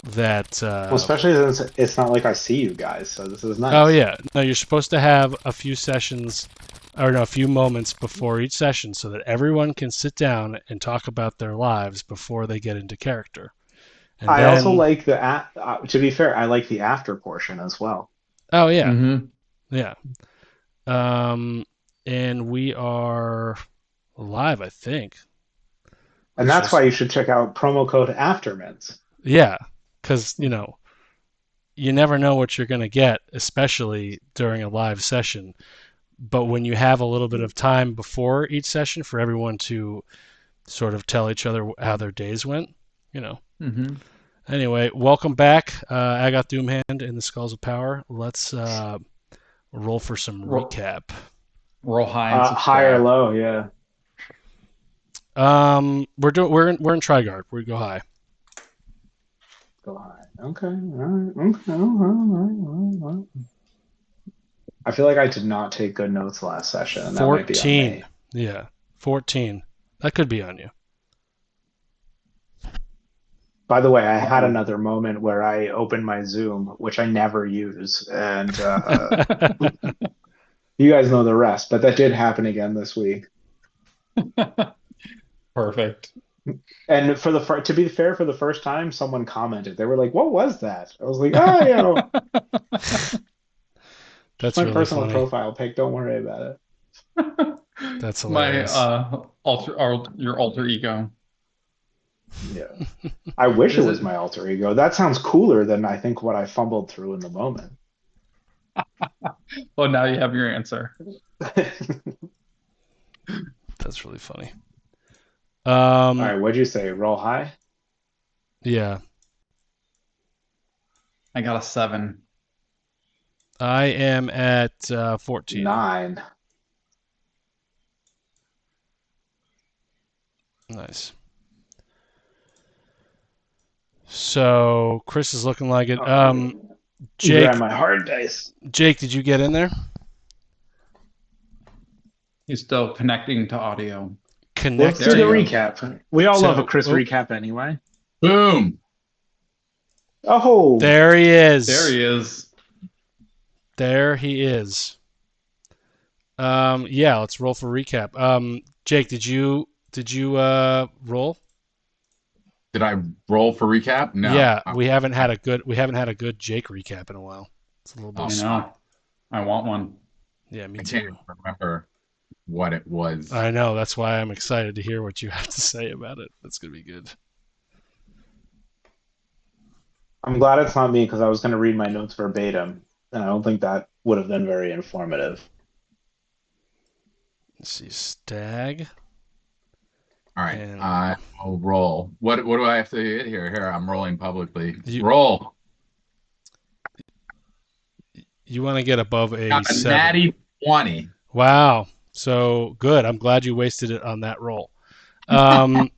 that Well, especially since it's not like I see you guys, so this is oh nice. yeah, no, you're supposed to have a few sessions or no, a few moments before each session so that everyone can sit down and talk about their lives before they get into character. And I also then like to be fair, I like the after portion as well. oh yeah, Mm-hmm. yeah. Um and we are live, I think. And Let's that's why just you should check out promo code Aftermints. yeah, cuz you never know what you're going to get, especially during a live session. But when you have a little bit of time before each session for everyone to sort of tell each other how their days went, you know. Mm-hmm. Anyway, welcome back. I got Doomhand in the Skulls of Power. Let's roll for some Roll, recap. roll high and High or subtract. low, yeah. We're in Trigard. We go high. Go high. Okay. All right. Okay. All right. All right. I feel like I did not take good notes last session, and that might be on 14. me. Yeah, 14. That could be on you. By the way, I had Oh. another moment where I opened my Zoom, which I never use, and you guys know the rest. But that did happen again this week. Perfect. And to be fair, for the first time, someone commented. They were like, "What was that?" I was like, "Oh, just That's my really personal funny. profile pic. Don't worry about it." That's My hilarious. your alter ego. Yeah. I wish it Is was it? my alter ego. That sounds cooler than I think what I fumbled through in the moment. Well, now you have your answer. That's really funny. All Um, right, what'd you say? Roll high? yeah, I got a 7. I am at 14. 9. Nice. So Chris is looking like it. Grab Jake, my hard dice. Jake, did you get in there? He's still connecting to audio. Let's do There the you Connecting go. recap. We all love a to. Chris Oh, recap anyway. Boom. Oh, there he There is. he is. There he is. Yeah, let's roll for recap. Jake, did you roll? Did I roll for recap? No. Yeah, we haven't had a good Jake recap in a while. It's a little bit Oh, I slow. know. I want one. Yeah, me I can't too. remember what it was. I know. That's why I'm excited to hear what you have to say about it. That's gonna be good. I'm glad it's not me because I was going to read my notes verbatim, and I don't think that would have been very informative. Let's see, Stag All right. and I'll roll. What do I have to hit here? Here, I'm rolling publicly. you. Roll. You want to get above a Got a 7. natty 20. Wow. So good. I'm glad you wasted it on that roll. Um,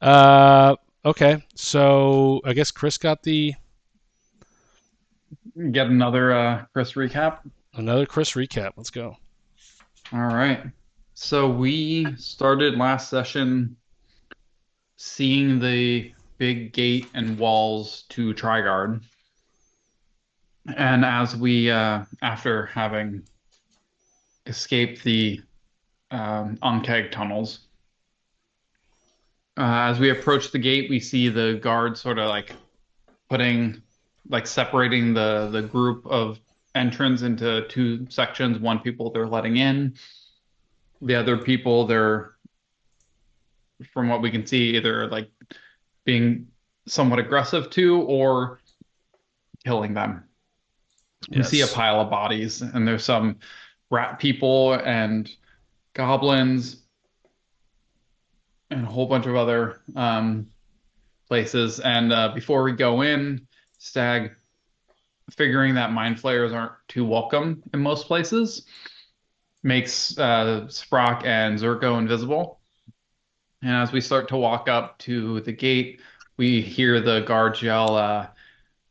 uh, okay. So I guess Chris got the Get another Chris recap. another Chris recap. Let's go. All right. So we started last session seeing the big gate and walls to Trigard. And as we, after having escaped the Ankeg tunnels, as we approach the gate, we see the guards sort of like putting, like separating the group of entrants into two sections. One people they're letting in, the other people they're, from what we can see, either like being somewhat aggressive to or killing them. We see a Yes. pile of bodies, and there's some rat people and goblins and a whole bunch of other places. And before we go in, Stag, figuring that mind flayers aren't too welcome in most places, makes Sprock and Zerko invisible. And as we start to walk up to the gate, we hear the guards yell,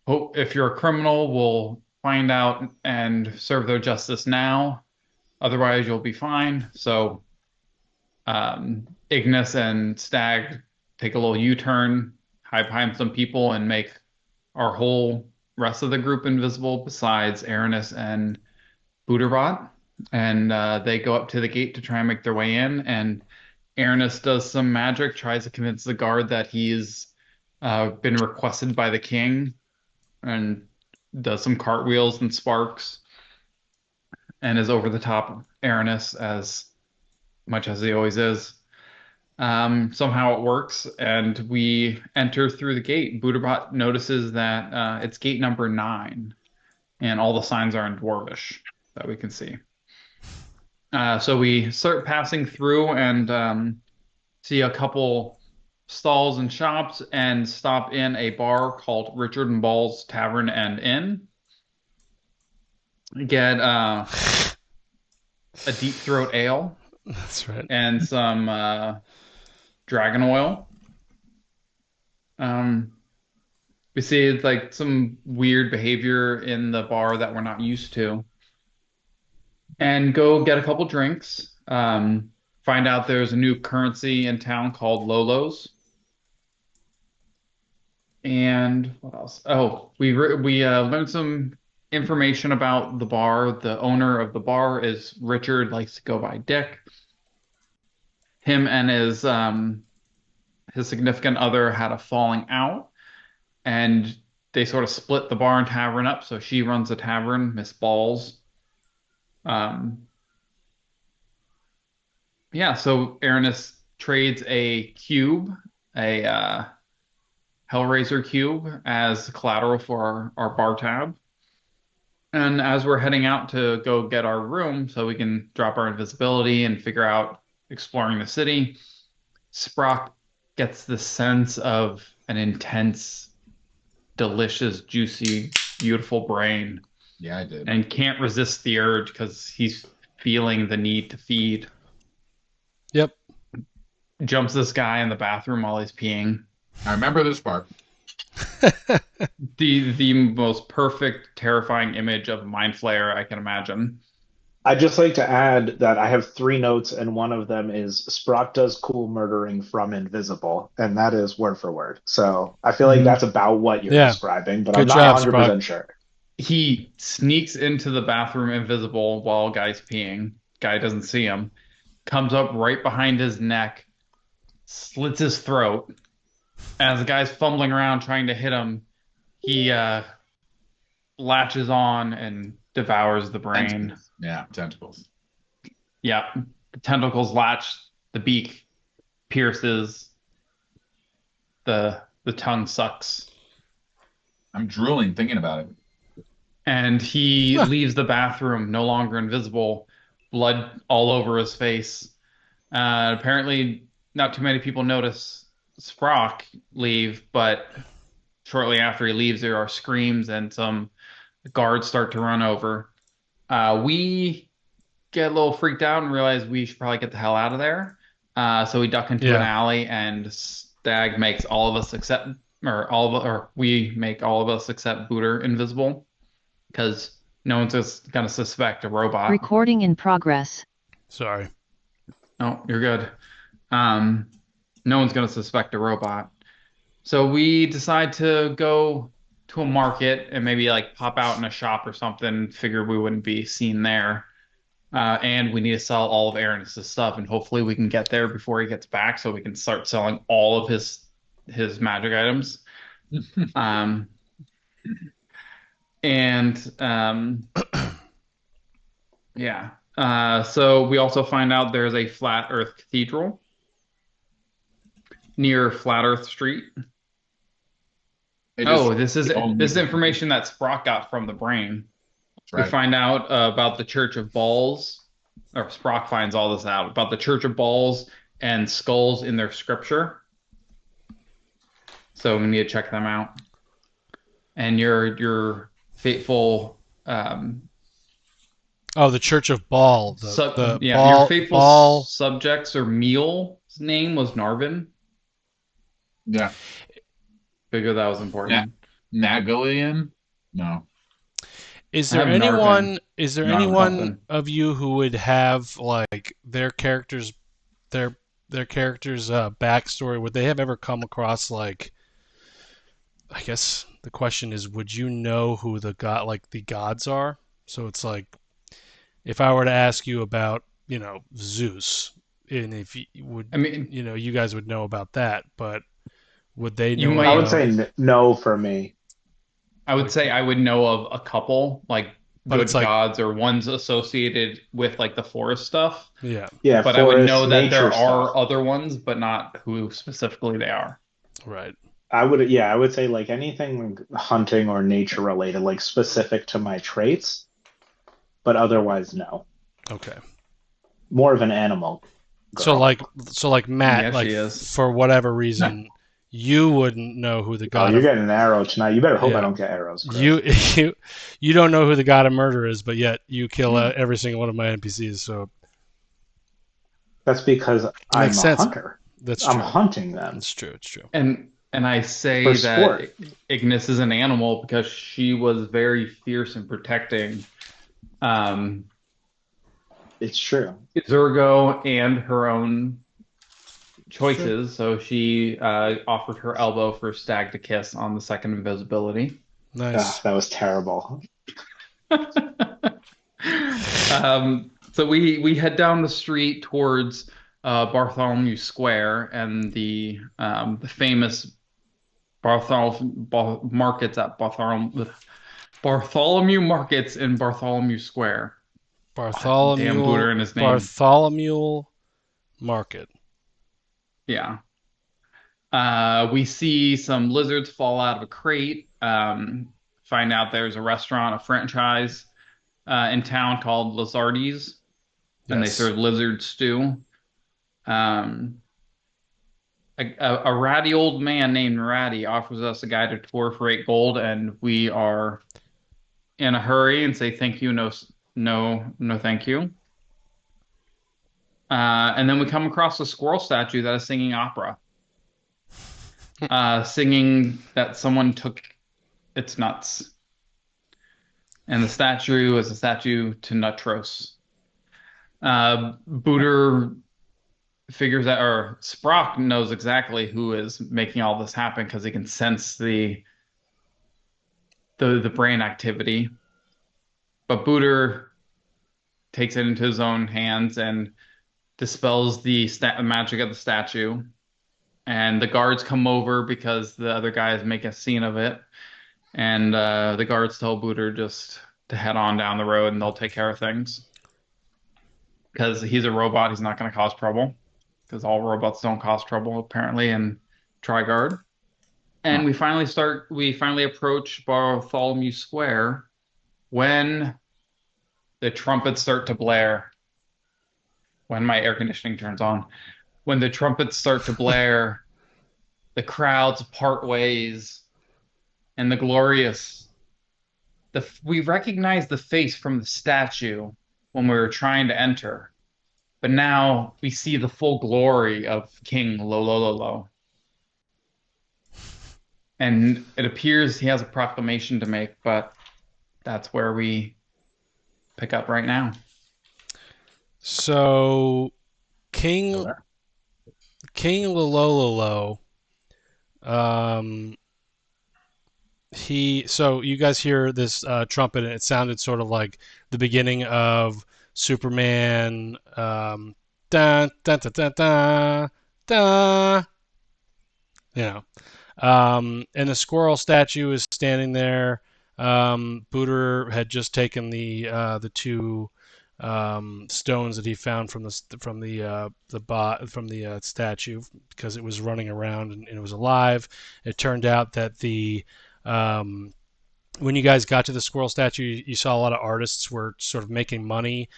"Hope if you're a criminal, we'll find out and serve their justice now. Otherwise, you'll be fine." So Ignis and Stag take a little U-turn, hide behind some people and make our whole rest of the group invisible besides Aranis and Booterbot. And they go up to the gate to try and make their way in. And Aranis does some magic, tries to convince the guard that he's been requested by the king, and does some cartwheels and sparks, and is over the top of Aranis as much as he always is. Somehow it works, and we enter through the gate. Booterbot notices that it's gate number 9, and all the signs are in Dwarvish that we can see. So we start passing through and see a couple stalls and shops and stop in a bar called Richard and Ball's Tavern and Inn. Get a deep throat ale. That's right. And some dragon oil. We see like some weird behavior in the bar that we're not used to. And go get a couple drinks. Find out there's a new currency in town called Lolos. And what else? Oh, we learned some information about the bar. The owner of the bar is Richard, likes to go by Dick. Him and his significant other had a falling out, and they sort of split the bar and tavern up. So she runs the tavern, Miss Balls. Yeah, so Aranis trades a cube, a Hellraiser cube, as collateral for our bar tab. And as we're heading out to go get our room so we can drop our invisibility and figure out exploring the city, Sprock gets the sense of an intense, delicious, juicy, beautiful brain. Yeah, I did. And can't resist the urge because he's feeling the need to feed. Yep. Jumps this guy in the bathroom while he's peeing. I remember this part. The most perfect, terrifying image of Mind Flayer I can imagine. I'd just like to add that I have 3 notes, and one of them is Sprock does cool murdering from invisible, and that is word for word. So I feel like that's about what you're describing, but Good I'm job, not 100% sure. He sneaks into the bathroom invisible while guy's peeing. Guy doesn't see him. Comes up right behind his neck, slits his throat. As the guy's fumbling around trying to hit him, he latches on and devours the brain. Tentacles. Yeah, tentacles. Yeah, the tentacles latch, the beak pierces, the tongue sucks. I'm drooling thinking about it. And he leaves the bathroom, no longer invisible, blood all over his face. Apparently, not too many people notice Sprock leave, but shortly after he leaves, there are screams and some guards start to run over. We get a little freaked out and realize we should probably get the hell out of there. So we duck into an alley, and Stag makes all of us except, we make all of us except Booter invisible, because no one's just gonna suspect a robot. Recording in progress. Sorry. Oh, you're good. No one's gonna suspect a robot. So we decide to go to a market and maybe like pop out in a shop or something. Figured we wouldn't be seen there. And we need to sell all of Aranis' stuff, and hopefully we can get there before he gets back so we can start selling all of his magic items. Yeah. So we also find out there's a Flat Earth Cathedral near Flat Earth Street. This is information that Sprock got from the brain. Right. We find out about the Church of Balls, or Sprock finds all this out about the Church of Balls and skulls in their scripture. So we need to check them out. And your fateful the Church of Ball. Your faithful subjects or meal's name was Narvin. Yeah. Figure that was important. Nagalian? No. Is there anyone of you who would have like their characters backstory? Would they have ever come across like I guess the question is, would you know who the gods are? So it's like, if I were to ask you about, Zeus, and if you would, I mean, you guys would know about that, but would they you know I would might. about? say no for me. I would Like, say I would know of a couple like but it's good like, gods or ones associated with like the forest stuff, yeah, Yeah, but I would forest, know that nature there stuff. are other ones, but not who specifically they are. right, I would say like anything hunting or nature related, like specific to my traits, but otherwise no. okay. More of an animal So girl. like, so like Matt, Yeah, like she is. for whatever reason, you wouldn't know who the Oh, god you're of, getting an arrow tonight. You better hope I yeah, don't get arrows, Chris. you you don't know who the god of murder is, but yet you kill Mm. every single one of my NPCs. So That's because it makes I'm a sense. hunter. That's I'm true. hunting them It's true. It's true. And I for say that sport. Ignis is an animal because she was very fierce and protecting um It's true. Zergo and her own True. choices. So she offered her elbow for Stag to kiss on the second invisibility. Ugh, Nice. that was terrible. So we head down the street towards Bartholomew Square and the famous markets at Bartholomew Markets in Bartholomew Square. God damn Bartholomew Booter in his name. Bartholomew Market. Yeah. We see some lizards fall out of a crate. Find out there's a restaurant, a franchise in town called Lizardi's, and they Yes. serve lizard stew. Um, a ratty old man named Ratty offers us a guided tour for 8 gold, and we are in a hurry and say thank you, no, no, thank you. And then we come across a squirrel statue that is singing opera, singing that someone took its nuts. And the statue is a statue to Nutros. Booter figures out, or Sprock knows exactly who is making all this happen because he can sense the brain activity. But Booter takes it into his own hands and dispels the magic of the statue. And the guards come over because the other guys make a scene of it. And the guards tell Booter just to head on down the road and they'll take care of things. Because he's a robot, he's not going to cause trouble. Because all robots don't cause trouble, apparently, in Triguard. And Huh. we finally approach Bartholomew Square when the trumpets start to blare. When my air conditioning turns on. When the trumpets start to blare, the crowds part ways, and we recognize the face from the statue when we were trying to enter, but now we see the full glory of King Lolololo. And it appears he has a proclamation to make, but that's where we pick up right now. So Still King there? King Lololo, um, so you guys hear this trumpet, and it sounded sort of like the beginning of Superman. Da da da da da da. You know, and the squirrel statue is standing there. Booter had just taken the two stones that he found from the statue because it was running around and it was alive. It turned out that the um, when you guys got to the squirrel statue, you saw a lot of artists were sort of making money,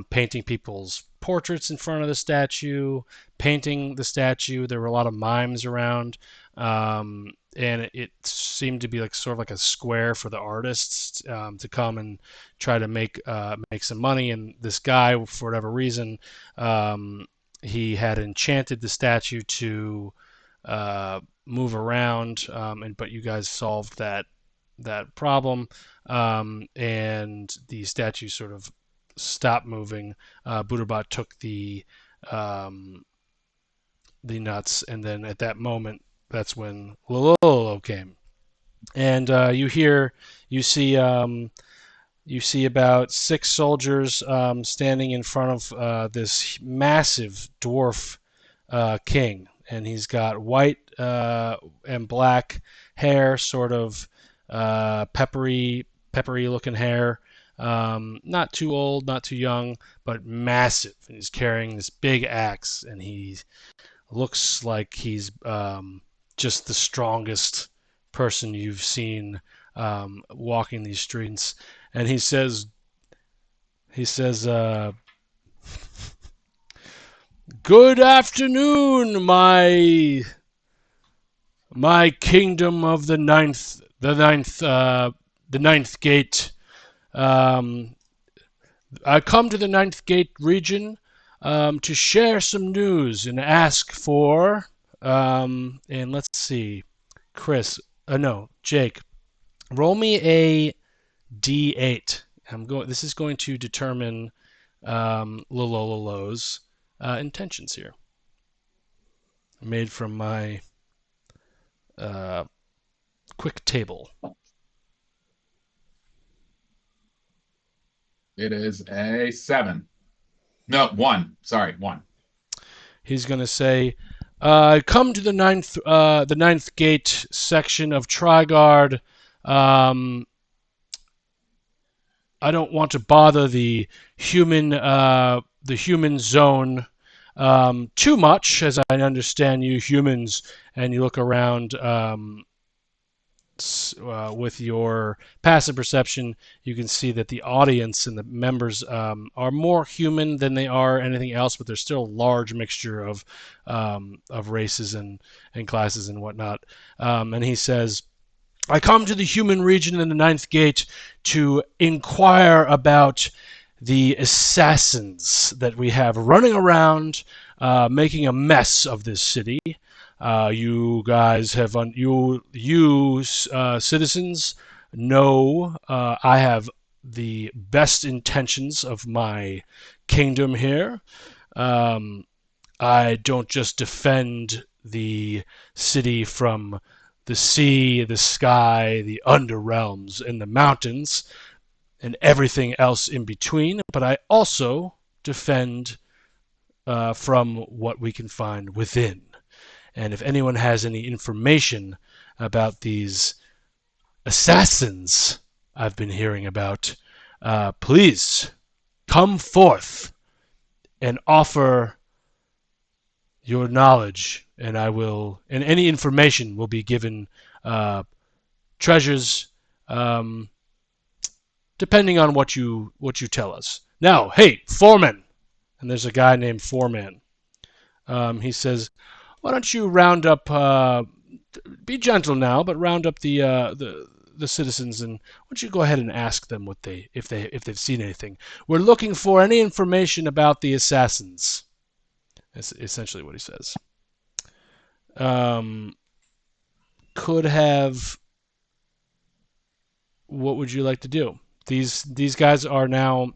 painting people's portraits in front of the statue, painting the statue. There were a lot of mimes around, and it seemed to be like sort of like a square for the artists to come and try to make some money. And this guy, for whatever reason, he had enchanted the statue to move around, but you guys solved that problem, and the statue sort of stopped moving. Butterbot took um, the nuts, and then at that moment, that's when Lololo came. and you see about 6 soldiers standing in front of this massive dwarf king, and he's got white and black hair, sort of peppery looking hair. Not too old, not too young, but massive. And he's carrying this big axe, and he looks like he's just the strongest person you've seen walking these streets. And he says, "Good afternoon, my kingdom of the ninth gate. I come to the Ninth Gate region to share some news and ask for, and let's see, Jake, roll me a D8. This is going to determine Lololo's intentions here. Made from my quick table. It is a 7. No, 1. Sorry, 1. He's going to say, "Come to the ninth gate section of Trigard. I don't want to bother the human zone too much, as I understand you humans." And you look around with your passive perception, you can see that the audience and the members are more human than they are anything else, but there's still a large mixture of races and classes and whatnot. And he says, "I come to the human region in the Ninth Gate to inquire about the assassins that we have running around, making a mess of this city. You guys have, citizens know I have the best intentions of my kingdom here. I don't just defend the city from the sea, the sky, the underrealms, and the mountains, and everything else in between, but I also defend from what we can find within. And if anyone has any information about these assassins I've been hearing about, please come forth and offer your knowledge, and any information will be given treasures, depending on what you tell us. Now, hey, Foreman," and there's a guy named Foreman. He says, "Why don't you round up? Be gentle now, but round up the citizens, and why don't you go ahead and ask them if they've seen anything? We're looking for any information about the assassins." That's essentially what he says. What would you like to do? These guys are now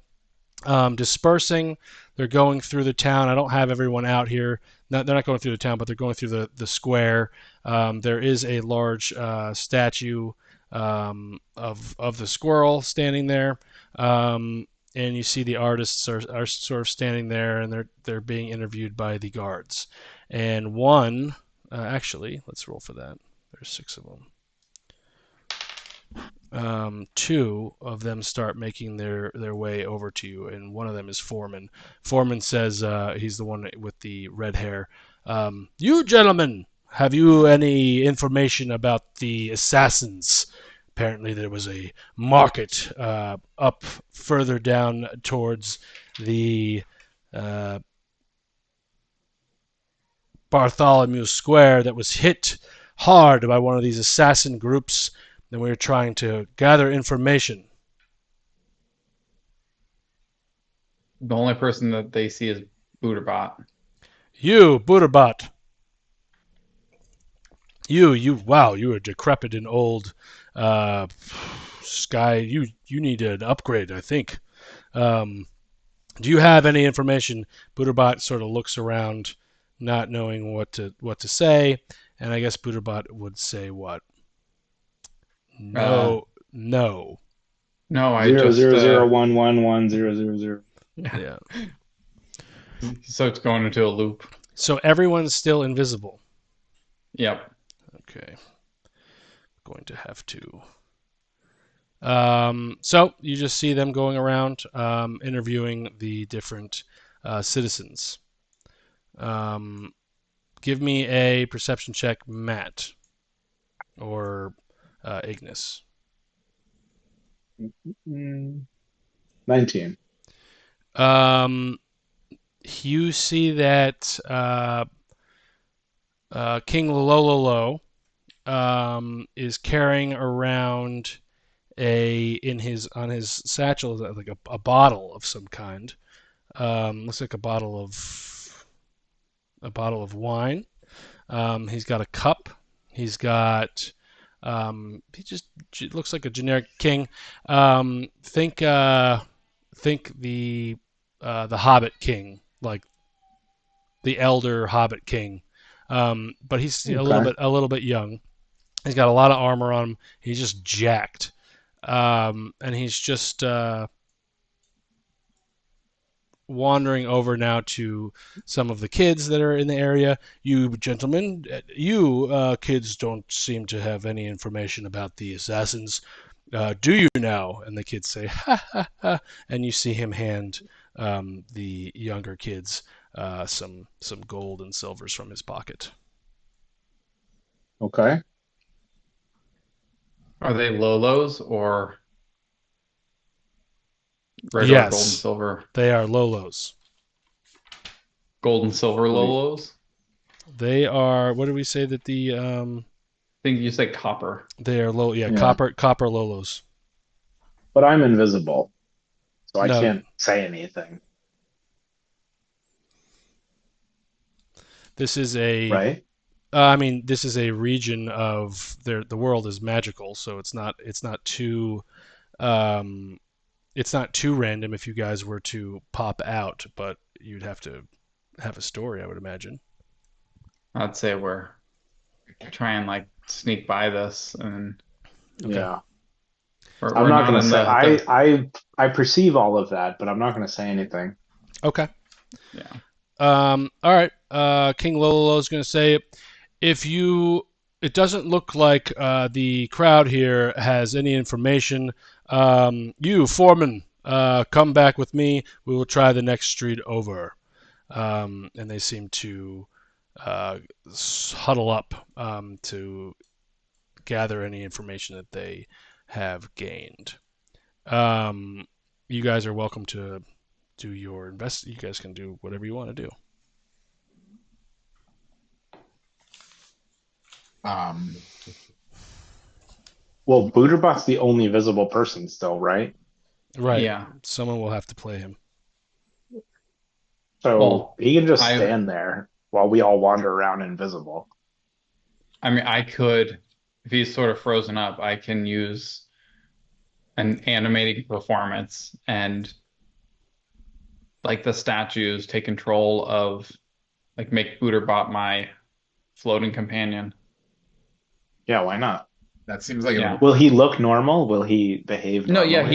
dispersing. They're going through the town. I don't have everyone out here. They're not going through the town, but they're going through the square. There is a large statue of the squirrel standing there, and you see the artists are sort of standing there, and they're being interviewed by the guards. And one, actually, let's roll for that. There's 6 of them. 2 of them start making their way over to you, and one of them is Foreman. Foreman says, he's the one with the red hair, "You gentlemen, have you any information about the assassins? Apparently there was a market up further down towards the Bartholomew Square that was hit hard by one of these assassin groups, and we were trying to gather information." The only person that they see is Booterbot. "You, Booterbot. Wow, you are decrepit and old. Sky, you need an upgrade, I think. Do you have any information?" Booterbot sort of looks around, not knowing what to say, and I guess Booterbot would say what? No, no. No, I Zero just zero zero 111 1 0 0 0. Yeah. so it's going into a loop. So everyone's still invisible. Yep. Okay. Going to have to. So you just see them going around interviewing the different citizens. Give me a perception check, Matt or Ignis. 19. You see that King Lololo is carrying around on his satchel like a bottle of some kind. Looks like a bottle of wine. He's got a cup. He's got he just looks like a generic king. Think the Hobbit king, like the elder Hobbit king. But he's a little bit young. He's got a lot of armor on him. He's just jacked, and he's just wandering over now to some of the kids that are in the area. You gentlemen, you kids don't seem to have any information about the assassins. Do you now? And the kids say, ha ha ha. And you see him hand the younger kids some gold and silvers from his pocket. Okay. Are they Lolos or regular gold and Yes, silver? they are Lolos. Gold and silver Lolos? They are. What did we say that the? I think you say copper. They are low. Yeah, Yeah. copper Lolos. But I'm invisible, so I No. can't say anything, This is a. right? I mean, this is a region of the world is magical, so it's not too it's not too random if you guys were to pop out, but you'd have to have a story, I would imagine. I'd say we're trying like sneak by this and Okay. Yeah. we're I'm not not going to in say the I perceive all of that, but I'm not going to say anything. Okay. yeah. All right. King Lolo is going to say, it doesn't look like the crowd here has any information. You, foreman, come back with me. We will try the next street over. And they seem to huddle up to gather any information that they have gained. You guys are welcome to do your invest. You guys can do whatever you want to do. Well, Booterbot's the only visible person still, right? Right. Yeah. Someone will have to play him. So Well, he can just I- stand there while we all wander around invisible. I mean, I could, if he's sort of frozen up, I can use an animating performance and like the statues take control of, like make Booterbot my floating companion. Yeah, why not? That seems like Yeah. Will he look normal? Will he behave No, normally? yeah,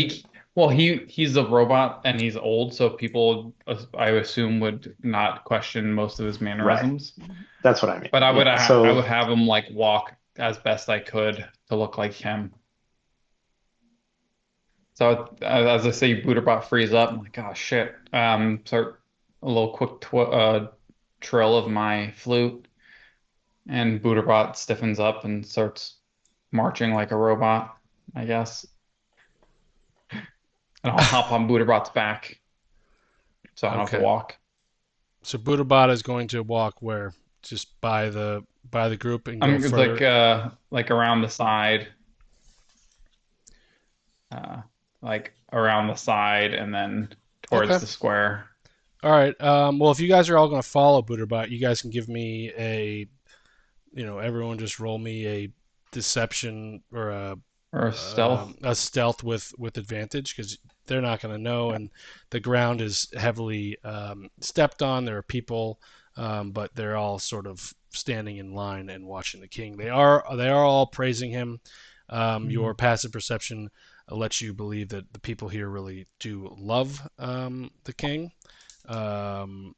he's a robot and he's old, so people, I assume, would not question most of his mannerisms. That's what I mean. But I would Yeah, I would have him like walk as best I could to look like him. So as I say, Booterbot frees up. I'm like, oh shit. Start a little quick trill of my flute, and Booterbot stiffens up and starts marching like a robot, I guess. And I'll hop on Booterbot's back, so I don't have Okay. to walk. So Buddhabot is going to walk where? Just by the group and go I'm further? like around the side, like around the side, and then towards Okay. the square. All right. Well, if you guys are all going to follow Buddhabot, you guys can give me everyone just roll me a deception or Or stealth. a stealth with advantage because they're not going to know, and the ground is heavily stepped on. There are people, but they're all sort of standing in line and watching the king. They are all praising him. Your passive perception lets you believe that the people here really do love the king. And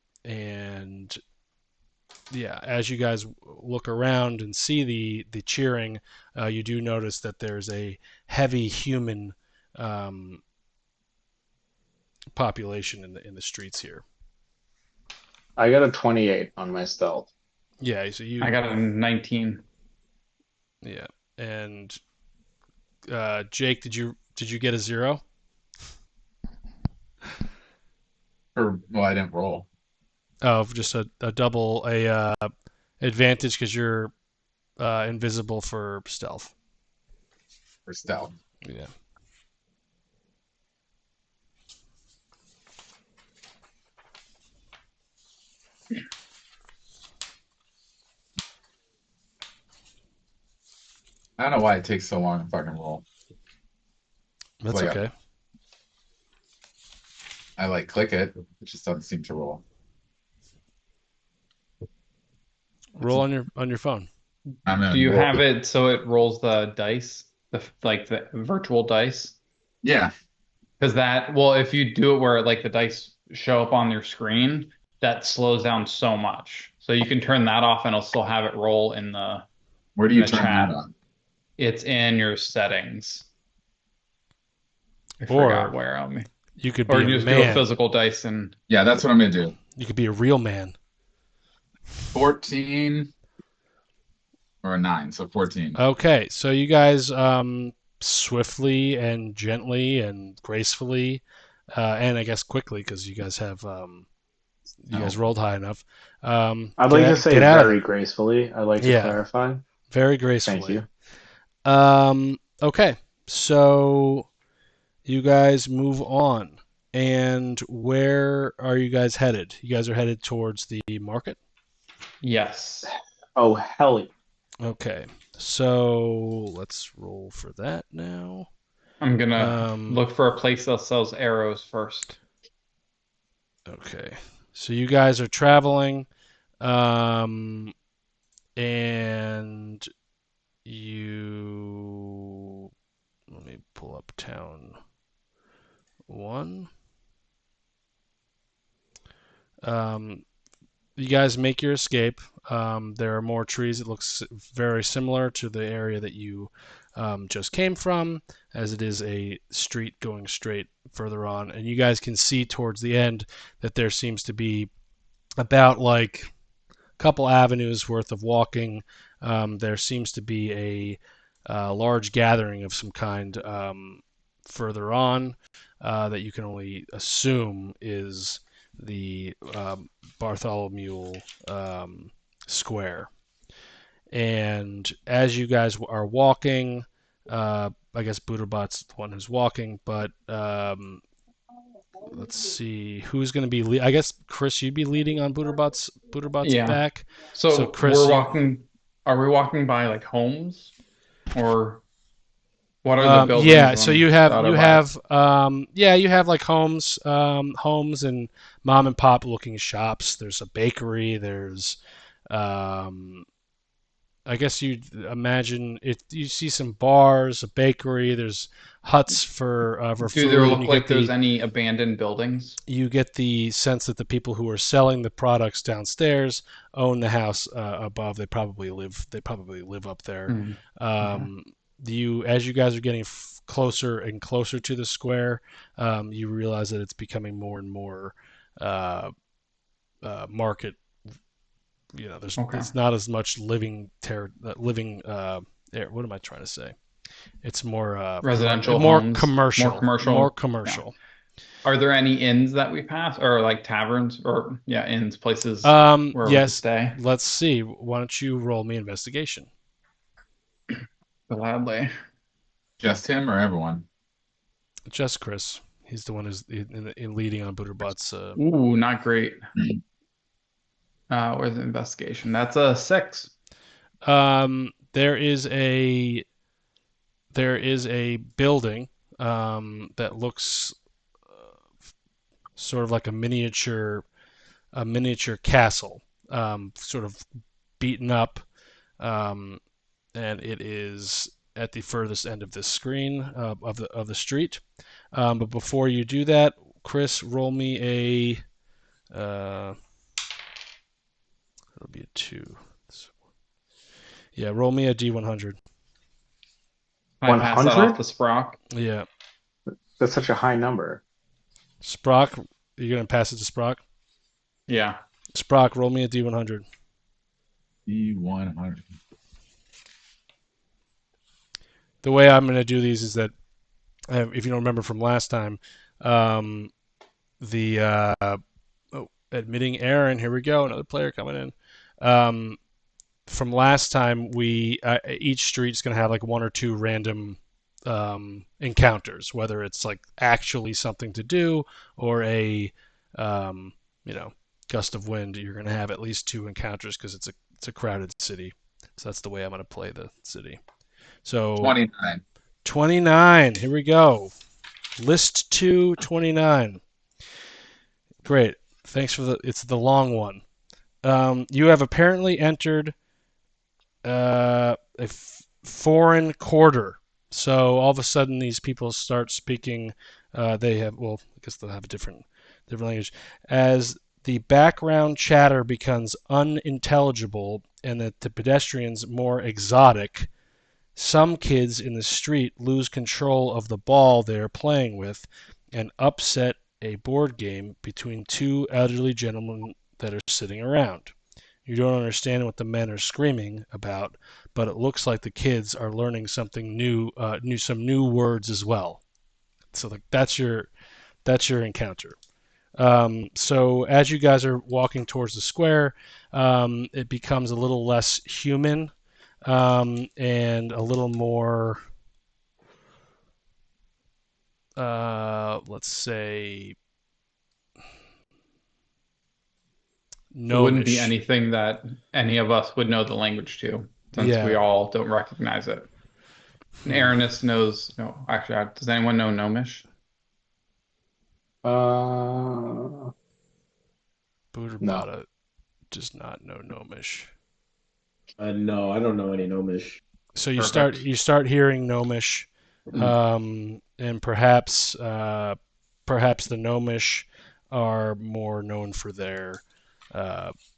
yeah, as you guys look around and see the cheering, you do notice that there's a heavy human population in the streets here. I got a 28 on my stealth. Yeah, so you I got a 19. yeah, and Jake, did you get a 0? Well, I didn't roll Oh, just a double advantage because you're invisible for stealth. for stealth. Yeah. I don't know why it takes so long to fucking roll. That's Like, okay. I like click it. It just doesn't seem to roll. Roll on your phone. Do you have it so it rolls the dice, the virtual dice? Yeah. Because if you do it where like the dice show up on your screen, that slows down so much. So you can turn that off and it'll still have it roll in the. Where do you the turn chat. that on? It's in your settings. I Or forgot where. You could Or be you a just do a man. physical dice and. Yeah, that's what I'm gonna do. You could be a real man. 14 or a 9, so 14. Okay, so you guys swiftly and gently and gracefully, and I guess quickly because you guys have you guys rolled high enough. I'd like to say very gracefully. I'd like to clarify. Very gracefully. Thank you. Okay, so you guys move on. And where are you guys headed? You guys are headed towards the market? Yes. Oh, hell yeah. Okay, so let's roll for that now. I'm gonna look for a place that sells arrows first. Okay, so you guys are traveling, and you let me pull up town 1. You guys make your escape. There are more trees. It looks very similar to the area that you just came from, as it is a street going straight further on. And you guys can see towards the end that there seems to be about like a couple avenues worth of walking. There seems to be a large gathering of some kind further on that you can only assume is the Bartholomew Square. And as you guys are walking, I guess Buddhabot's the one who's walking, but let's see who's going to be. I guess Chris, you'd be leading on Buddhabot's back. So Chris, we're walking. Are we walking by like homes, or what are the buildings? Yeah, so you have like homes and mom and pop looking shops. There's a bakery. There's I guess you imagine it. You see some bars, a bakery. There's huts for food. Do there look like there's any abandoned buildings? You get the sense that the people who are selling the products downstairs own the house above. They probably live up there. As you guys are getting closer and closer to the square, you realize that it's becoming more and more market. There's not as much living air. What am I trying to say? It's more residential, more homes, commercial, more commercial. Yeah. Are there any inns that we pass, or like taverns, or inns, places where we can stay? Let's see. Why don't you roll me investigation? Gladly. Just him or everyone? Just Chris. He's the one who's in leading on Buddhabot's. Ooh, not great. Where's the investigation? That's a 6. There is a building that looks sort of like a miniature castle, sort of beaten up, and it is at the furthest end of this screen of the street. But before you do that, Chris, roll me a. It'll be a 2. Yeah, roll me a D100. I pass that 100? off to Sprock. Yeah, That's such a high number. Sprock, you're gonna pass it to Sprock. Yeah. Sprock, roll me a D100. D100. The way I'm gonna do these is that, if you don't remember from last time, admitting Aaron. Here we go, another player coming in. From last time, we each street's gonna have like 1 or 2 random encounters, whether it's like actually something to do or a gust of wind. You're gonna have at least 2 encounters because it's a crowded city. So that's the way I'm gonna play the city. So 29. 29. Here we go. List 2, 29. Great. Thanks for it's the long one. You have apparently entered a foreign quarter. So all of a sudden these people start speaking. They have, well, I guess they'll have a different language. As the background chatter becomes unintelligible and that the pedestrians more exotic, some kids in the street lose control of the ball they are playing with and upset a board game between 2 elderly gentlemen that are sitting around. You don't understand what the men are screaming about, but it looks like the kids are learning something new, some new words as well. So that's your encounter. So as you guys are walking towards the square, it becomes a little less human and a little more, let's say, It wouldn't be anything that any of us would know the language to, since we all don't recognize it. And Aranis knows. No, actually, does anyone know Gnomish? Buddhabata does not know Gnomish. No, I don't know any Gnomish. So you start hearing Gnomish, and perhaps the Gnomish are more known for their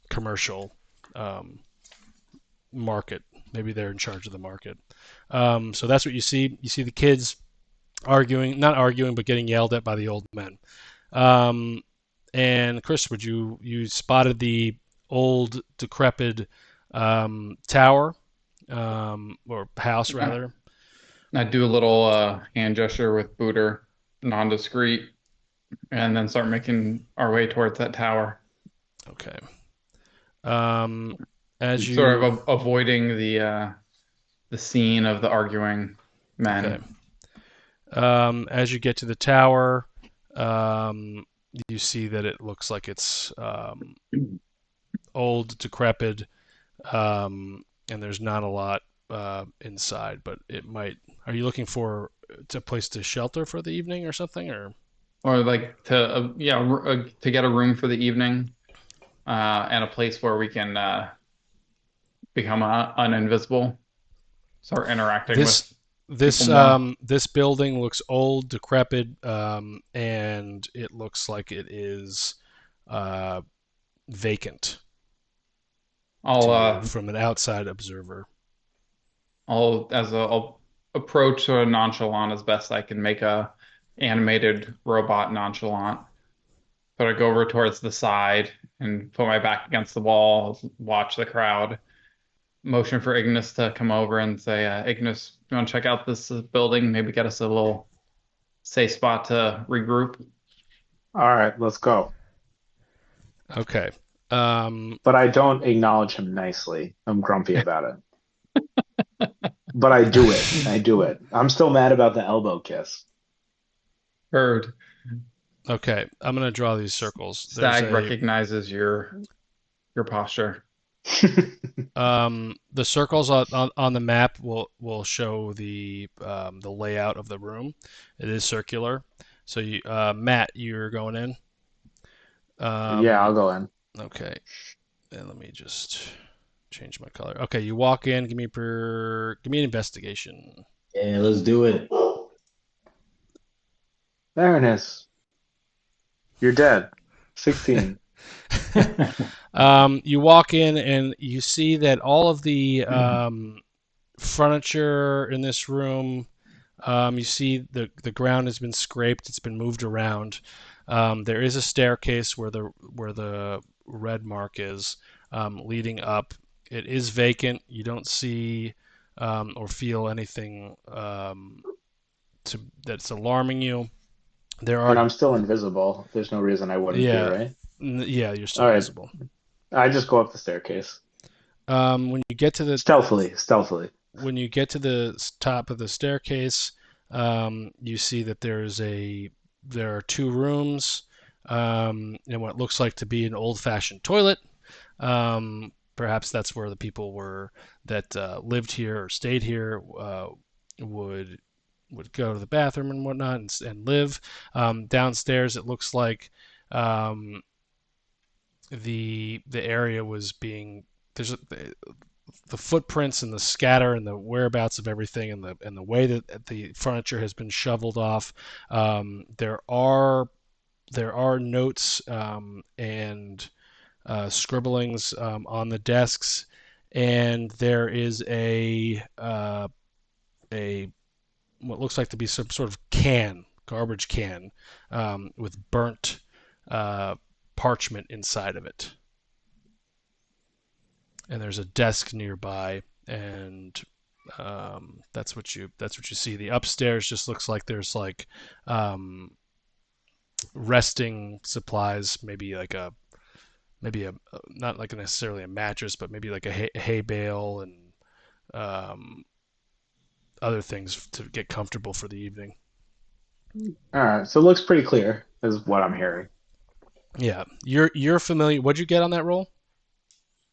commercial market. Maybe they're in charge of the market. So that's what you see. You see the kids not arguing, but getting yelled at by the old men. And Chris, you spotted the old decrepit tower, or house rather. I do a little hand gesture with Booter, non-discreet, and then start making our way towards that tower. Okay. As you sort of avoiding the scene of the arguing men. Okay. As you get to the tower, you see that it looks like it's old, decrepit, and there's not a lot inside. But it might. Are you looking for a place to shelter for the evening or something, or like to get a room for the evening, and a place where we can become uninvisible, start interacting with this building looks old, decrepit, and it looks like it is vacant. From an outside observer. I'll approach sort of nonchalant as best I can, make a animated robot nonchalant. But I go over towards the side and put my back against the wall, watch the crowd. Motion for Ignis to come over and say, Ignis, you want to check out this building? Maybe get us a little safe spot to regroup. All right, let's go. Okay. But I don't acknowledge him nicely. I'm grumpy about it. But I do it. I'm still mad about the elbow kiss. Heard. Okay, I'm gonna draw these circles. Stag recognizes your posture. The circles on the map will show the layout of the room. It is circular. So Matt, you're going in. Yeah, I'll go in. Okay, and let me just change my color. Okay, you walk in. Give me an investigation. Yeah, let's do it. Baroness, you're dead. 16. You walk in and you see that all of the furniture in this room, you see the ground has been scraped. It's been moved around. There is a staircase where the red mark is leading up. It is vacant. You don't see or feel anything that's alarming you. There And are I'm still invisible. There's no reason I wouldn't be, yeah right? yeah you're still All right. visible. I just go up the staircase. When you get to the Stealthily. when you get to the top of the staircase, you see that there are two rooms and what looks like to be an old-fashioned toilet. Perhaps that's where the people were that lived here or stayed here would go to the bathroom and whatnot and live. Downstairs, it looks like the area was being there's the footprints and the scatter and the whereabouts of everything and the way that the furniture has been shoveled off. There are notes and scribblings on the desks, and there is a what looks like to be some sort of garbage can, with burnt parchment inside of it. And there's a desk nearby, and that's what you see. The upstairs just looks like there's like resting supplies, maybe not like necessarily a mattress, but maybe like a hay bale and other things to get comfortable for the evening. All right. So it looks pretty clear, is what I'm hearing. Yeah, you're familiar. What'd you get on that roll?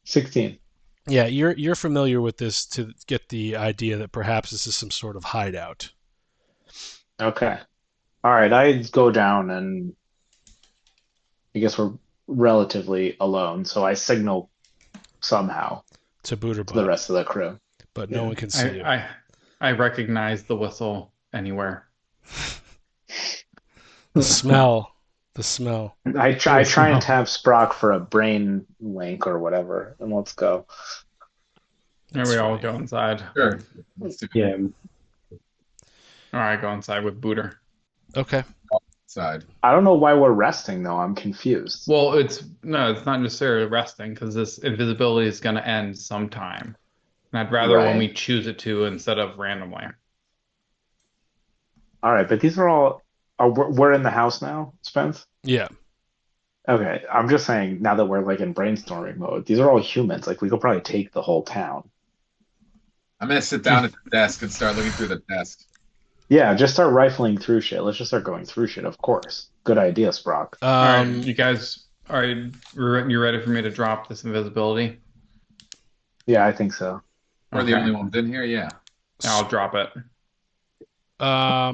16. Yeah, you're familiar with this to get the idea that perhaps this is some sort of hideout. Okay. All right. I go down, and I guess we're relatively alone. So I signal somehow To to the Booterbutt, rest of the crew. but no Yeah. one can see you. I recognize the whistle anywhere. The smell, the smell. I try and tap Sprock for a brain link or whatever, and let's go. And That's we all funny. go inside. Sure. Let's do it. Yeah. All right, go inside with Booter. Okay. Side. I don't know why we're resting though. I'm confused. Well, it's not necessarily resting because this invisibility is going to end sometime. And I'd rather when Right. we choose it to instead of randomly. All right, but these are all. We're in the house now, Spence? Yeah. Okay, I'm just saying now that we're like in brainstorming mode, these are all humans. Like we could probably take the whole town. I'm gonna sit down at the desk and start looking through the desk. Yeah, just start rifling through shit. Let's just start going through shit, of course. Good idea, Sprock. All right, you guys, are you ready for me to drop this invisibility? Yeah, I think so. We're the Okay. only ones in here. Yeah. I'll drop it. All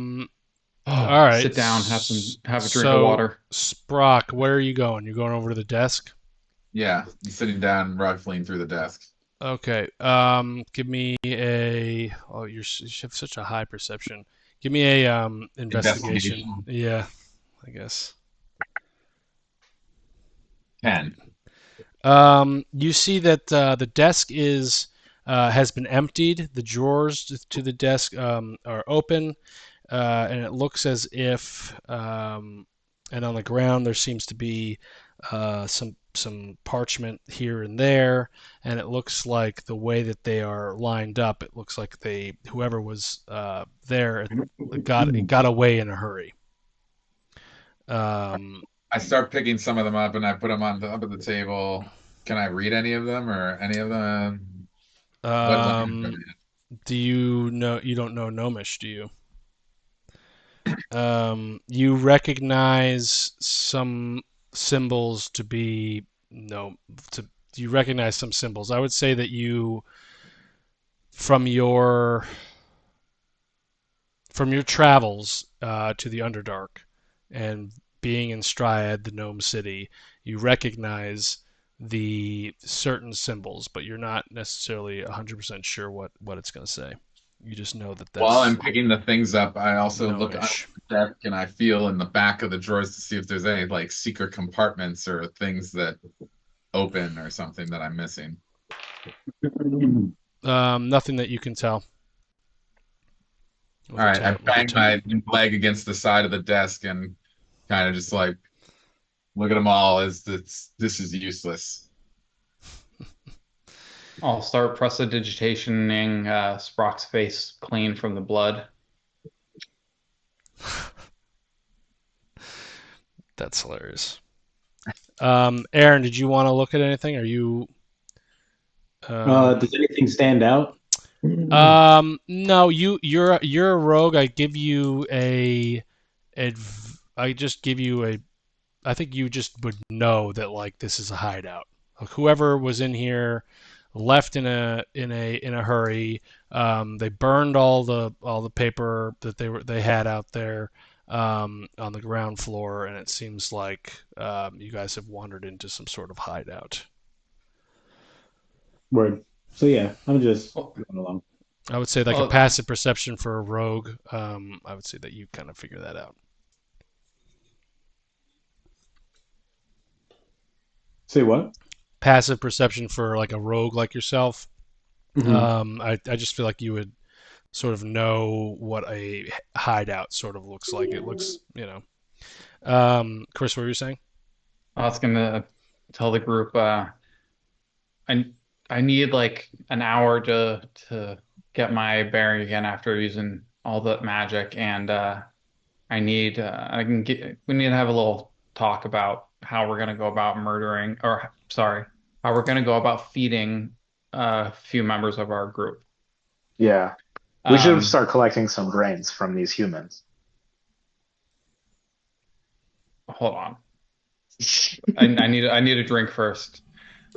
right. Sit down, have a drink So, of water. Sprock, where are you going? You're going over to the desk? Yeah. I'm sitting down, rifling through the desk. Okay. Give me a. Oh, you have such a high perception. Give me a investigation. Investigation. Yeah, I guess. 10. You see that the desk has been emptied. The drawers to the desk are open, and it looks as if and on the ground there seems to be some parchment here and there, and it looks like the way that they are lined up, it looks like whoever was there got away in a hurry. I start picking some of them up and I put them on top of the table. Can I read any of them or any of them? What language are they in? Do you know? You don't know Gnomish, do you? You recognize some symbols to be you recognize some symbols. I would say that from your travels to the Underdark and being in Striad, the Gnome City, you recognize the certain symbols, but you're not necessarily 100% sure what it's going to say. You just know that While I'm that's picking the things up, I also look under no-ish. the desk and I feel in the back of the drawers to see if there's any like secret compartments or things that open or something that I'm missing. Nothing that you can tell. All right, I bang my leg against the side of the desk and kind of just like look at them all as this is useless. I'll start prestidigitationing Sprock's face clean from the blood. That's hilarious. Aaron, did you want to look at anything? Are you? Does anything stand out? No, you're a rogue. I give you I just give you a. I think you just would know that like this is a hideout. Like, whoever was in here left in a hurry. They burned all the paper that they had out there on the ground floor, and it seems like you guys have wandered into some sort of hideout. Word. So yeah, I'm just going along. I would say like a passive perception for a rogue. I would say that you kind of figure that out. Say what? Passive perception for like a rogue like yourself. Mm-hmm. I just feel like you would sort of know what a hideout sort of looks like. It looks, Chris, what were you saying? I was gonna tell the group I need like an hour to get my bearing again after using all the magic, and we need to have a little talk about how we're gonna go about murdering, or sorry, how we're gonna go about feeding a few members of our group. Yeah. We should start collecting some brains from these humans. Hold on. I need a drink first.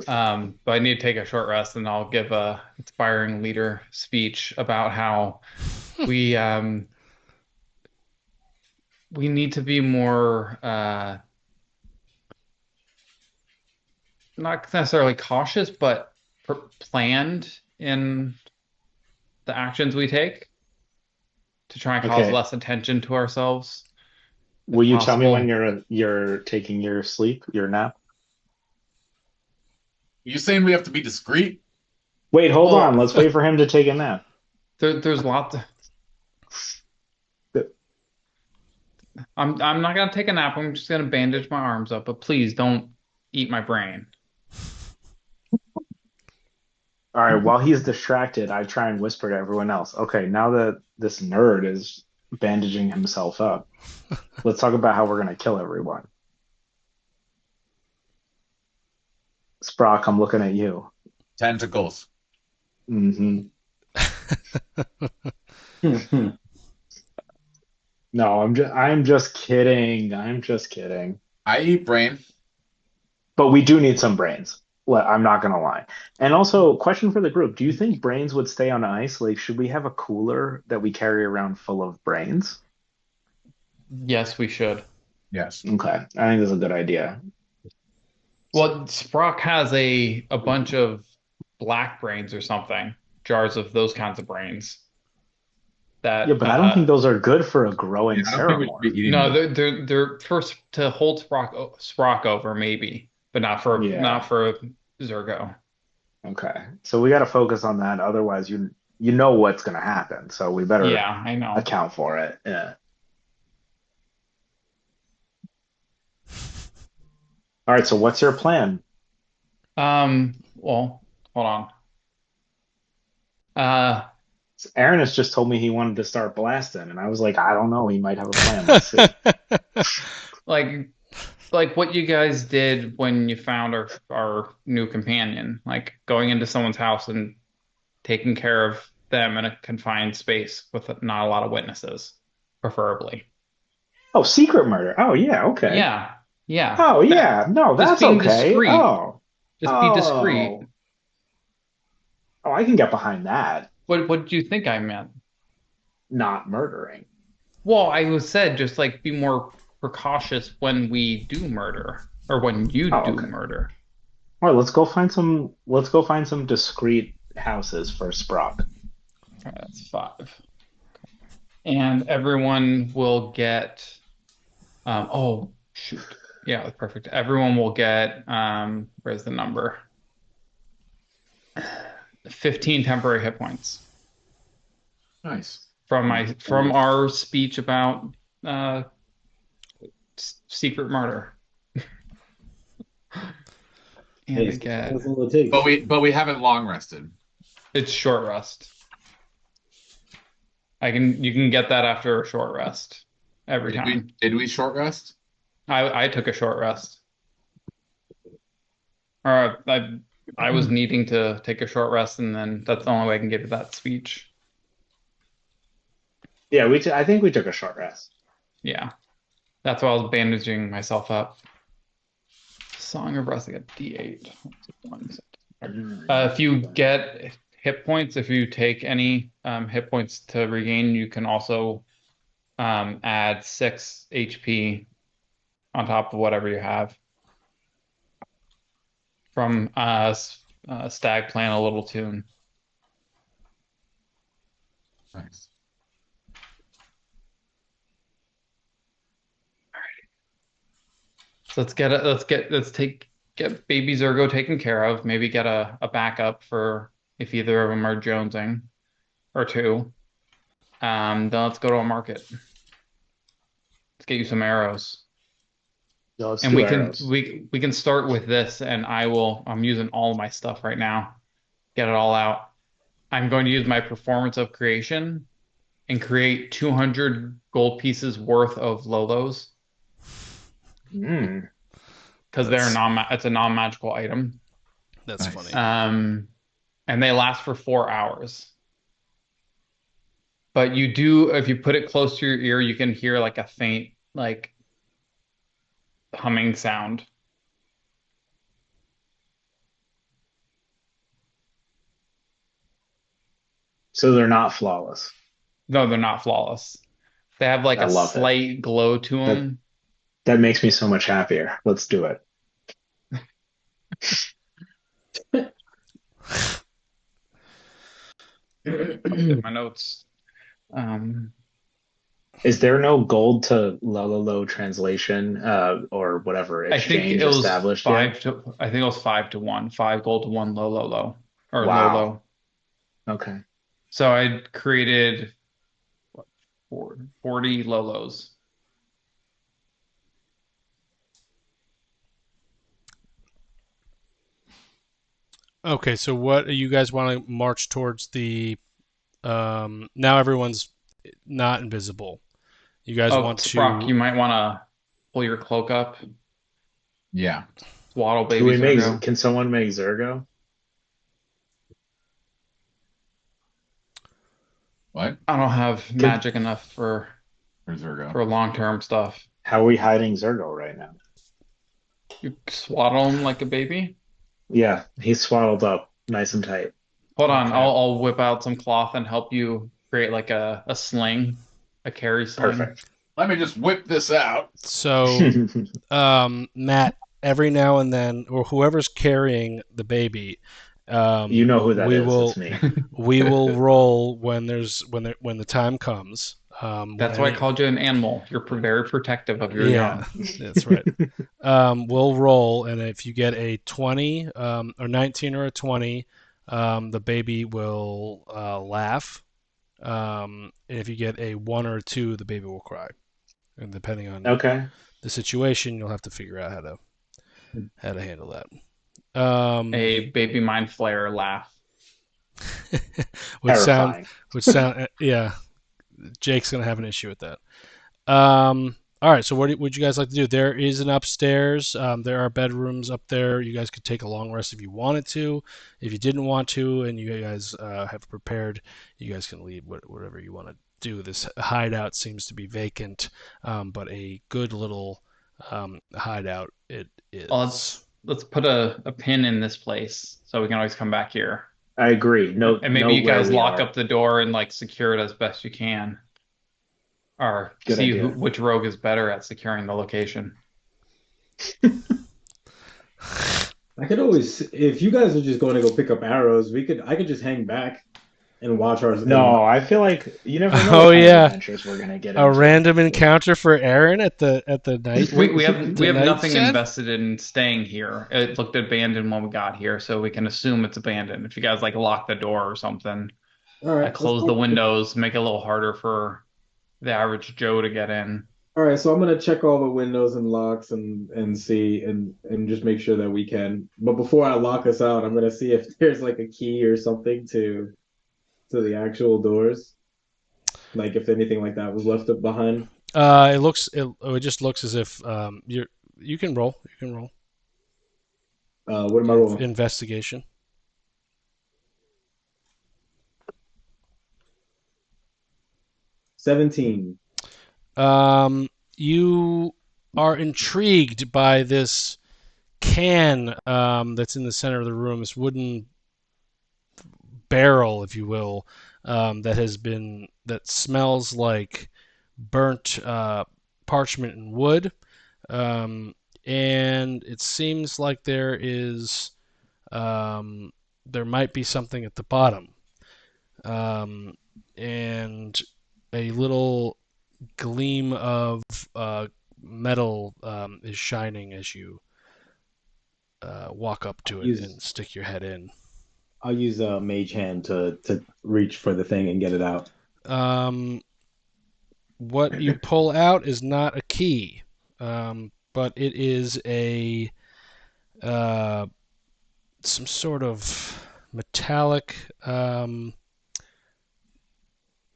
But I need to take a short rest, and I'll give a inspiring leader speech about how we need to be more not necessarily cautious, but planned in the actions we take to try and cause less attention to ourselves. Will you tell me when you're taking your nap? You saying we have to be discreet? Wait, hold on. Let's wait for him to take a nap. There's lots of... I'm not gonna take a nap. I'm just gonna bandage my arms up, but please don't eat my brain. All right, while he's distracted, I try and whisper to everyone else. Okay, now that this nerd is bandaging himself up, let's talk about how we're going to kill everyone. Sprock, I'm looking at you. Tentacles. Mm-hmm. No, I'm just kidding. I'm just kidding. I eat brain. But we do need some brains. I'm not gonna lie. And also, question for the group: do you think brains would stay on ice? Like, should we have a cooler that we carry around full of brains? Yes, we should. Yes. Okay, I think that's a good idea. Well, Sprock has a bunch of black brains or something, jars of those kinds of brains. Yeah, but I don't think those are good for a growing ceremony. No, they're first to hold Sprock over maybe, but not for Zergo. Okay, so we got to focus on that. Otherwise, you know what's going to happen. So we better I know. account for it. Yeah. All right. So what's your plan? Well, hold on. Aaron has just told me he wanted to start blasting, and I was like, I don't know. He might have a plan. Let's see. Like what you guys did when you found our new companion, like going into someone's house and taking care of them in a confined space with not a lot of witnesses, preferably. Oh, secret murder. Oh, yeah. Okay. Yeah. Oh, yeah. No, that's okay. Discreet. Oh. Just be discreet. Oh, I can get behind that. What do you think I meant? Not murdering. Well, I said just like be more precautious when we do murder, or when you do murder. All right, let's go find some discreet houses for Sprock. Okay, that's 5. And everyone will get. Oh shoot! Yeah, that's perfect. Everyone will get. Where's the number? 15 temporary hit points. Nice. From our speech about secret murder. And Hey, again, that's all it takes. But we haven't long rested. it's short rest. You can get that after a short rest every time. Did we short rest? I took a short rest. Or I was needing to take a short rest, and then that's the only way I can get to that speech. Yeah, I think we took a short rest. Yeah, that's why I was bandaging myself up. Song of Rest, I got D8. If you get hit points, if you take any hit points to regain, you can also add 6 HP on top of whatever you have. From Stag playing a little tune. Nice. So get baby Zergo taken care of. Maybe get a backup for if either of them are jonesing or 2. Then let's go to a market. Let's get you some arrows. No, And we can start with this, and I'm using all of my stuff right now. Get it all out. I'm going to use my performance of creation and create 200 gold pieces worth of Lolos. Because it's a non-magical item. That's funny. And they last for 4 hours. But if you put it close to your ear, you can hear like a faint like humming sound. So they're not flawless. No, they're not flawless. They have like a slight glow to them. That makes me so much happier. Let's do it. My notes. Is there no gold to Lololo translation or whatever exchange established yet? I think it was 5 to 1. 5 gold to 1 Lolo. Or Wow. Lolo. Okay. So I created 40 Lolos. Okay, so what do you guys want to march towards the now everyone's not invisible. You guys want Sprock, you might want to pull your cloak up. Yeah. Swaddle baby Zergo. Can someone make Zergo? What? I don't have magic enough for Zergo. For long-term stuff. How are we hiding Zergo right now? You swaddle him like a baby? Yeah, he's swaddled up nice and tight. Hold on, I'll whip out some cloth and help you create like a sling, a carry sling. Perfect. Let me just whip this out. So, Matt, every now and then, or whoever's carrying the baby, you know who that is. Will, it's me. We will roll when the time comes. That's why I called you an animal. You're very protective of your young. That's right. We'll roll, and if you get a 20, or 19 or a 20, the baby will laugh. And if you get a 1 or a 2, the baby will cry. And depending on the situation, you'll have to figure out how to handle that. A baby mind flayer laugh. would sound yeah. Jake's gonna have an issue with that. All right, so what would you guys like to do? There is an upstairs. There are bedrooms up there. You guys could take a long rest if you wanted to. If you didn't want to, and you guys have prepared, you guys can leave whatever you want to do. This hideout seems to be vacant, but a good little hideout it is. Well, let's put a pin in this place so we can always come back here. I agree. And maybe you guys lock up the door and like secure it as best you can. Or see which rogue is better at securing the location. I could always, if you guys are just going to go pick up arrows, I could just hang back. and watch our. No, I feel like you never know Oh what kinds of yeah, adventures we're gonna get a into. random encounter for Aaron at the night. We the have night nothing shed? invested in staying here. It looked abandoned when we got here, so we can assume it's abandoned. If you guys like lock the door or something, All right, let's close the go. windows, make it a little harder for the average Joe to get in. All right, so I'm gonna check all the windows and locks and see and just make sure that we can. But before I lock us out, I'm gonna see if there's like a key or something to the actual doors, like if anything like that was left up behind. It just looks as if you can roll. You can roll What am I rolling? investigation. 17. You are intrigued by this can that's in the center of the room, this wooden barrel, if you will, that smells like burnt parchment and wood, and it seems like there might be something at the bottom, and a little gleam of metal is shining as you walk up to it and stick your head in. I'll use a mage hand to reach for the thing and get it out. What you pull out is not a key, but it is some sort of metallic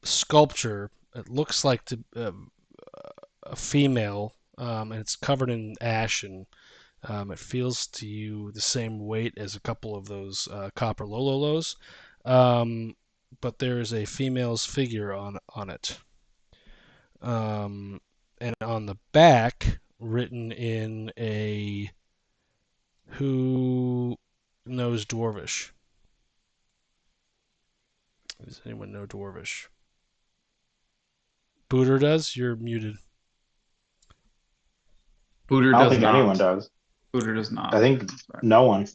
sculpture. It looks like a female, and it's covered in ash, and it feels to you the same weight as a couple of those copper Lololos, but there is a female's figure on it. And on the back, written in a "Who knows Dwarvish?" Does anyone know Dwarvish? Booter does? You're muted. Booter I don't does think not. anyone does. Booter does not. I think no one.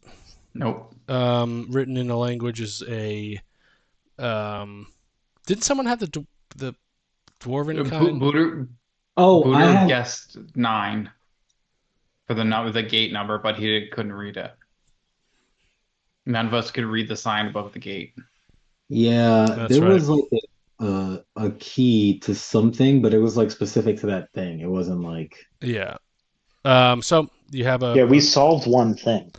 Nope. Written in a language is a. Didn't someone have the dwarven kind? Booter. Oh, Booter guessed 9 for the gate number, but he couldn't read it. None of us could read the sign above the gate. Yeah, That's there right. was like a key to something, but it was like specific to that thing. It wasn't like Yeah. So you have we solved one thing.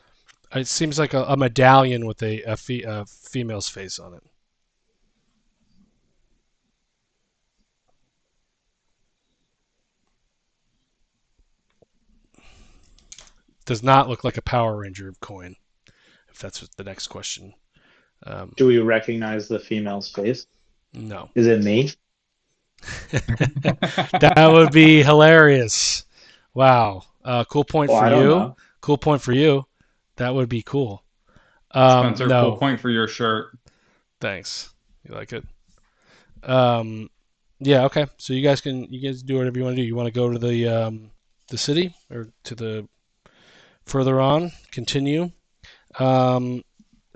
It seems like a medallion with a female's face on it. Does not look like a Power Ranger coin, if that's the next question. Do we recognize the female's face? No. Is it me? That would be hilarious. Wow. Cool point for you. Cool point for you. That would be cool. Spencer, no. Cool point for your shirt. Thanks. You like it? Yeah. Okay. So you guys do whatever you want to do. You want to go to the city or to the further on? Continue.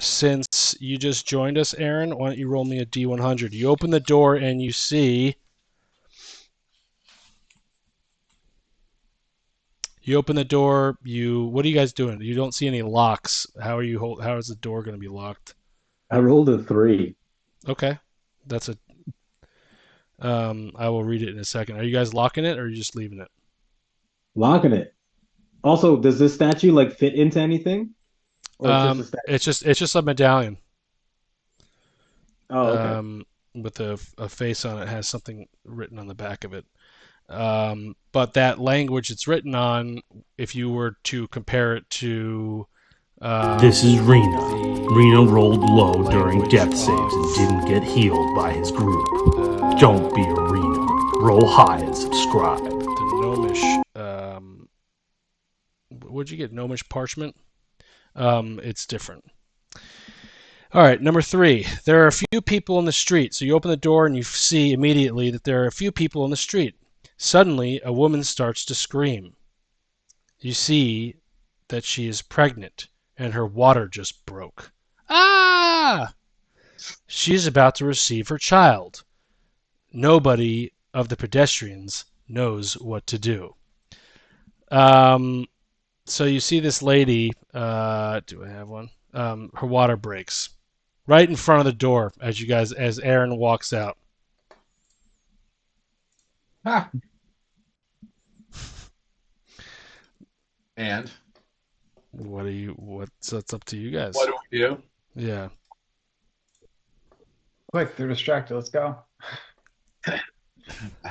Since you just joined us, Aaron, why don't you roll me a D100? You open the door and you see. You open the door. What are you guys doing? You don't see any locks. How is the door going to be locked? I rolled a 3. Okay, that's a. I will read it in a second. Are you guys locking it or are you just leaving it? Locking it. Also, does this statue like fit into anything? Or it's just a medallion. Oh, okay. With a face on it, has something written on the back of it. But that language it's written on, if you were to compare it to... this is Rena. Rena rolled low during death saves and didn't get healed by his group. Don't be a Rena. Roll high and subscribe. The Gnomish... what'd you get? Gnomish parchment? It's different. All right, number 3. There are a few people in the street. So you open the door and you see immediately that there are a few people in the street. Suddenly, a woman starts to scream. You see that she is pregnant and her water just broke. Ah! She's about to receive her child. Nobody of the pedestrians knows what to do. So you see this lady. Do I have one? Her water breaks right in front of the door as Aaron walks out. Ah. And What's up to you guys? what do we do? Yeah. Quick, they're distracted. Let's go.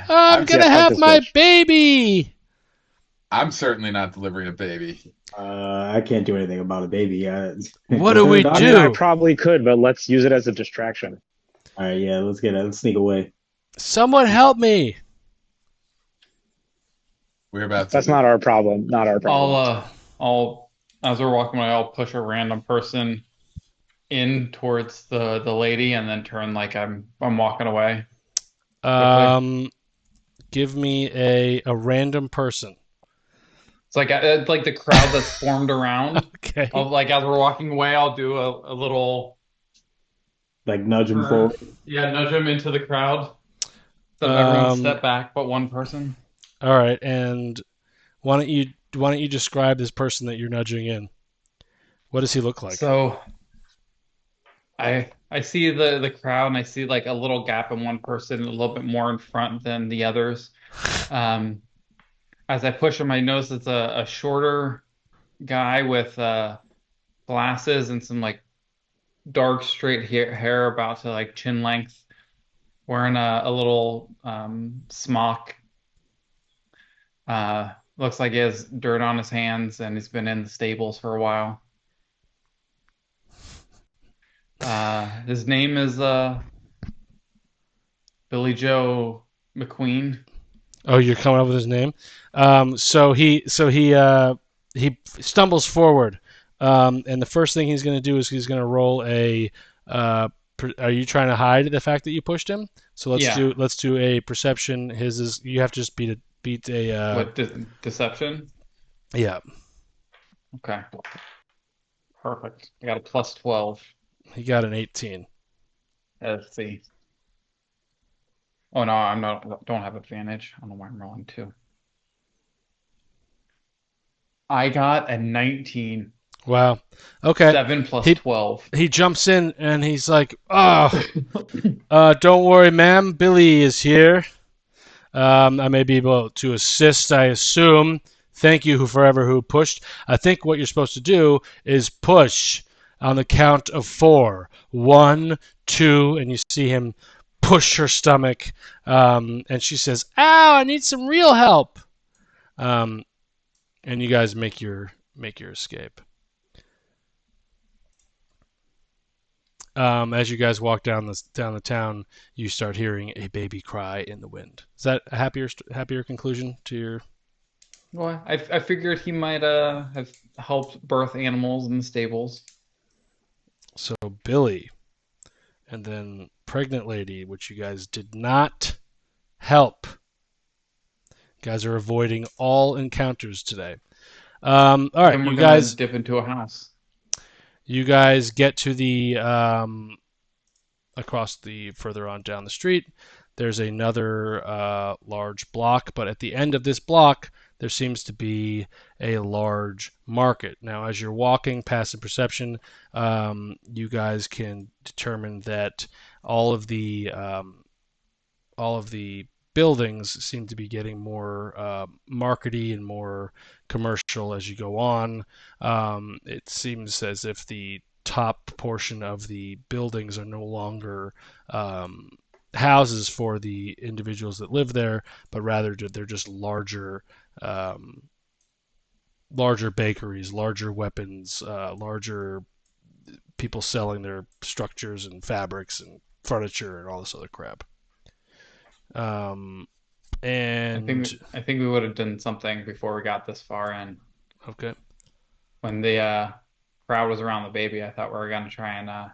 I'm gonna have my baby. I'm certainly not delivering a baby. I can't do anything about a baby. What do we I do? mean, I probably could, but let's use it as a distraction. All right, yeah, let's get it. Let's sneak away. Someone help me. We're about to. That's not our problem. Not our problem. I'll as we're walking away, I'll push a random person in towards the lady, and then turn like I'm walking away. Give me a random person. It's like the crowd that's formed around. Okay. Like as we're walking away, I'll do a little Like nudge him forward. Yeah, nudge him into the crowd. So everyone step back, but one person. All right, and why don't you describe this person that you're nudging in? What does he look like? So I see the crowd, and I see like a little gap in one person, a little bit more in front than the others. As I push him, I notice it's a shorter guy with glasses and some like dark straight hair about to like chin length, wearing a little smock. Looks like he has dirt on his hands, and he's been in the stables for a while. His name is Billy Joe McQueen. Oh, you're coming up with his name. So he stumbles forward, and the first thing he's going to do is he's going to roll a. Are you trying to hide the fact that you pushed him? So let's do a perception. His is you have to just beat a. What deception? Yeah. Okay. Perfect. I got a plus 12. He got an 18. Let's see. Oh no, I'm not. Don't have advantage. I don't know why I'm rolling 2. I got a 19. Wow. Okay. 7 plus 12. He jumps in and he's like, "Oh, don't worry, ma'am. Billy is here. I may be able to assist, I assume. Thank you, who pushed. I think what you're supposed to do is push on the count of 4. 1, 2, and you see him push her stomach, and she says, "Ow! I need some real help." And you guys make your escape. As you guys walk down the town, you start hearing a baby cry in the wind. Is that a happier conclusion to your? Well, I figured he might have helped birth animals in the stables. So Billy, and then pregnant lady, which you guys did not help. You guys are avoiding all encounters today. All right, And we're you gonna guys dip into a house. You guys get to the across the further on down the street. There's another large block, but at the end of this block, there seems to be a large market. Now, as you're walking past the perception, you guys can determine that all of the buildings seem to be getting more markety and more commercial as you go on. It seems as if the top portion of the buildings are no longer houses for the individuals that live there, but rather they're just larger bakeries, larger weapons, larger people selling their structures and fabrics and furniture and all this other crap. And I think we would have done something before we got this far in. Okay. When the crowd was around the baby, I thought we were gonna try and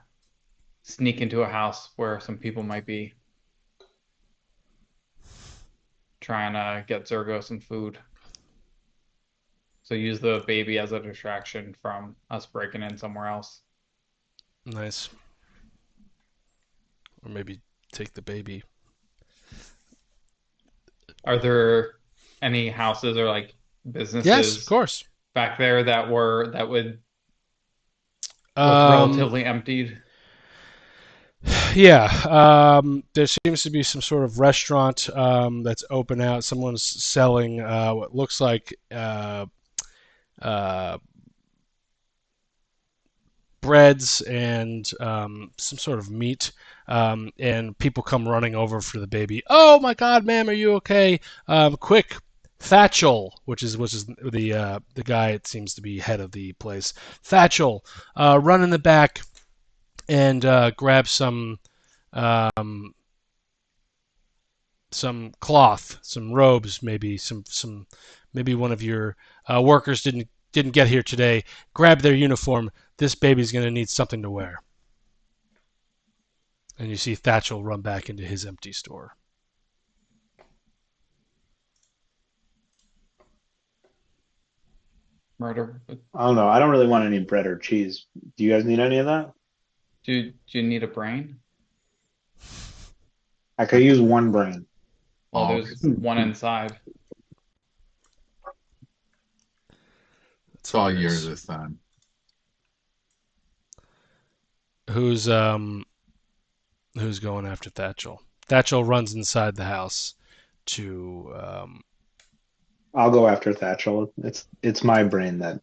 sneak into a house where some people might be, trying to get Zergo some food. So use the baby as a distraction from us breaking in somewhere else. Nice. or maybe take the baby. Are there any houses or like businesses Yes, of course. back there that would look relatively emptied? Yeah, there seems to be some sort of restaurant that's open out. Someone's selling what looks like breads and some sort of meat. And people come running over for the baby. Oh my God, ma'am, are you okay? Quick, Thatchel, which is the guy. It seems to be head of the place. Thatchel, run in the back and grab some cloth, some robes, maybe maybe one of your workers didn't get here today. Grab their uniform. This baby's going to need something to wear. And you see Thatchel run back into his empty store. Murder. I don't know. I don't really want any bread or cheese. Do you guys need any of that? Do you need a brain? I could use one brain. Well, there's one inside. It's all yours this time. Who's going after Thatchel? Thatchel runs inside the house to. I'll go after Thatchel. It's my brain that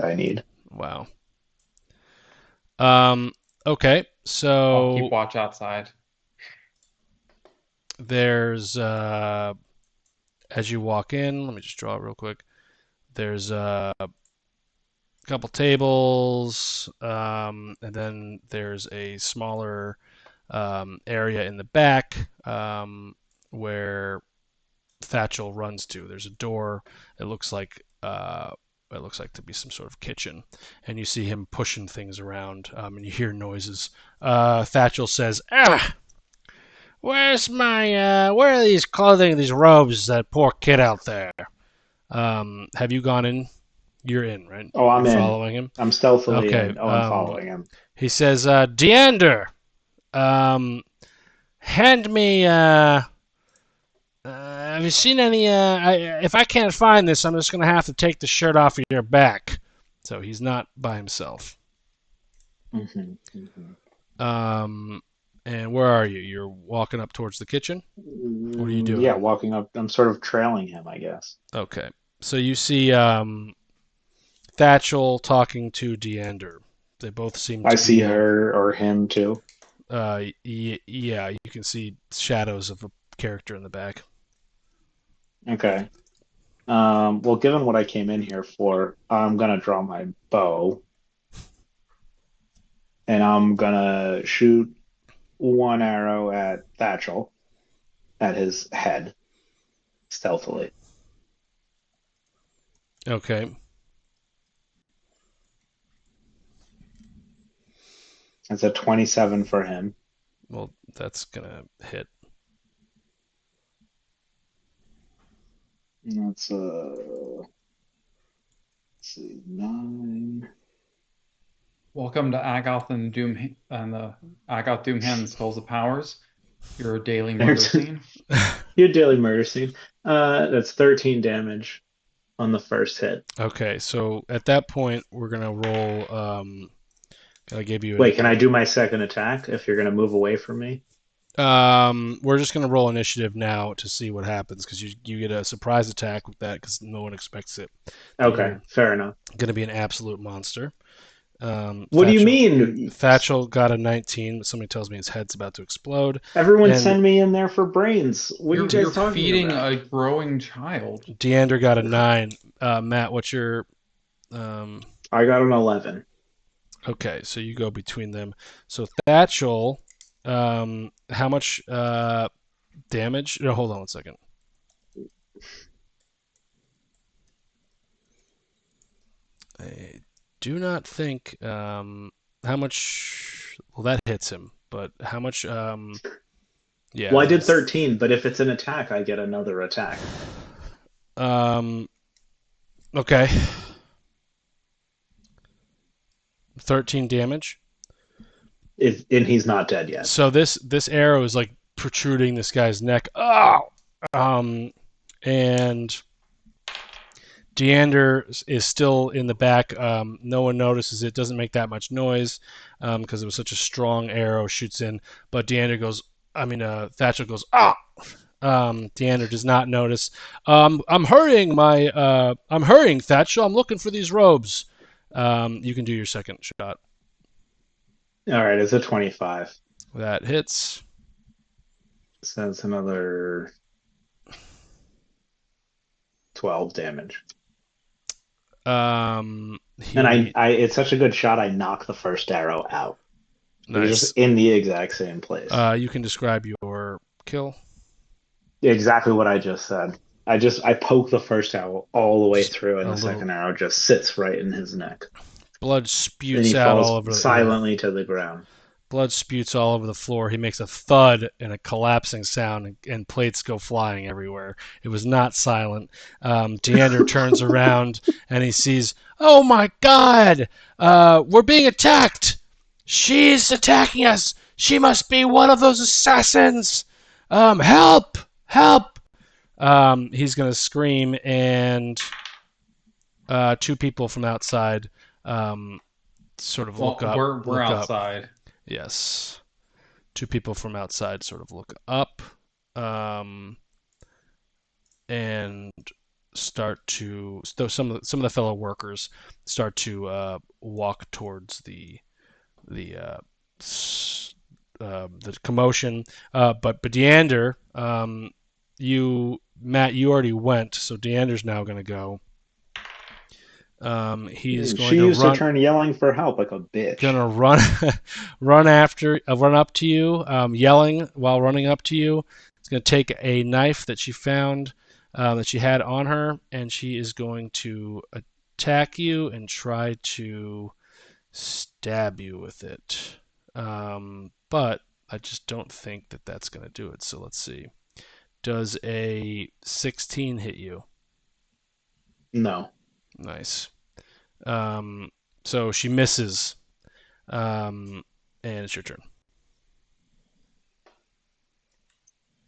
I need. Wow. Okay, so I'll keep watch outside. There's as you walk in, let me just draw it real quick. There's a couple tables, and then there's a smaller area in the back where Thatchel runs to. There's a door. It looks like to be some sort of kitchen, and you see him pushing things around, and you hear noises. Thatchel says, "Where's my where are these clothing, these robes, that poor kid out there?" Have you gone in? You're in, right? Oh, I'm You're in. following him. I'm stealthily Okay, in. Oh, I'm following him. He says, "Deander, hand me. Have you seen any? If I can't find this, I'm just gonna have to take the shirt off of your back." So he's not by himself. And where are you? You're walking up towards the kitchen? What are you doing? Yeah, walking up. I'm sort of trailing him, I guess. Okay. So you see Thatchel talking to Deander. They both seem to I see her or him too. Yeah, you can see shadows of a character in the back. Okay. Well, given what I came in here for, I'm gonna draw my bow. And I'm gonna shoot one arrow at Thatchel, at his head, stealthily. Okay. It's a 27 for him. Well, that's gonna hit. That's let's see, 9. Welcome to Agoth and Doom and the Agoth Doomhand Skulls of Powers. Your daily murder scene. Your daily murder scene. That's 13 damage on the first hit. Okay, so at that point we're gonna roll. I gave you. Wait, can I do my second attack if you're gonna move away from me? We're just gonna roll initiative now to see what happens because you get a surprise attack with that because no one expects it. Okay, fair enough. Gonna be an absolute monster. What do you mean? Thatchel got a 19, but somebody tells me his head's about to explode. Everyone send me in there for brains. What are you guys talking feeding about? a growing child. Deander got a 9. Matt, what's your? I got an 11. Okay, so you go between them. So Thatchel, how much damage? No, hold on one second. I do not think how much. Well, that hits him, but how much? Yeah. Well, I did 13, but if it's an attack, I get another attack. Okay. 13 damage. and he's not dead yet. So this arrow is like protruding this guy's neck. Oh! And Deander is still in the back. No one notices it. Doesn't make that much noise because it was such a strong arrow shoots in. But Thatcher goes, ah! Deander does not notice. I'm hurrying, Thatcher. I'm looking for these robes. You can do your second shot. All right, it's a 25. That hits. So that's another 12 damage. And it's such a good shot, I knock the first arrow out. Nice. It's just in the exact same place. You can describe your kill. Exactly what I just said. I poke the first arrow all the way through, and the second arrow just sits right in his neck. Blood spewts out all over silently to the ground. Blood spewts all over the floor. He makes a thud and a collapsing sound, and plates go flying everywhere. It was not silent. Deander turns around and he sees, oh my God! We're being attacked! She's attacking us! She must be one of those assassins! Help! Help! He's going to scream, and two people from outside sort of look up. We're outside. Up. Yes. Two people from outside sort of look up and start to. Some of the fellow workers start to walk towards the commotion. But Deander, Matt, you already went, so Deander's now going to go. He's going to used to turn yelling for help like a bitch. Gonna run up to you, yelling while running up to you. He's gonna take a knife that she found that she had on her, and she is going to attack you and try to stab you with it. But I just don't think that that's gonna do it. So let's see. Does a 16 hit you? No. Nice. So she misses, and it's your turn.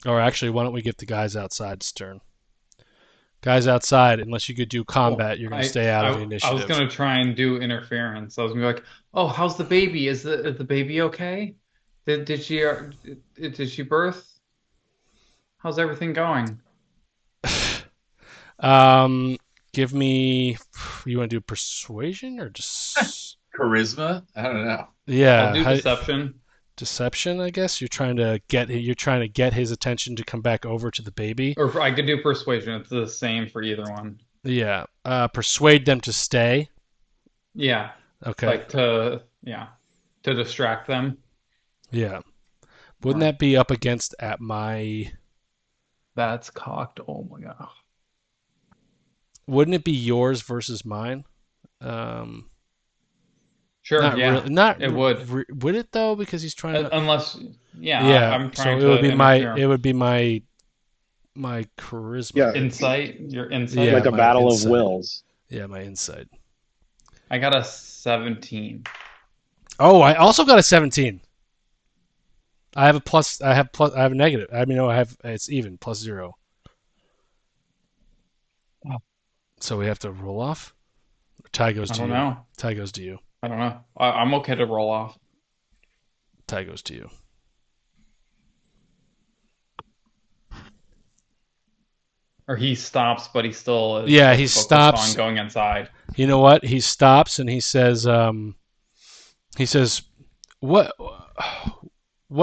Or actually, why don't we get the guys outside's turn? Guys outside, unless you could do combat, you're going to stay out of the initiative. I was going to try and do interference. I was going to be like, "Oh, how's the baby? Is the baby okay? Did she birth? How's everything going?" Give me. You want to do persuasion or just charisma? I don't know. Yeah, I'll do deception. Deception, I guess. You're trying to get his attention to come back over to the baby. Or I could do persuasion. It's the same for either one. Yeah. Persuade them to stay. Yeah. Okay. Like to distract them. Yeah. Wouldn't that be up against at my? That's cocked. Oh my god. Wouldn't it be yours versus mine? Sure. Yeah. Really, it would. Would it though? Because he's trying to. Unless. Yeah. Yeah. I'm trying so to it would be interfere. my. It would be my charisma. Yeah. Insight. Your insight. Yeah, like a battle insight. of wills. Yeah, my insight. I got a 17. Oh, I also got a 17. I have a plus. I have a negative. It's even +0. Oh. So we have to roll off. Tie goes to you. I don't know. Tie goes to you. I don't know. I'm okay to roll off. Tie goes to you. Or he stops, but he still is. Yeah, he focused stops on going inside. You know what? He stops and he says, "What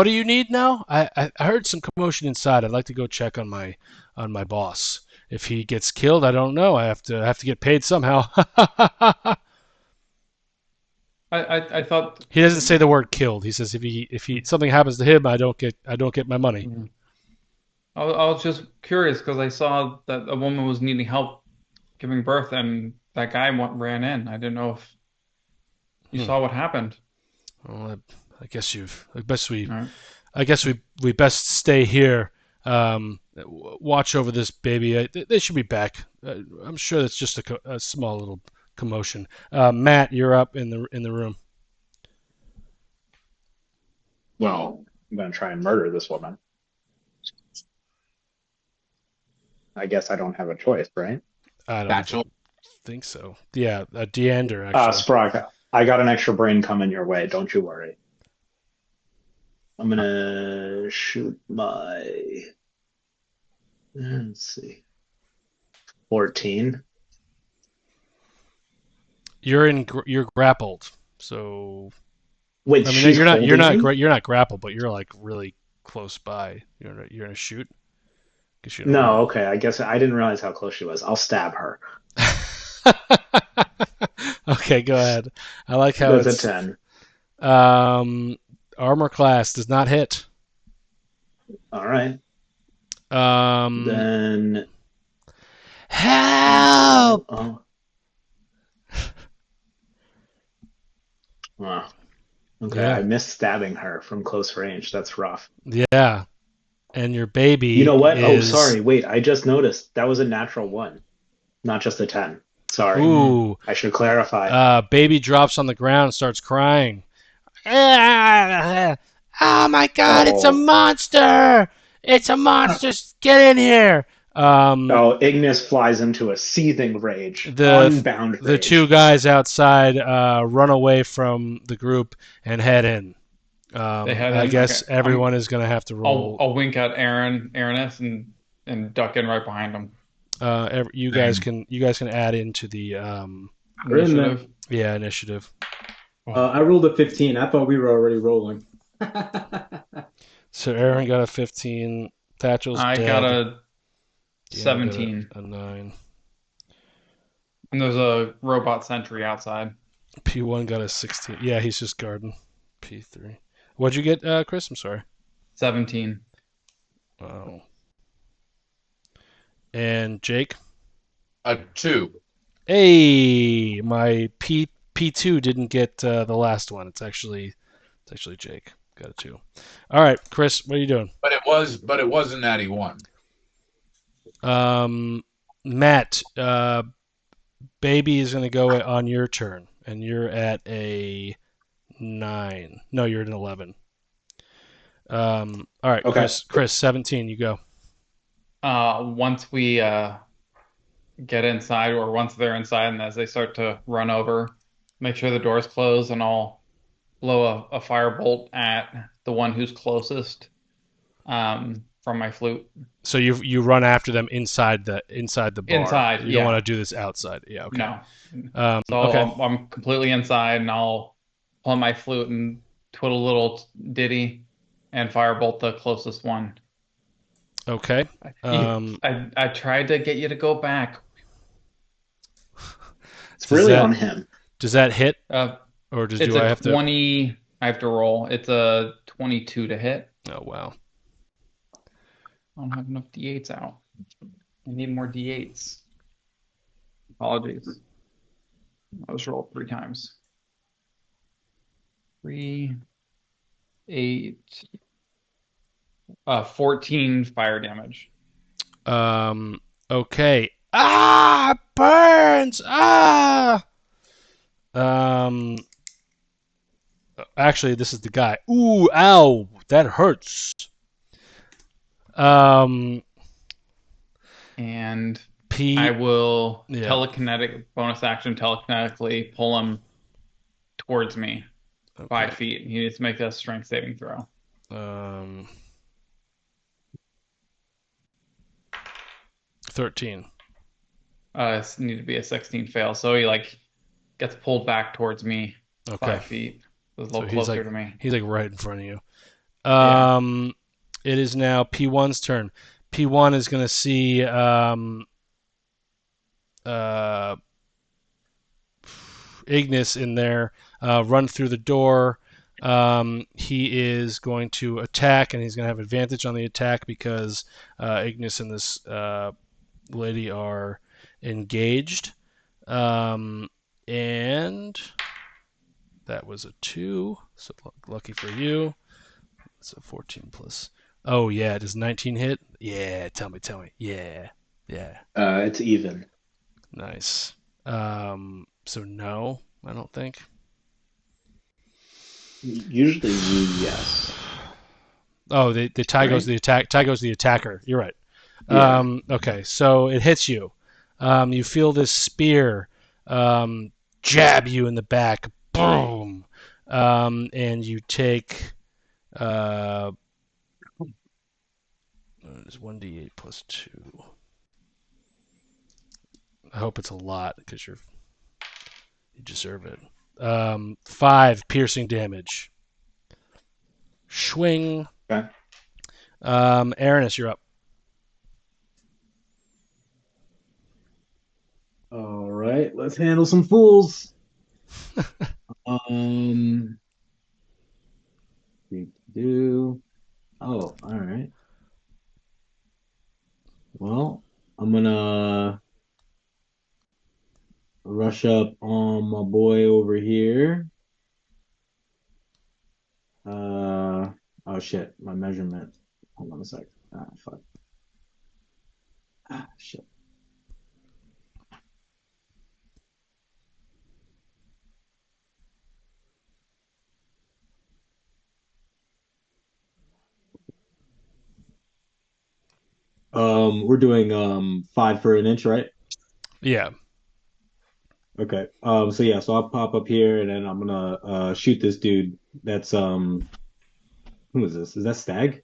do you need now? I heard some commotion inside. I'd like to go check on my boss. If he gets killed, I don't know. I have to get paid somehow." I thought he doesn't say the word killed. He says if he something happens to him, I don't get my money. Mm-hmm. I was just curious because I saw that a woman was needing help giving birth, and that guy ran in. I didn't know if you saw what happened. Well, I guess we best stay here. Watch over this baby. They should be back. I'm sure that's just a small little commotion. Matt, you're up in the room. Well, I'm going to try and murder this woman. I guess I don't have a choice, right? I don't Natural. think so. Yeah, Deander, actually. Sprock, I got an extra brain coming your way. Don't you worry. I'm going to shoot my... Let's see. 14. You're grappled, so Wait, I mean she's you're holding me? you're not grappled, but you're like really close by. You're gonna shoot. Guess you don't No, okay. I guess I didn't realize how close she was. I'll stab her. Okay, go ahead. I like how That's it's a 10. Armor class does not hit. All right. Um, Then help! oh. Wow. Okay, Yeah. I missed stabbing her from close range. That's rough. Yeah, and your baby You know what? Oh, is sorry. Wait, I just noticed that was a natural 1, not just a 10. Sorry. ooh. I should clarify. Baby drops on the ground and starts crying. Oh my God! It's a Oh. monster! It's a monster! Get in here! Oh, Ignis flies into a seething rage, unbound rage. The two guys outside run away from the group and head in. They head I in? guess Okay. everyone is going to have to roll. I'll wink at Aranis and duck in right behind him. You guys can add into the We're in there. Initiative. initiative. I rolled a 15. I thought we were already rolling. So Aaron got a 15. Thatchel's I dead. got a Deanna got 17. a 9. And there's a robot sentry outside. P1 got a 16. Yeah, he's just guarding. P3. What'd you get, Chris? I'm sorry. 17. Wow. And Jake? A 2. Hey, my P2 didn't get the last one. It's actually Jake. Got a 2. All right, Chris, what are you doing? But it was a natty 1. Matt, baby is going to go on your turn, and you're at a 9. No, you're at an 11. All right, Okay. Chris, 17, you go. Once we get inside, or once they're inside, and as they start to run over, make sure the door's closed, and I'll blow a firebolt at the one who's closest from my flute. So you run after them inside the bar. Inside, You yeah. don't want to do this outside. Yeah, okay. No. So okay. I'm completely inside, and I'll pull my flute and twiddle a little ditty and firebolt the closest one. Okay. I tried to get you to go back. It's really on him. Does that hit? Or do I have to? 20. I have to roll. It's a 22 to hit. Oh wow. I don't have enough D8s out. I need more D8s. Apologies. I was rolled 3 times. 3, 8, 14 fire damage. Okay. Ah, burns. Ah. Actually, this is the guy. Ooh, ow, that hurts. And I will bonus action telekinetically pull him towards me 5 feet. He needs to make a strength saving throw. 13. It need to be a 16 fail. So he gets pulled back towards me 5 feet. So it's a little closer to me. He's right in front of you. It is now P1's turn. P1 is going to see Ignis in there, run through the door. He is going to attack, and he's going to have advantage on the attack because Ignis and this lady are engaged. And that was a 2, so lucky for you. It's a 14 plus. Oh yeah, does 19 hit? Yeah, tell me. Yeah. It's even. Nice. So no, I don't think. Usually, yes. Oh, the tie goes to the attack. Tie goes to the attacker. You're right. Yeah. Okay, so it hits you. You feel this spear jab you in the back. Boom. And you take. It's 1d8 plus 2. I hope it's a lot because you deserve it. 5 piercing damage. Swing. Okay. Aranis, you're up. All right, let's handle some fools. Do. Oh, all right. Well, I'm gonna rush up on my boy over here. Oh shit, my measurement. Hold on a sec. Ah, fuck. Ah, shit. We're doing 5 for an inch, right? Yeah. Okay. So yeah, so I'll pop up here and then I'm gonna shoot this dude that's who is this? Is that Stag? I'm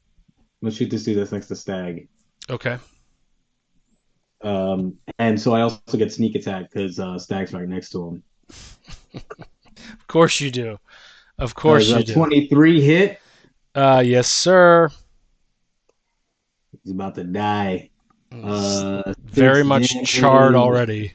gonna shoot this dude that's next to Stag. Okay. And so I also get sneak attack because Stag's right next to him. Of course you do. Of course you do. 23 hit. Yes, sir. He's about to die. Very 6 much damage. charred already.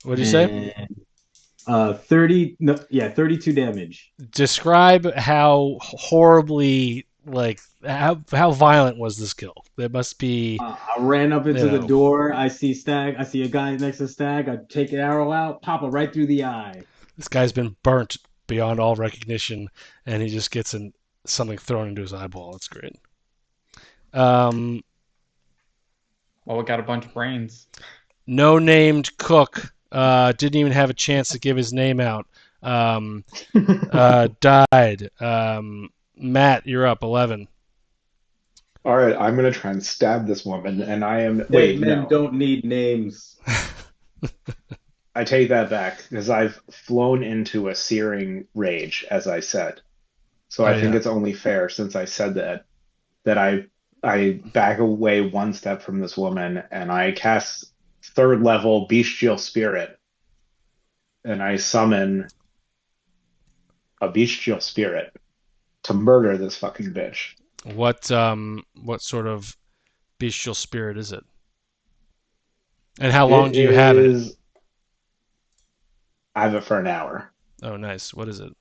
What did you say? And, 30. No, yeah, 32 damage. Describe how horribly, like, how violent was this kill? There must be. I ran up into the door. I see Stag. I see a guy next to Stag. I take an arrow out, pop it right through the eye. This guy's been burnt beyond all recognition, and he just gets something thrown into his eyeball. It's great. Well, we got a bunch of brains. No named cook didn't even have a chance to give his name out. Died. Matt, you're up. 11. All right, I'm gonna try and stab this woman, and I am. Wait, Wait, men no. don't need names. I take that back because I've flown into a searing rage, as I said. So I think it's only fair, since I said that I back away one step from this woman and I cast 3rd level Bestial Spirit, and I summon a Bestial Spirit to murder this fucking bitch. What sort of bestial spirit is it? And how long do you have it? I have it for an hour. Oh, nice. What is it?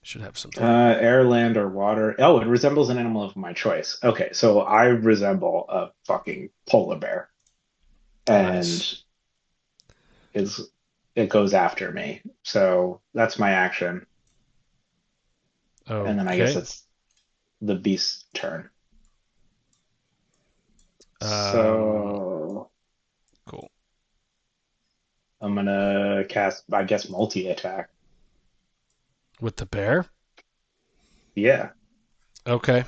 Should have some. Air, land, or water. Oh, it resembles an animal of my choice. Okay, so I resemble a fucking polar bear, and Nice. it goes after me. So that's my action, and then I guess Okay. it's the beast's turn. Um, So Cool. I'm gonna cast, I guess, multi-attack. With the bear? Yeah, Okay.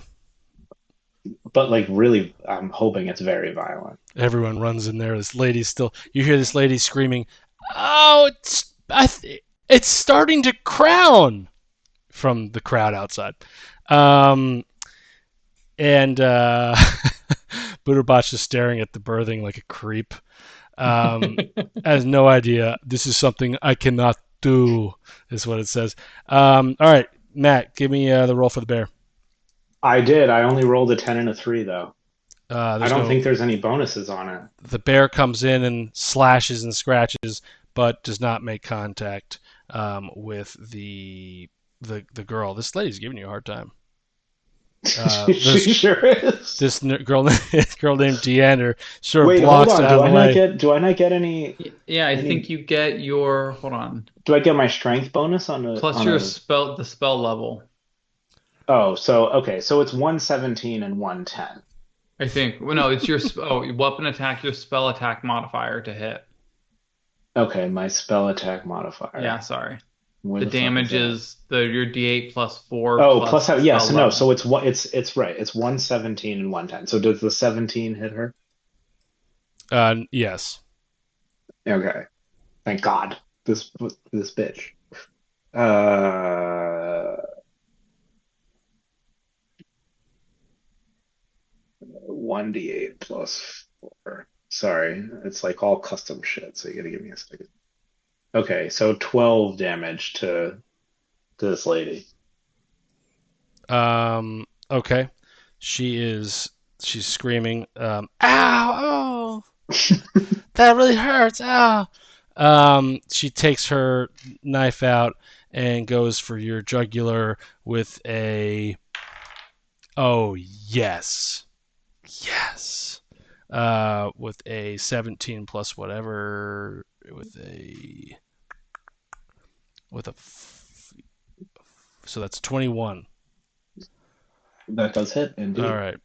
but like really, I'm hoping it's very violent. Everyone runs in there. This lady's still. You hear this lady screaming, "Oh, it's starting to crown!" from the crowd outside. And Buddhabotch is staring at the birthing like a creep. Has no idea. This is something I cannot do, is what it says. All right, Matt, give me the roll for the bear. I did. I only rolled a 10 and a 3 though. I There's don't no. think there's any bonuses on it. The bear comes in and slashes and scratches, but does not make contact with the girl. This lady's giving you a hard time. She sure is. This girl named Deanna sort of Wait, blocks hold on. out of the way. Do I not get any? Yeah, I think you get your, hold on, Do I get my strength bonus on the plus your spell, the spell level. Oh, so okay, so it's 117 and 110. I think. Well, no, it's your weapon attack, your spell attack modifier to hit. Okay, my spell attack modifier. Yeah, sorry. The damage is your D8 plus 4 Oh, plus yeah. So no. 11. So it's right. It's 117 and 110. So does the 17 hit her? Yes. Okay. Thank God. This bitch. 1d8 plus 4. Sorry, it's like all custom shit, so you gotta give me a second. Okay, so 12 damage to this lady. Okay. She's screaming, ow, oh, that really hurts, ow. She takes her knife out and goes for your jugular with a, oh, yes. Yes. With a 17 plus whatever, so that's 21. That does hit, indeed. All right.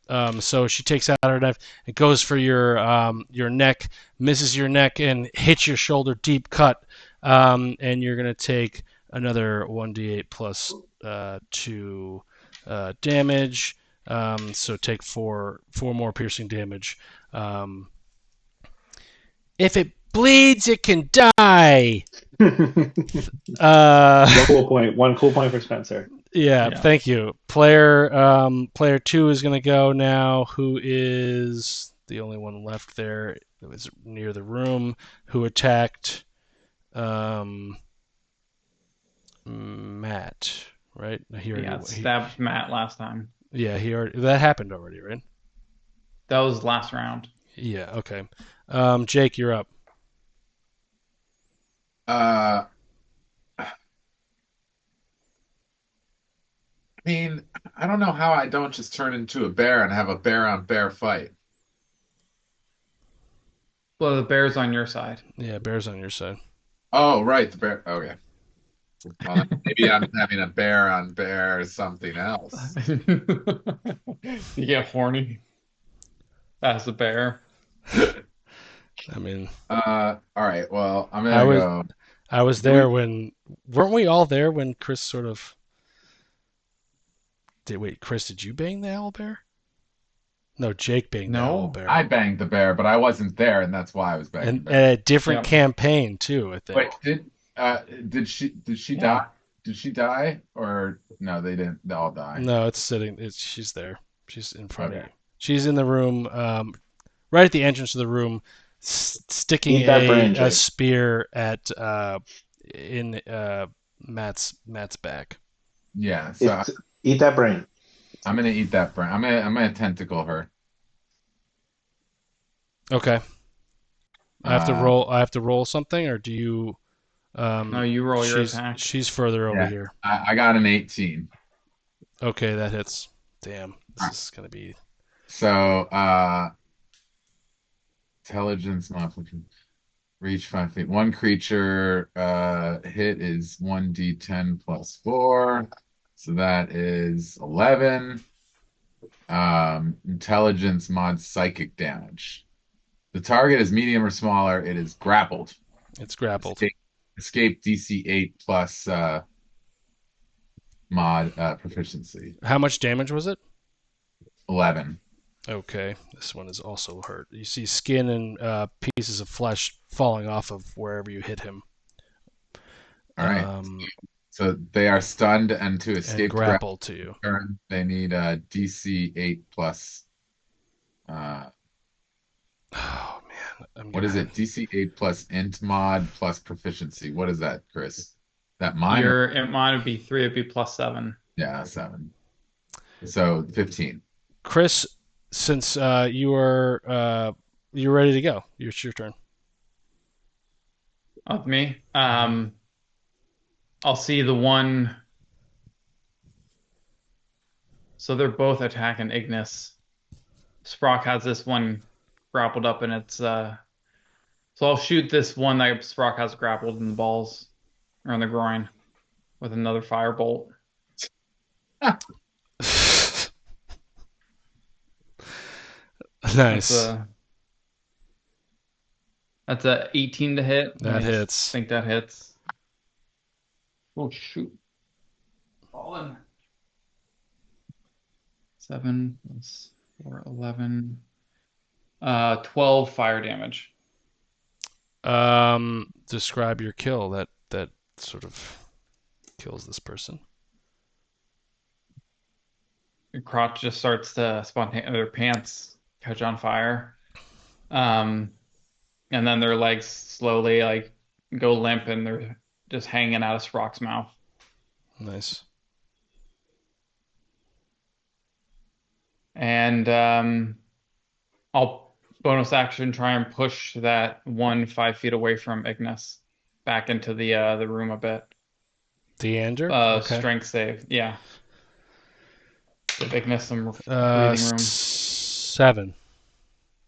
So she takes out her knife. It goes for your neck, misses your neck, and hits your shoulder, deep cut. And you're gonna take another 1d8 plus 2 damage. So take four more piercing damage. If it bleeds, it can die. One cool point for Spencer. Yeah, thank you. Player 2 is going to go now, who is the only one left there. It was near the room, who attacked Matt, right? Stabbed Matt last time. Yeah, that happened already, right? That was last round. Yeah, okay. Jake, you're up. I mean, I don't know how I don't just turn into a bear and have a bear on bear fight. Well, the bear's on your side. Yeah, bear's on your side. Oh, right, the bear. Okay. Well, maybe I'm having a bear on bear something else. You get horny as a bear. I mean, all right. Well, I'm gonna go. I was there when. Weren't we all there when Chris sort of? Wait, Chris, did you bang the owlbear? No, Jake banged the owlbear. I banged the bear, but I wasn't there, and that's why I was banging. And a different campaign too, I think. Wait, did she die? Did she die, or no? They didn't. They all die. No, it's sitting. She's there. She's in front of you. She's in the room, right at the entrance of the room, sticking a spear at in Matt's back. Yeah. So eat that brain. I'm gonna eat that brain. I'm gonna tentacle her. Okay. I have to roll something, or do you? No, you roll your attack. She's further over here. I got an 18. Okay, that hits. Damn, this is gonna be. So, intelligence modification. Reach 5 feet. One creature hit is 1d10 plus 4. So that is 11. Intelligence mod psychic damage. The target is medium or smaller. It is grappled. It's grappled. Escape DC 8 plus mod proficiency. How much damage was it? 11. Okay, this one is also hurt. You see skin and pieces of flesh falling off of wherever you hit him. All right. So they are stunned, and to escape and grapple to you. Turn, they need a DC 8 plus. Oh man, what is it? DC 8 plus int mod plus proficiency. What is that, Chris? That mine? Your int mod would be 3. It'd be plus 7. Yeah, 7. So 15. Chris, since you're ready to go, it's your turn. Of me, I'll see the one. So they're both attacking Ignis. Sprock has this one grappled up, and it's so I'll shoot this one that Sprock has grappled in the balls or in the groin with another firebolt. Nice. That's a 18 to hit. That hits. I think that hits. Oh shoot. Fallen. 7 plus 4, 11. 12 fire damage. Describe your kill. That sort of kills this person. Your crotch just starts to their pants catch on fire. And then their legs slowly like go limp and they're just hanging out of Sprock's mouth. Nice. And I'll bonus action try and push that one 5 feet away from Ignis back into the room a bit. Deander? Okay. Strength save, yeah. Give Ignis some breathing room. 7.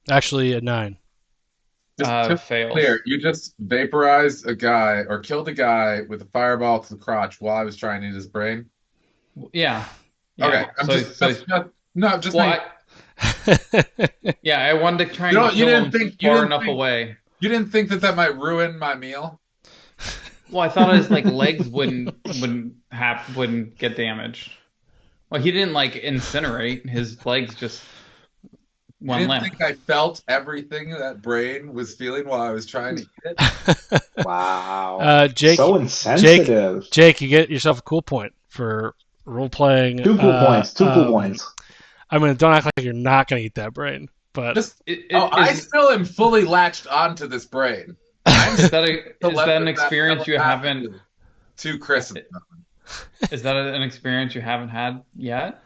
Actually, a 9. Just to be Fails. clear, you just vaporized a guy or killed a guy with a fireball to the crotch while I was trying to eat his brain. Yeah. Okay, Yeah, I wanted to try and You kill didn't him think- far enough away. You didn't think that might ruin my meal? Well, I thought his like legs wouldn't get damaged. Well, he didn't like incinerate. His legs just You went didn't limp. think I felt everything that brain was feeling while I was trying to eat it? Wow. Jake, So insensitive. Jake, you get yourself a cool point for role playing. 2 cool points. 2 cool points. I mean, don't act like you're not going to eat that brain, but I still am fully latched onto this brain. Is that an experience you haven't? To Chris. Is that an experience you haven't had yet?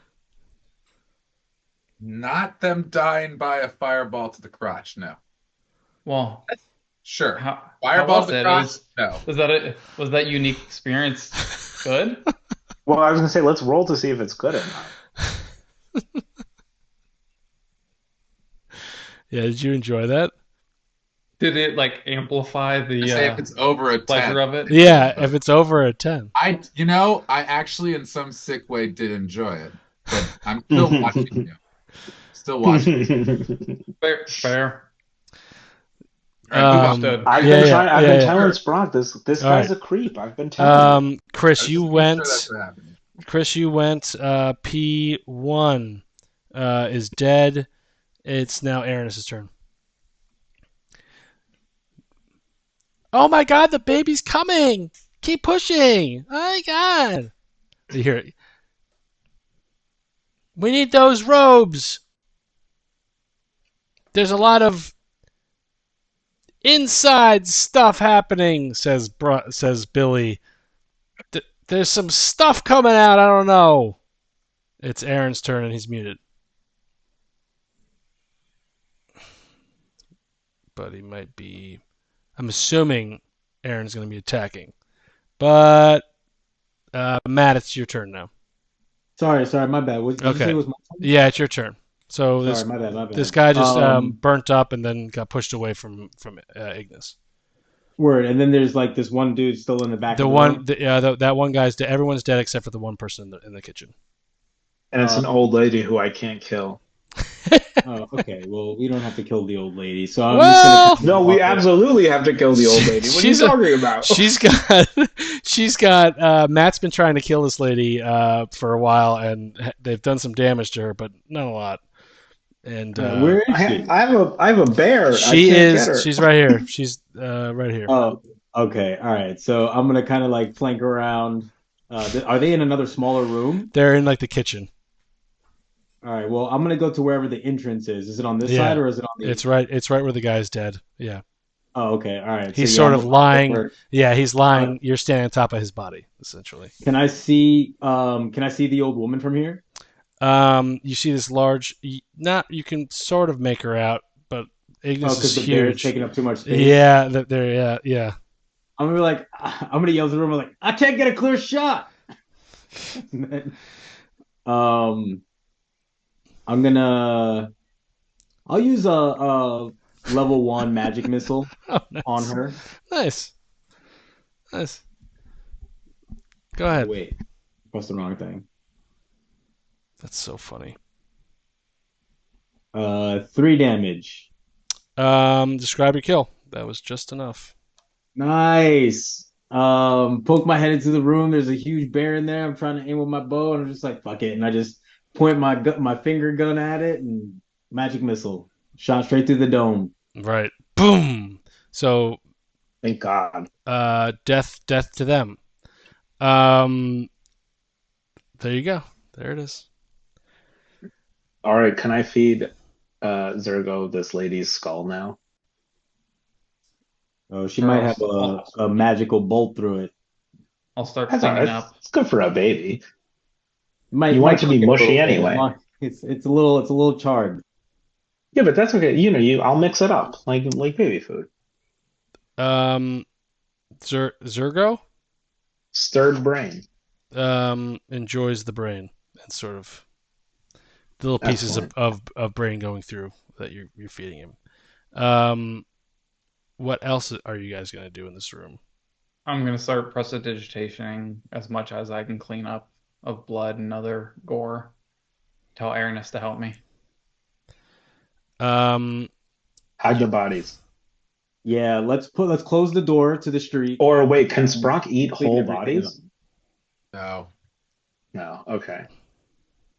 Not them dying by a fireball to the crotch, no. Well, Sure. how Fireball was to the it? crotch, no. Was that unique experience good? Well, I was gonna say let's roll to see if it's good or not. Yeah, did you enjoy that? Did it like amplify the Say if it's over a 10. pleasure of it? Yeah, if it's over a 10. I actually in some sick way did enjoy it, but I'm still watching you. Still watching. Fair. Um, I've Yeah, been yeah, trying. I've yeah, been yeah. telling Sprock this All guy's right. a creep. I've been telling him. Chris, you went. That's what happened. Chris, you went. P1 is dead. It's now Aranis' turn. Oh my God, the baby's coming! Keep pushing! Oh my God! You hear it? We need those robes. There's a lot of inside stuff happening, says Billy. There's some stuff coming out. I don't know. It's Aaron's turn, and he's muted. But he might be. I'm assuming Aaron's going to be attacking. But Matt, it's your turn now. Sorry, my bad. Did you say it was my turn? Yeah, it's your turn. So Sorry, my bad. this guy just burnt up and then got pushed away from Ignis. Word, and then there's like this one dude still in the back. The of the one, room. that one guy's dead. Everyone's dead except for the one person in the kitchen. And it's an old lady who I can't kill. Oh, okay. Well, we don't have to kill the old lady. So I'm Well- just gonna No, we absolutely have to kill the old lady. What are you She's a- talking about? she's got. Matt's been trying to kill this lady for a while, and they've done some damage to her, but not a lot. And where is she? I have a bear. she I can't is. get her. She's right here. She's right here. Oh, okay. All right. So I'm gonna kind of like flank around. Are they in another smaller room? They're in like the kitchen. All right. Well, I'm gonna go to wherever the entrance is. Is it on this Yeah. side or is it on the? It's right. It's right where the guy's dead. Yeah. Oh, okay. All right. He's So, sort I'm of gonna- lying. Yeah, he's lying. You're standing on top of his body, essentially. Can I see? Can I see the old woman from here? You see this large. Not. You can sort of make her out, but Ignis Oh, because is the bear is huge. taking up too much space. Yeah. There. Yeah. I'm gonna be like, I'm gonna yell to the room like, I can't get a clear shot. And then, I'll use a level 1 magic missile Oh, nice. on her. Nice. Go ahead. Wait, press the wrong thing. That's so funny. 3 damage. Describe your kill. That was just enough. Nice. Poke my head into the room. There's a huge bear in there. I'm trying to aim with my bow, and I'm just like, fuck it, and I just point my finger gun at it, and magic missile shot straight through the dome. Right. Boom. So Thank God. death to them. There you go. There it is. All right, can I feed Zergo this lady's skull now? Oh, she Sure, might have a magical bolt through it. I'll start That's all cleaning right. up. It's good for a baby. Might You want it to be cook a mushy little bit, as anyway. long- it's a little charred. Yeah, but that's okay. I'll mix it up like baby food. Zergo Stirred brain. enjoys the brain and sort of the little pieces Excellent. of brain going through that you're feeding him. What else are you guys gonna do in this room? I'm gonna start prestidigitating as much as I can clean up of blood and other gore. Tell Aranis to help me. Um, Hide the bodies. Yeah, let's close the door to the street. Or wait, can Sprock eat Clean whole everything bodies? No, No. Okay.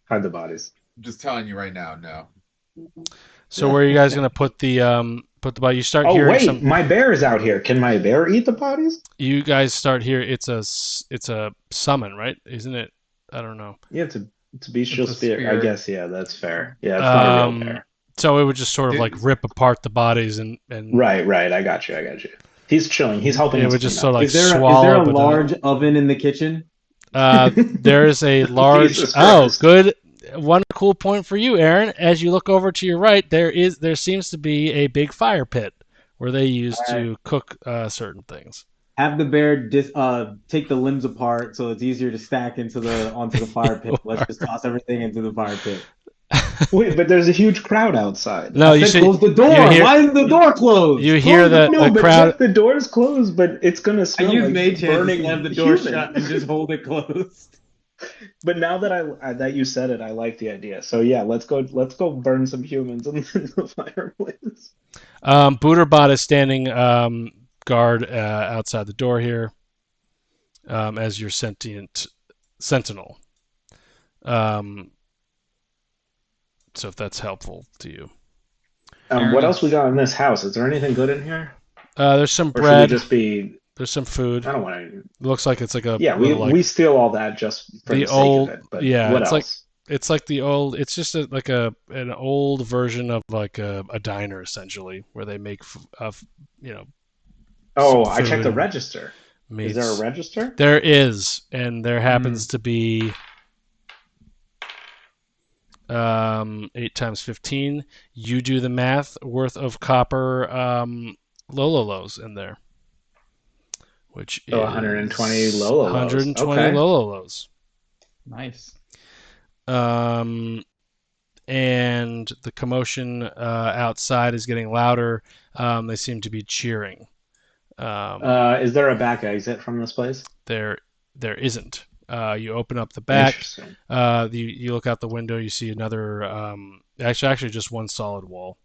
Hide the bodies. I'm just telling you right now. No. so where are you guys gonna put the body? You start Oh hearing wait, some. my bear is out here. Can my bear eat the bodies? You guys start here. It's a summon, right? Isn't it? I don't know. Yeah, it's a bestial It's a spirit. I spirit. guess yeah, that's fair. Yeah, it's not a real bear. So it would just sort of like rip apart the bodies and Right. I got you. He's chilling. He's helping it us would just clean sort of up. like Is there swallow. a but large oven in the kitchen? there is a large. Jesus Oh, Christ. good. One cool point for you, Aaron. As you look over to your right, there seems to be a big fire pit where they use to cook certain things. Have the bear take the limbs apart so it's easier to stack onto the fire pit. Let's just toss everything into the fire pit. Wait, but there's a huge crowd outside. No, I you said see, close the door. you hear- Why is the door closed? you hear the No, but crowd. Jeff, the door's closed, but it's gonna I smell use like mage hand to burning slam the door human. shut and just hold it closed. But now that you said it, I like the idea. So yeah, let's go burn some humans in the fireplace. Booterbot is standing guard outside the door here as your sentient sentinel. So if that's helpful to you. What else we got in this house? Is there anything good in here? There's some Or should we bread. just be? There's some food. I don't want to. It looks like it's like a Yeah, little, like, we steal all that just for the the sake old- of it. But yeah, what it's else? it's like the old. It's just like an old version of like a diner essentially, where they make Oh, some I checked the food. register. Is there a meats. register? There is, and there happens to be 8 times 15. You do the math. Worth of copper Lololos in there, which So is 120 Lololos. 120 Okay. Lololos. Nice. And the commotion outside is getting louder. They seem to be cheering. Is there a back exit from this place? There isn't. You open up the back. Interesting. You look out the window. You see another. Actually, just one solid wall.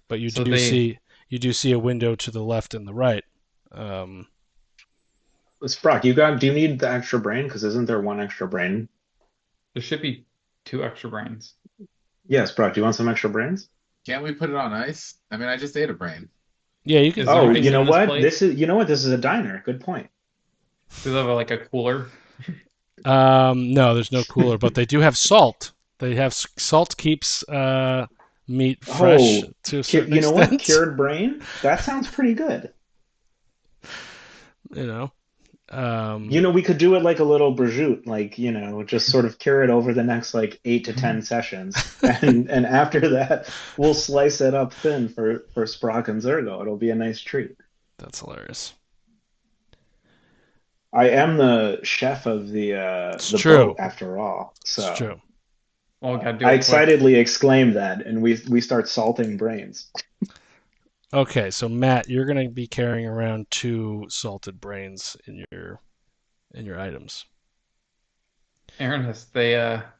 But you So do see a window to the left and the right. Sprock, do you need the extra brain? Because isn't there one extra brain? There should be 2 extra brains. Yes, Sprock, do you want some extra brains? Can't we put it on ice? I mean, I just ate a brain. Yeah, you can. Is there Oh, ice you know in this what? place? This is a diner. Good point. Do they have like a cooler? No, there's no cooler, but they do have salt. They have salt keeps meat fresh to a certain You know what? extent. Cured brain? That sounds pretty good. You know. We could do it like a little prosciutto, like, just sort of cure it over the next like 8 to 10 sessions. And after that, we'll slice it up thin for Sprock and Zergo. It'll be a nice treat. That's hilarious. I am the chef of the true. boat after all. So It's true. Well, we gotta do I it quick. excitedly exclaim that, and we start salting brains. Okay, so Matt, you're gonna be carrying around 2 salted brains in your items. Aranis,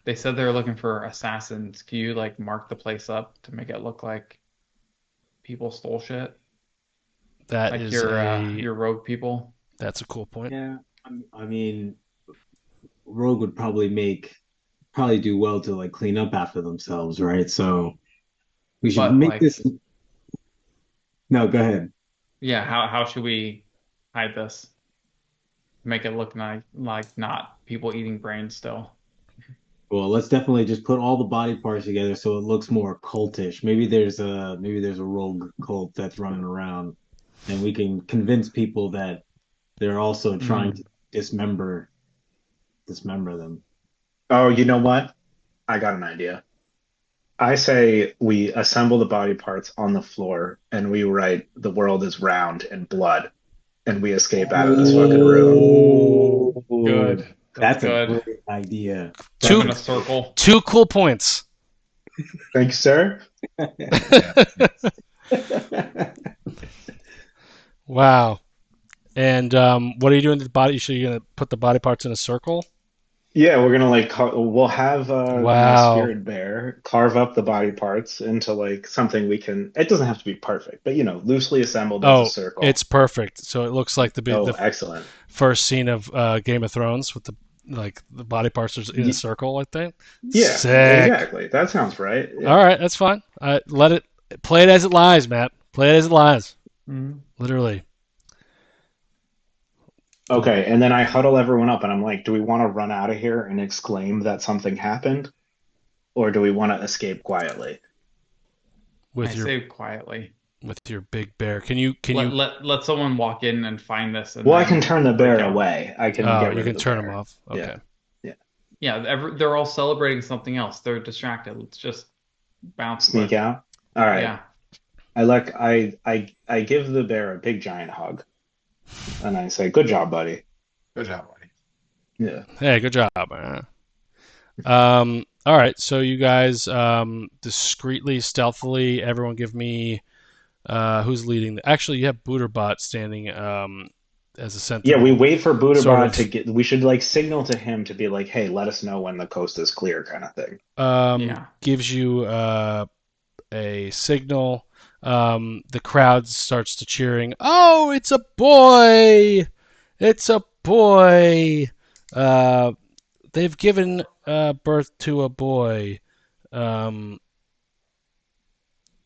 they said they were looking for assassins. Can you like mark the place up to make it look like people stole shit? That Like is your rogue people. that's a cool point. Yeah, I mean, Rogue would probably do well to like clean up after themselves, right? So we should But make like, this. No, go ahead. yeah, how should we hide this? Make it look like not people eating brains still. Well, let's definitely just put all the body parts together so it looks more cultish. Maybe there's a rogue cult that's running around, and we can convince people that they're also trying Mm. to dismember them. Oh, you know what? I got an idea. I say we assemble the body parts on the floor and we write "The world is round" in blood, and we escape out of this fucking room. Oh, Good. that's a good. great idea. Put them Two in a circle. two cool points. Thank you, sir. Wow. And what are you doing to the body? So you're gonna put the body parts in a circle? Yeah, we're gonna we'll have my Wow. spirit bear carve up the body parts into like something we can. It doesn't have to be perfect, but loosely assembled as a Oh, circle. it's perfect. So it looks like Oh, the excellent. first scene of Game of Thrones with the body parts are in a Ye- circle like that. Yeah, Sick. exactly. That sounds right. Yeah. All right, that's fine. Let it play it as it lies, Matt. Play it as it lies. Mm. Literally. Okay, and then I huddle everyone up and I'm like, do we want to run out of here and exclaim that something happened? Or do we want to escape quietly? With I your say quietly. with your big bear. Can you Let someone walk in and find this, and Well, I then can turn the break bear out. away. I can oh, get you rid can of the turn them bear. off. Okay. Yeah. Yeah, they're all celebrating something else. They're distracted. Let's just bounce Sneak quick. out. All right. Yeah. I give the bear a big giant hug and I say, "Good job, buddy." Good job, buddy. Yeah. Hey, good job. All right, so you guys discreetly, stealthily, everyone give me who's leading? Actually, you have Booterbot standing as a Yeah, we sentinel. wait for Sort Buddhabot of. to get. We should like signal to him to be like, "Hey, let us know when the coast is clear," kind of thing. Yeah. Gives you a signal. The crowd starts to cheering. Oh, it's a boy! It's a boy! They've given birth to a boy.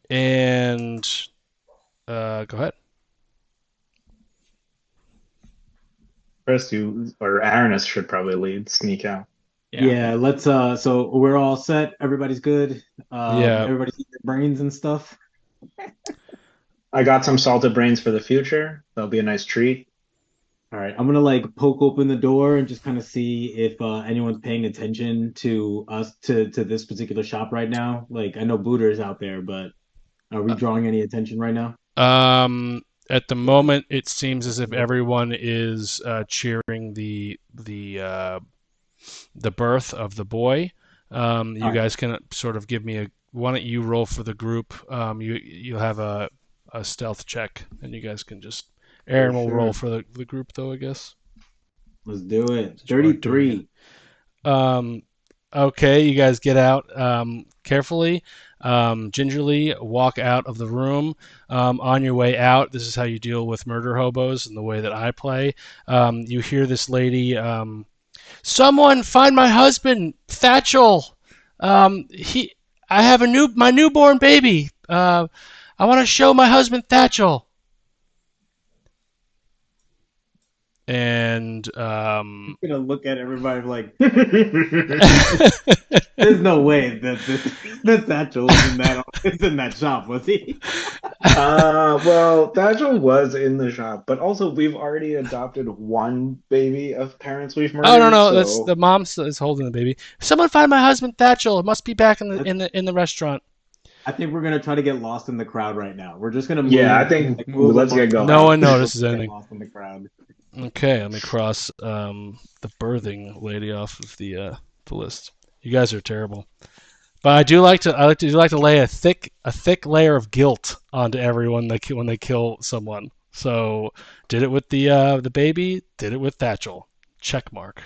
And go ahead. Chris, you or Aranis should probably lead. Sneak out. Yeah, let's so we're all set. Everybody's good. Yeah. Everybody's eating their brains and stuff. I got some salted brains for the future. That'll be a nice treat. All right, I'm gonna like poke open the door and just kind of see if anyone's paying attention to us to this particular shop right now. Like I know Booter's out there, but are we drawing any attention right now? At the moment, it seems as if everyone is cheering the birth of the boy. You guys can sort of give me a. Why don't you roll for the group? You'll have a stealth check, and you guys can just. Aaron will roll for the group, though, I guess. Let's do it. Since you aren't doing 33. Okay, you guys get out carefully, gingerly walk out of the room. On your way out, this is how you deal with murder hobos and the way that I play. You hear this lady, someone find my husband, Thatchel. I have my newborn baby. I want to show my husband Thatchel. And I'm gonna look at everybody like, There's there's no way that Satchel is in that shop, was he? well, Thatchel was in the shop, but also we've already adopted one baby of parents we've murdered. Oh no, that's so... the mom is holding the baby. Someone find my husband Thatchel. It must be back in the restaurant. I think we're gonna try to get lost in the crowd right now. We're just gonna move. Yeah, I think let's get going. No one notices Get anything. lost in the crowd. Okay, let me cross the birthing lady off of the list. You guys are terrible, but I do like to lay a thick layer of guilt onto everyone when they kill someone. So did it with the baby, did it with Thatchel. Check mark.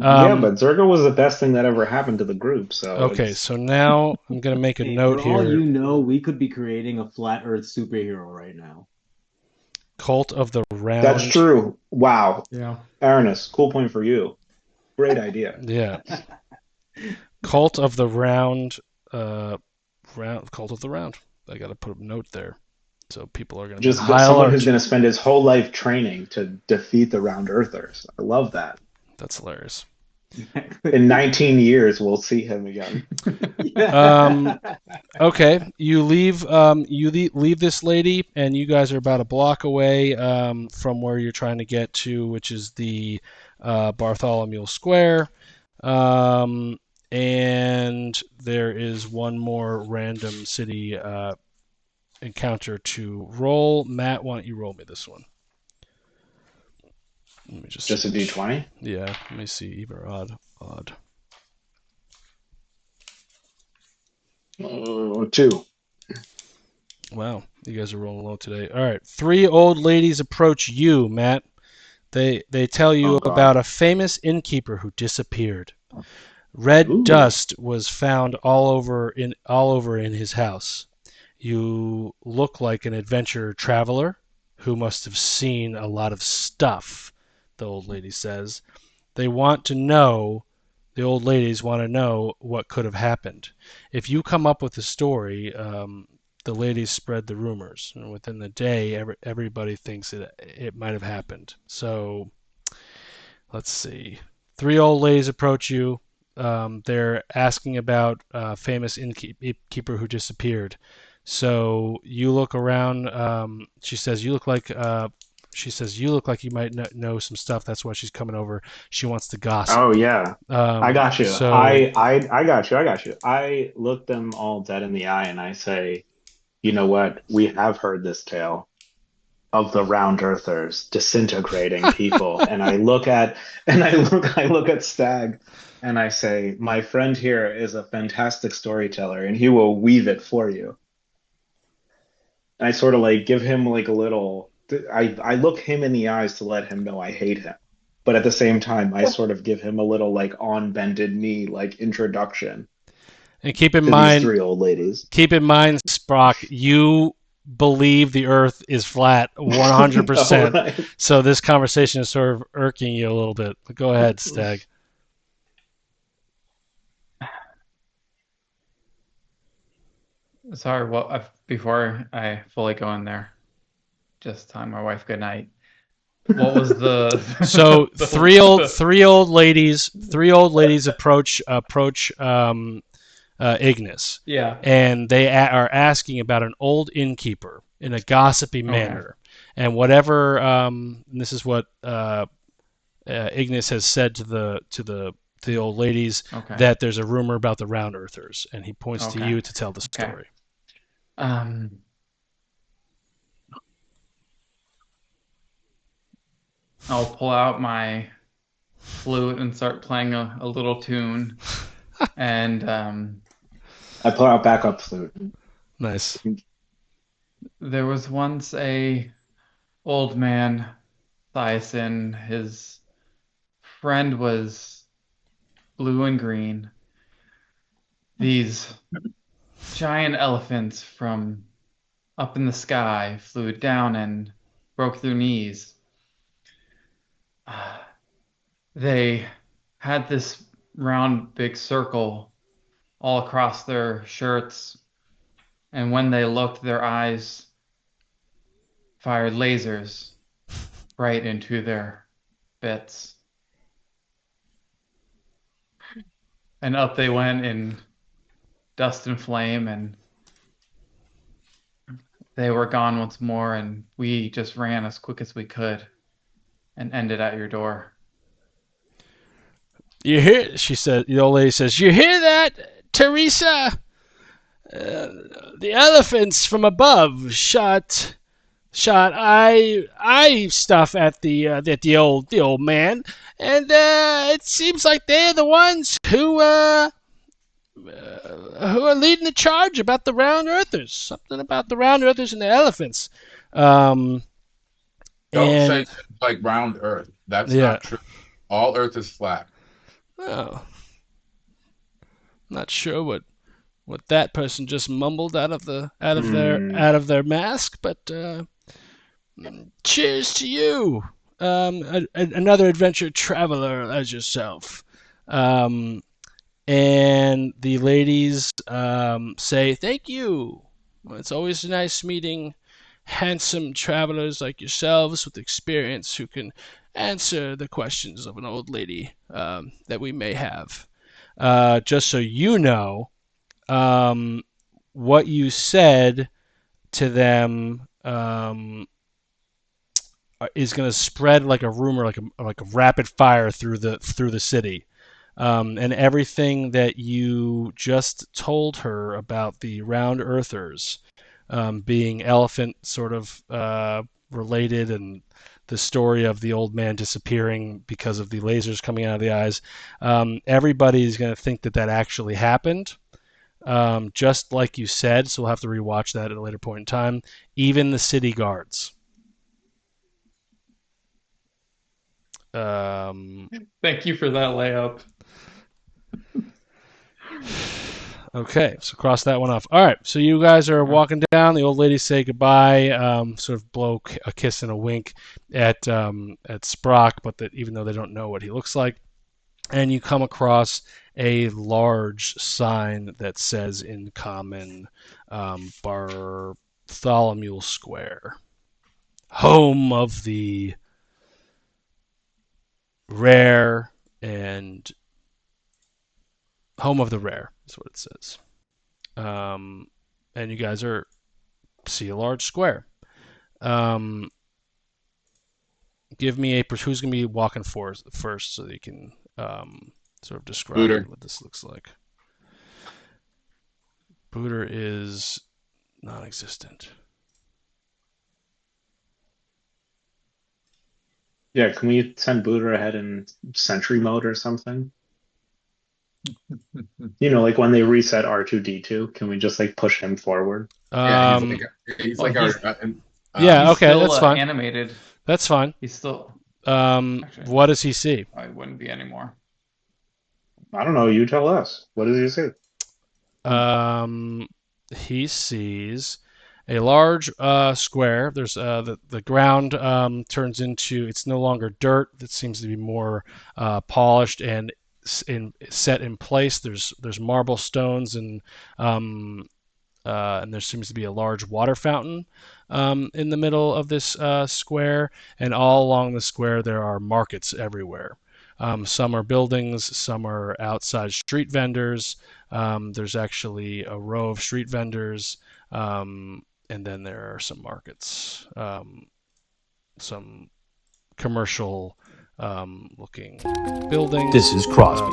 Yeah, but Zergo was the best thing that ever happened to the group. So okay, so now I'm gonna make a Hey, note for all here. you know, we could be creating a flat Earth superhero right now. Cult of the Round. That's true. Wow. Yeah. Aranus, cool point for you. Great idea. Yeah. Cult of the Round. Cult of the Round. I got to put a note there. So people are going to Just high someone alert. who's going to spend his whole life training to defeat the Round Earthers. I love that. That's hilarious. In 19 years, we'll see him again. Okay, you leave. Leave this lady, and you guys are about a block away from where you're trying to get to, which is the Bartholomew Square. And there is one more random city encounter to roll. Matt, why don't you roll me this one? Let me Just a D20? Yeah, let me see. Even or odd. 2. Wow, you guys are rolling low today. All right, 3 old ladies approach you, Matt. They tell you Oh, God. about a famous innkeeper who disappeared. Red Ooh. dust was found all over in his house. You look like an adventure traveler who must have seen a lot of stuff, the old lady says. The old ladies want to know what could have happened. If you come up with a story, the ladies spread the rumors, and within the day, everybody thinks it might have happened. So, let's see. 3 old ladies approach you. They're asking about a famous innkeeper who disappeared. So you look around. She says you look like you might know some stuff. That's why she's coming over. She wants to gossip. Oh, yeah. I got you. So I got you. I look them all dead in the eye and I say, you know what? We have heard this tale of the Round Earthers disintegrating people. And I look at Stag and I say, my friend here is a fantastic storyteller and he will weave it for you. And I sort of like give him like a little, I look him in the eyes to let him know I hate him. But at the same time, I sort of give him a little like on bended knee, like introduction and keep in to these mind, 3 old ladies. Sprock, you believe the Earth is flat 100%. All right. So this conversation is sort of irking you a little bit. But go ahead, Stag. Sorry, well, before I fully go in there, just tell my wife good night. What was the So the- three old ladies approach Ignis, Yeah. and they are asking about an old innkeeper in a gossipy manner, and whatever. And this is what Ignis has said to the old ladies, Okay. that there's a rumor about the Round Earthers, and he points to Okay. you to tell the Okay. story. I'll pull out my flute and start playing a little tune. And I pull out backup flute. Nice. there was once a old man, Thyson. His friend was blue and green. These giant elephants from up in the sky flew down and broke their knees. They had this round big circle all across their shirts, and when they looked, their eyes fired lasers right into their bits. And up they went in dust and flame, and they were gone once more, and we just ran as quick as we could and ended at your door. You hear? She said. The old lady says, "You hear that, Teresa? The elephants from above shot eye stuff at the old man, and it seems like they're the ones who are leading the charge about the Round Earthers. Something about the Round Earthers and the elephants." Don't And say things like round Earth. That's Yeah. not true. All Earth is flat. oh, not sure what that person just mumbled out of their mask, but Cheers to you, another adventure traveler as yourself. And the ladies say, thank you. Well, it's always nice meeting handsome travelers like yourselves with experience who can answer the questions of an old lady that we may have. Just so you know, what you said to them is going to spread like a rumor, like a rapid fire through the city. And everything that you just told her about the round earthers being elephant sort of related, and the story of the old man disappearing because of the lasers coming out of the eyes, everybody's going to think that actually happened, just like you said, so we'll have to rewatch that at a later point in time. Even the city guards. Thank you for that layup. Okay, so cross that one off. All right, so you guys are walking down. The old ladies say goodbye, sort of blow a kiss and a wink at Sprock, but that even though they don't know what he looks like, and you come across a large sign that says in common, Bartholomew Square, home of the rare and home of the rare is what it says. And you guys see a large square. Give me who's going to be walking first so that you can sort of describe Booter. what this looks like. Booter is non-existent. Yeah, can we send Booter ahead in sentry mode or something? You know, like when they reset R2D2, can we just like push him forward? Yeah, he's like Well, our. Yeah, He's okay, still, that's fine. Animated. That's fine. He's still. What does he see? I wouldn't be anymore. I don't know. You tell us. What does he say? He sees a large square. There's the ground turns into, it's no longer dirt. It seems to be more polished and set in place. There's marble stones and there seems to be a large water fountain in the middle of this square, and all along the square there are markets everywhere. Some are buildings, some are outside street vendors. There's actually a row of street vendors, and then there are some markets, some commercial looking buildings. This is Crosby.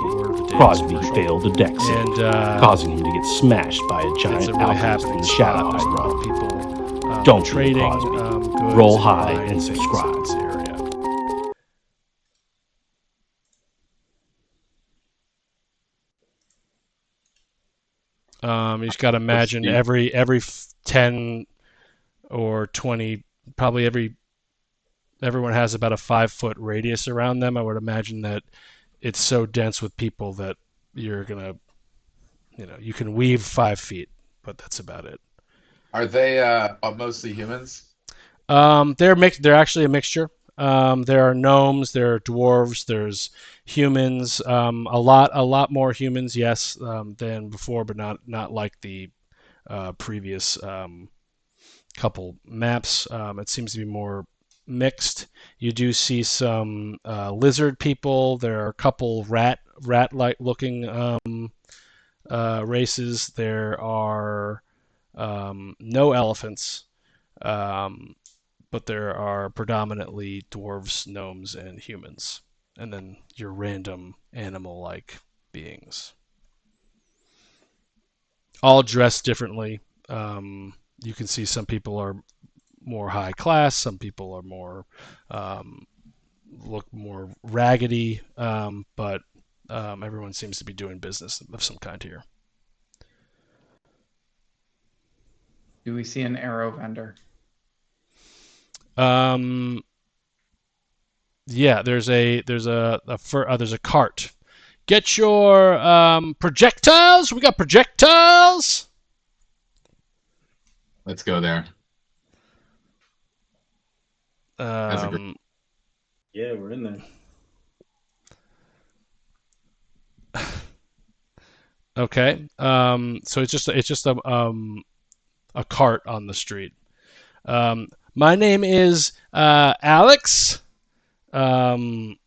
Crosby failed a deck save, and causing him to get smashed by a it's giant a really outpost in happening the spot. shadow There's a lot of of people Don't be trading Crosby. goods Roll and high buying and things in subscribe. this area. You just got to imagine steep. every 10 or 20, probably everyone has about a 5-foot radius around them. I would imagine that it's so dense with people that you're gonna, you can weave 5 feet, but that's about it. Are they mostly humans? They're actually a mixture. There are gnomes, there are dwarves, there's humans. A lot more humans, yes, than before, but not like the previous couple maps. It seems to be more mixed. You do see some lizard people. There are a couple rat-like looking races. There are no elephants. But there are predominantly dwarves, gnomes, and humans, and then your random animal-like beings, all dressed differently. You can see some people are more high class, some people are more look more raggedy, but everyone seems to be doing business of some kind here. Do we see an arrow vendor? Yeah, there's a cart. Get your projectiles. We got projectiles. Let's go there. Um, Yeah, we're in there. okay. So it's just a cart on the street. My name is Alex. Um,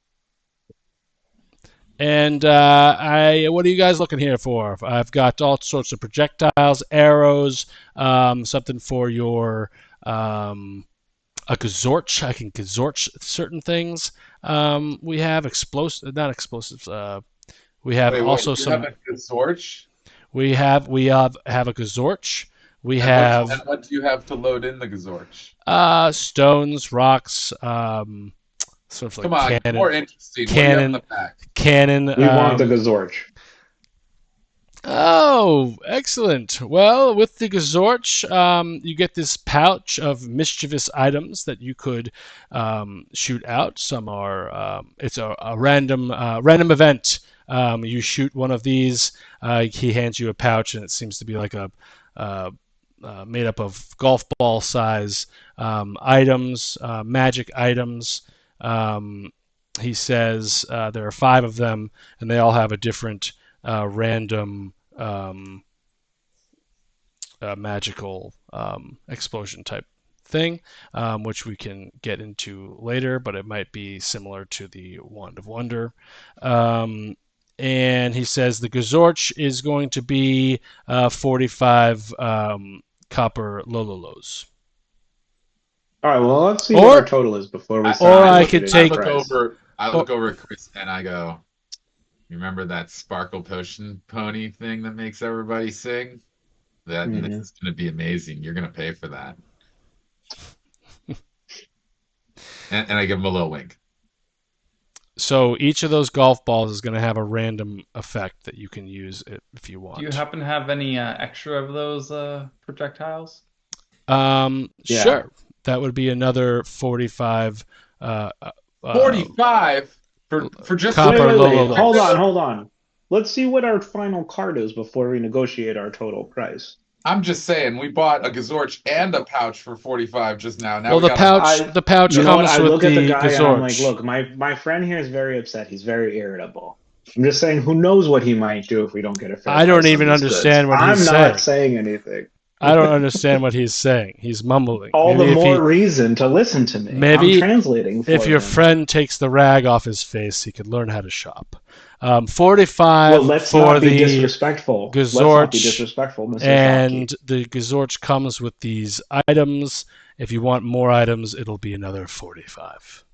And what are you guys looking here for? I've got all sorts of projectiles, arrows, something for your a gazorch. I can gazorch certain things. We have not explosives. We have Wait, also you some. have a Gazorch? We have a gazorch. We And have what do you have to load in the Gazorch? stones, rocks, sort of Come like on, more interesting. What do you have in the cannon, back? cannon. We want the Gazorch. Oh, excellent. Well, with the Gazorch, you get this pouch of mischievous items that you could shoot out. Some are, it's a random event. You shoot one of these, he hands you a pouch, and it seems to be like a made up of golf ball size items, magic items. He says there are 5 of them, and they all have a different random magical explosion type thing, which we can get into later, but it might be similar to the Wand of Wonder. And he says the Gazorch is going to be 45 copper lololos. All right, well, let's see Or- what our total is before we start. I negotiating could the take- price. I look over at Chris and I go, you remember that sparkle potion pony thing that makes everybody sing? This is going to be amazing. You're going to pay for that. and I give him a little wink. So each of those golf balls is going to have a random effect that you can use if you want. Do you happen to have any extra of those projectiles? Yeah. Sure. That would be another 45. 45 for just Copper Wait. Lolo. Hold on. Let's see what our final card is before we negotiate our total price. I'm just saying, we bought a Gazorch and a pouch for 45 just now. Now Well, we the gotta- pouch You know what? comes I with look at the the guy and I'm like, Gazorch. look, my friend here is very upset. He's very irritable. I'm just saying, who knows what he might do if we don't get a fair I don't price on even these understand goods. what he's I'm saying. not saying anything. I don't understand what he's saying. He's mumbling. All Maybe the if more reason to listen to me. maybe I'm translating for if your him. friend takes the rag off his face, he could learn how to shop. 45 Well, let's for not be the disrespectful. Let's not be Gazorch, disrespectful, Mr. and Shopkeep. the Gazorch comes with these items. If you want more items, it'll be another 45.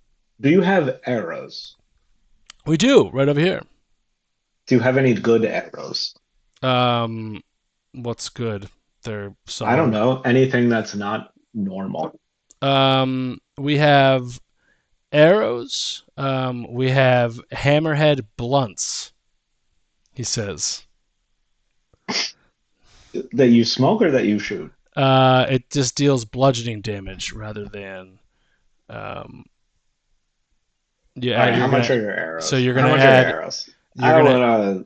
Do you have arrows? We do, right over here. Do you have any good arrows? What's good? They're some. I don't know. Anything that's not normal. We have arrows. We have hammerhead blunts. He says. That you smoke or that you shoot? It just deals bludgeoning damage rather than. Yeah. All right, you're how much gonna- are your arrows? so you're How gonna much are your add- arrows? you're I don't gonna- wanna.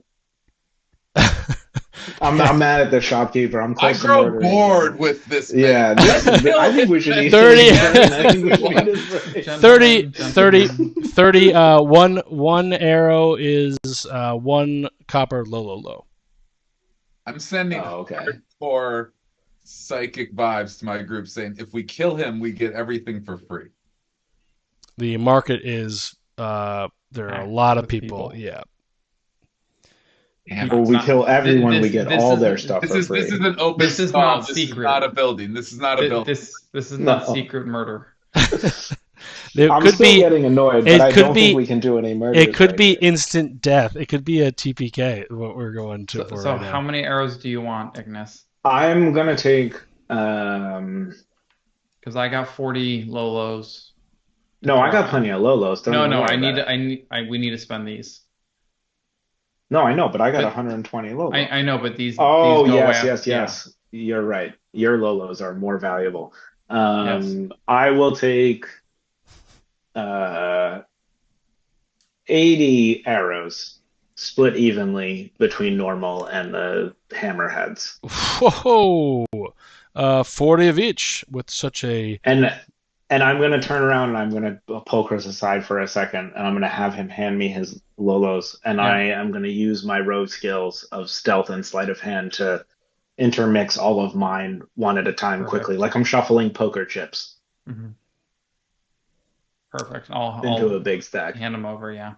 I'm mad at the shopkeeper. I'm I close to grow murdering bored him. with this. Yeah, I think we should eat 30. I think we should eat his brain. 30, one arrow is 1 copper lololo. I'm sending Oh, okay. hardcore psychic vibes to my group saying, if we kill him, we get everything for free. The market is there are a lot of people. Yeah. Damn, Or we kill everyone, we This- get this all is- their stuff this for is free. an open This is stall. not This secret. is not a building. This is not a building. This is not No. secret murder. It I'm could still be getting annoyed, it but I could don't be- think we can do any murders. it could right be here. instant death. It could be a TPK. What we're going to for So right how now. many arrows do you want, Ignis? I'm gonna take. Because I got 40 Lolos. No, I got plenty of Lolos. Don't No, even no, worry I need about it. we need to spend these. No, I know, but I got But- 120 Lolos. I know, but Oh, these go yes, away yes, after- yes. You're right. Your Lolos are more valuable. Yes. I will take 80 arrows, split evenly between normal and the hammerheads. Whoa! 40 of each with such a And And I'm gonna turn around and I'm gonna pull Chris aside for a second, and I'm gonna have him hand me his Lolos, and Yeah. I am gonna use my rogue skills of stealth and sleight of hand to intermix all of mine one at a time quickly, Perfect. like I'm shuffling poker chips Hmm. Perfect. into a I'll big stack. hand them over. Yeah.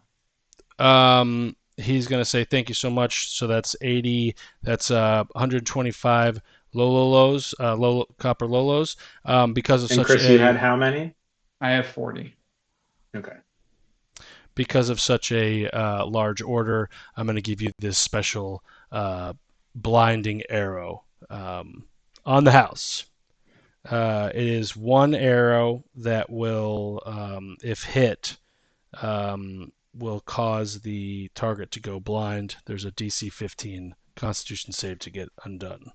He's going to say thank you so much. So that's 80. That's 125 Lololos, copper Lolos. Because of And such Chris, you a had how many? I have 40. Okay. large order, I'm going to give you this special blinding arrow on the house. It is one arrow that will, if hit, will cause the target to go blind. There's a DC 15 Constitution save to get undone,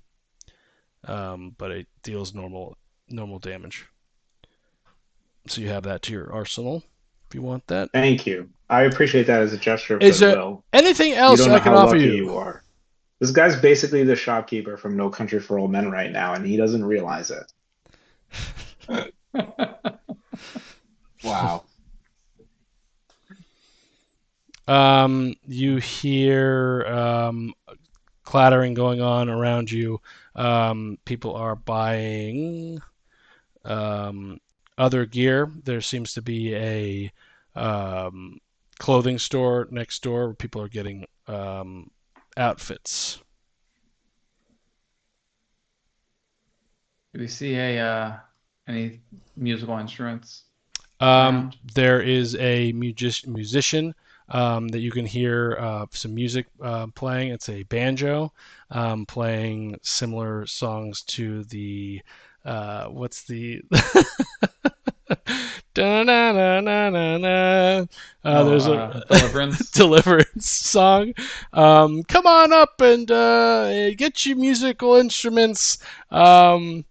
but it deals normal damage. So you have that to your arsenal if you want that. Thank you. I appreciate that as a gesture of Is there goodwill. anything You else don't I know can how offer lucky you? you are. This guy's basically the shopkeeper from No Country for Old Men right now, and he doesn't realize it. Wow. You hear clattering going on around you. People are buying other gear. There seems to be a clothing store next door where people are getting outfits. Do we see any musical instruments around? There is a musician that you can hear some music playing. It's a banjo playing similar songs to the what's the Da-na-na-na-na-na. There's a Deliverance. Deliverance song. Come on up and get your musical instruments. They're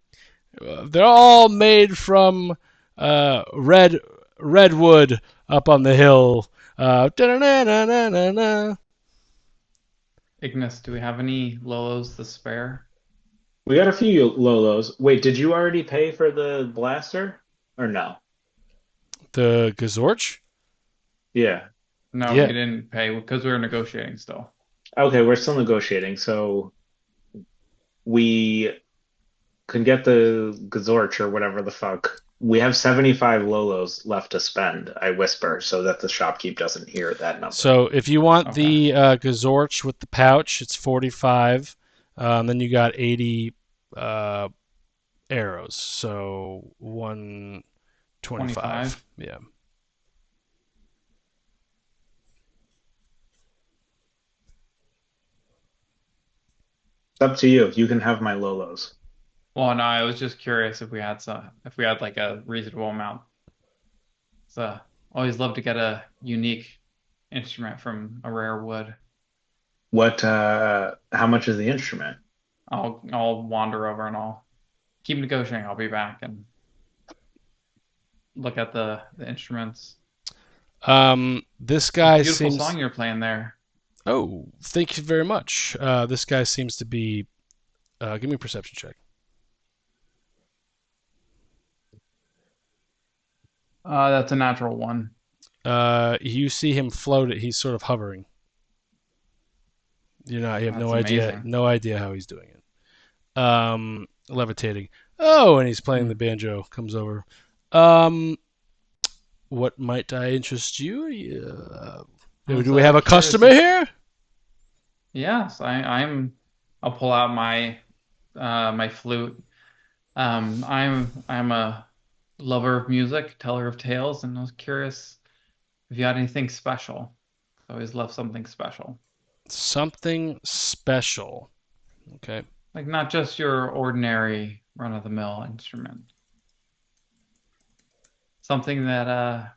all made from redwood up on the hill. Da-na-na-na-na-na. Ignis, do we have any Lolos to spare? We got a few Lolos. Wait, did you already pay for the blaster? Or no? The Gazorch? Yeah. No, Yeah. we didn't pay because we were negotiating still. Okay, we're still negotiating, so we can get the Gazorch or whatever the fuck. We have 75 Lolos left to spend, I whisper, so that the shopkeep doesn't hear that number. So if you want Okay. the Gazorch with the pouch, it's 45. Then you got 80 arrows, so 125. 25? Yeah. It's up to you. You can have my Lolos. Well, no, I was just curious if we had like a reasonable amount. So always love to get a unique instrument from a rare wood. How much is the instrument? I'll wander over and I'll keep negotiating. I'll be back and look at the instruments. This guy Beautiful seems. song you're playing there. Oh, thank you very much. This guy seems to be. Give me a perception check. That's a natural one. You see him float it. He's sort of hovering. You have That's no idea, amazing. no idea how he's doing it. Levitating. Oh, and he's playing the banjo. Comes over. What might I interest you? Do we have a customer here? Yes, I'll pull out my my flute. I'm a lover of music, teller of tales, and I was curious if you had anything special. I always love something special. Something special. Okay. Like not just your ordinary run-of-the-mill instrument. Something that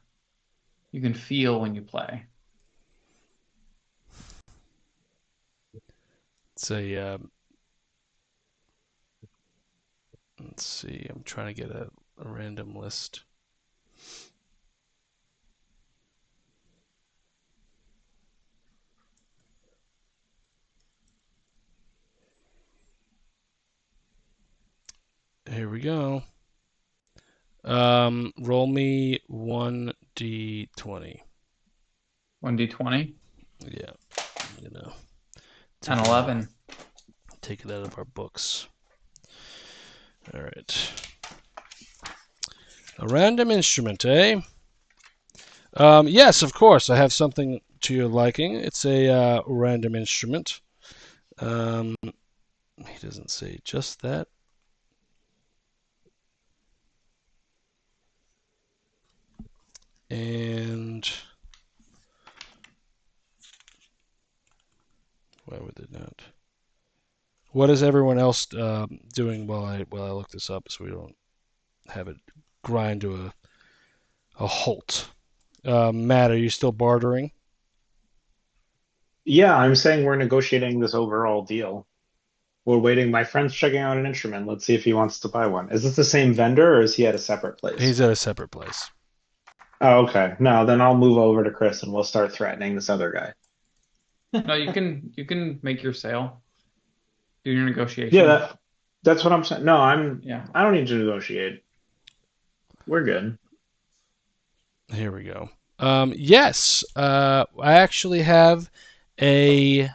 you can feel when you play. It's a. Let's see. I'm trying to get a random list. Here we go. Roll me 1d20. 1d20 Yeah, you know. and 11. Take it out of our books. All right. A random instrument, eh? Yes, of course. I have something to your liking. It's a random instrument. He doesn't say just that. And why would they not? What is everyone else doing while I look this up, so we don't have it grind to a halt? Matt, are you still bartering? Yeah, I'm saying we're negotiating this overall deal. We're waiting. My friend's checking out an instrument. Let's see if he wants to buy one. Is this the same vendor or is he at a separate place? He's at a separate place. Oh, okay. No, then I'll move over to Chris and we'll start threatening this other guy. No, you can make your sale. Do your negotiation. Yeah, that's what I'm saying. No, Yeah. I don't need to negotiate. We're good. Here we go. Yes, I actually have a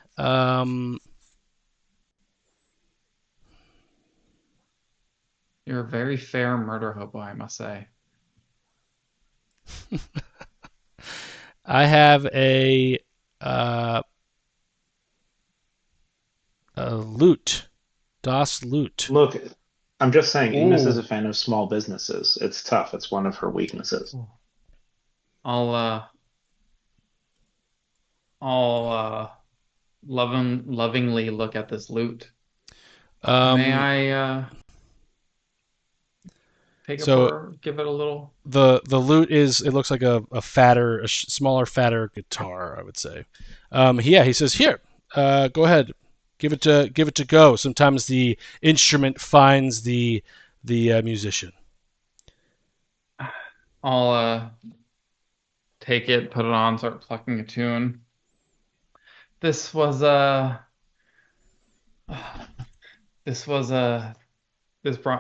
You're a very fair murder hobo, I must say. I have a lute, Das Lute. Look, I'm just saying, Ignis is Ooh. a fan of small businesses. It's tough. It's one of her weaknesses. I'll lovingly look at this loot. May I take it so- for give it a little? The lute is, it looks like a smaller, fatter guitar, I would say. Yeah, he says, here, go ahead, give it to go. Sometimes the instrument finds the musician. I'll take it, put it on, start plucking a tune. This brought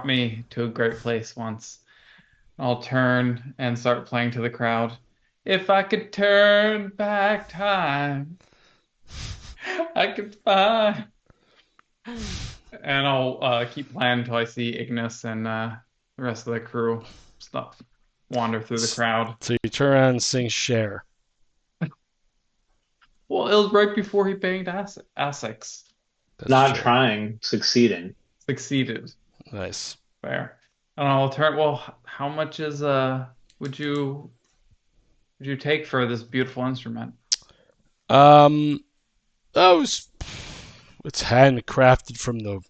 me to a great place once. I'll turn and start playing to the crowd. If I could turn back time, I could find. And I'll keep playing until I see Ignis and the rest of the crew stuff wander through the crowd. So you turn around and sing Cher. Well, it was right before he banged Essex. That's Not Cher. trying, succeeding. Succeeded. Nice. Fair. And I'll turn. Well, how much is would you take for this beautiful instrument? Oh, it's handcrafted from the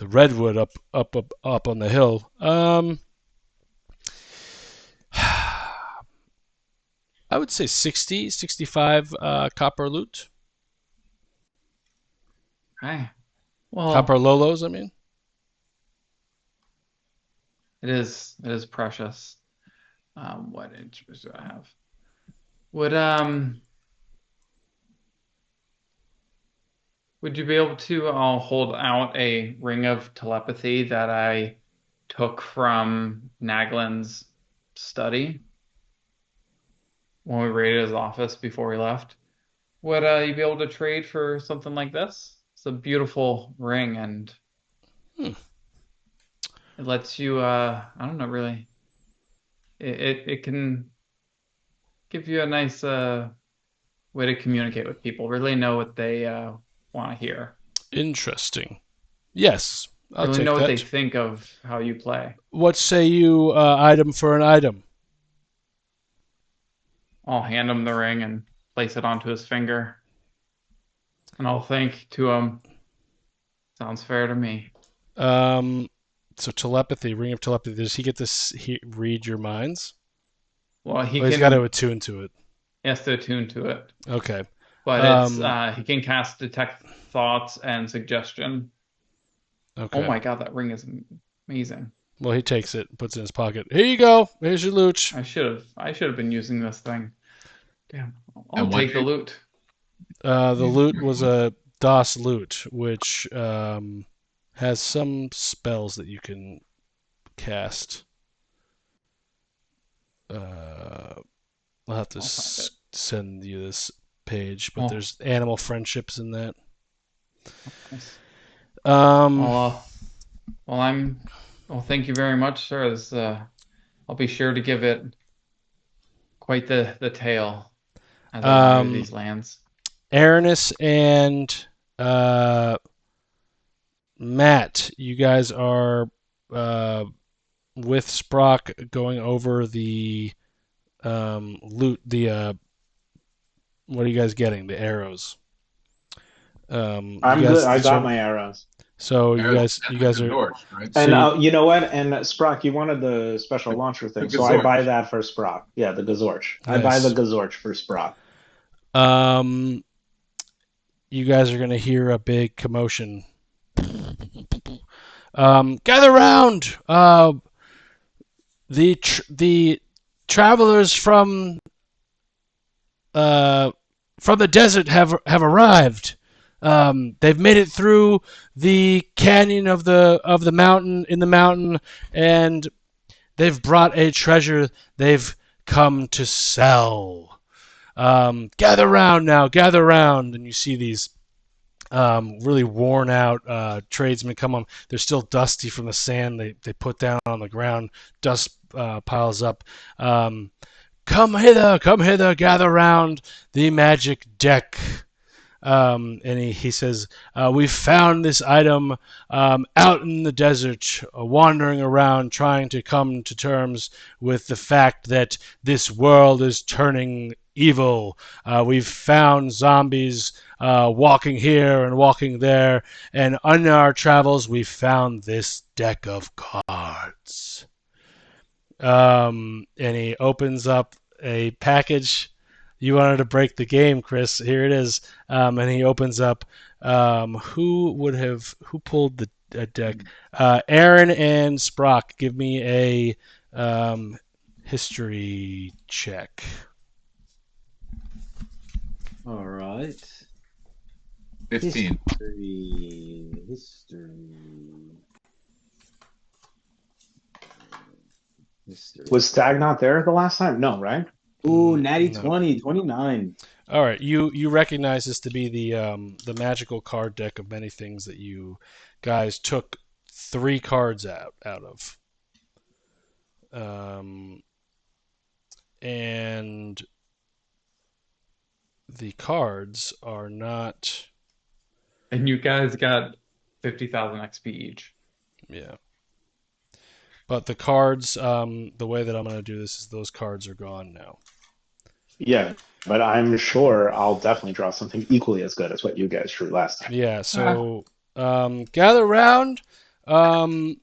redwood up on the hill. I would say 60, 65 copper lute. Okay. Well, Copper lolos, I mean. it is precious. What instruments do I have? Would you be able to hold out a ring of telepathy that I took from Naglin's study when we raided his office before we left? Would you be able to trade for something like this? It's a beautiful ring, and Hmm. it lets you, I don't know, really. It can give you a nice way to communicate with people, really know what they want to hear, Interesting. Yes, I'll really take know what they that. think of how you play. What say you, item for an item? I'll hand him the ring and place it onto his finger. And I'll think to him, sounds fair to me. So telepathy, ring of telepathy. Does he get to read your minds? Well, he He's can got to attune to it. he has to attune to it. Okay. But it's he can cast detect thoughts and suggestion. Okay. Oh my god, that ring is amazing. Well, he takes it, puts it in his pocket. Here you go. Here's your loot. I should have been using this thing. Damn. I'll And what take the you- loot. The loot was a Das Lute, which has some spells that you can cast. I'll have to I'll find it. send you this page, but Oh. there's animal friendships in that. Nice. Um, Well, thank you very much, sir. I'll be sure to give it quite the tale as I wander these lands. Aranis and Matt, you guys are with Sprock going over the loot. The what are you guys getting? The arrows. I'm you guys good. I got determine- my arrows. So you Arrows guys at the are. Gazorch, right? And So you know what? And Sprock, you wanted the special launcher thing, so I Gazorch. buy that for Sprock. Yeah, the Gazorch. I buy the Nice. Gazorch for Sprock. You guys are gonna hear a big commotion. Gather round. The travelers from the desert have arrived. They've made it through the canyon of the mountain in the mountain, and they've brought a treasure they've come to sell. Gather round now, gather round, and you see these really worn out tradesmen come on. They're still dusty from the sand they put down on the ground. Dust piles up. Come hither, gather round the magic deck. And he says, we've found this item out in the desert, wandering around, trying to come to terms with the fact that this world is turning evil. We've found zombies walking here and walking there, and on our travels, we found this deck of cards. And he opens up a package. You wanted to break the game, Chris. Here it is. And he opens up. Who pulled the deck? Aaron and Sprock. Give me a history check. All right. 15. History. Was Stag not there the last time? No, right? Ooh, natty No. 20, 29. All right, you recognize this to be the magical card deck of many things that you guys took 3 cards out of. And the cards are not. And you guys got 50,000 XP each. Yeah. But the cards, the way that I'm going to do this is those cards are gone now. Yeah, but I'm sure I'll definitely draw something equally as good as what you guys drew last time. Yeah, so gather round. 10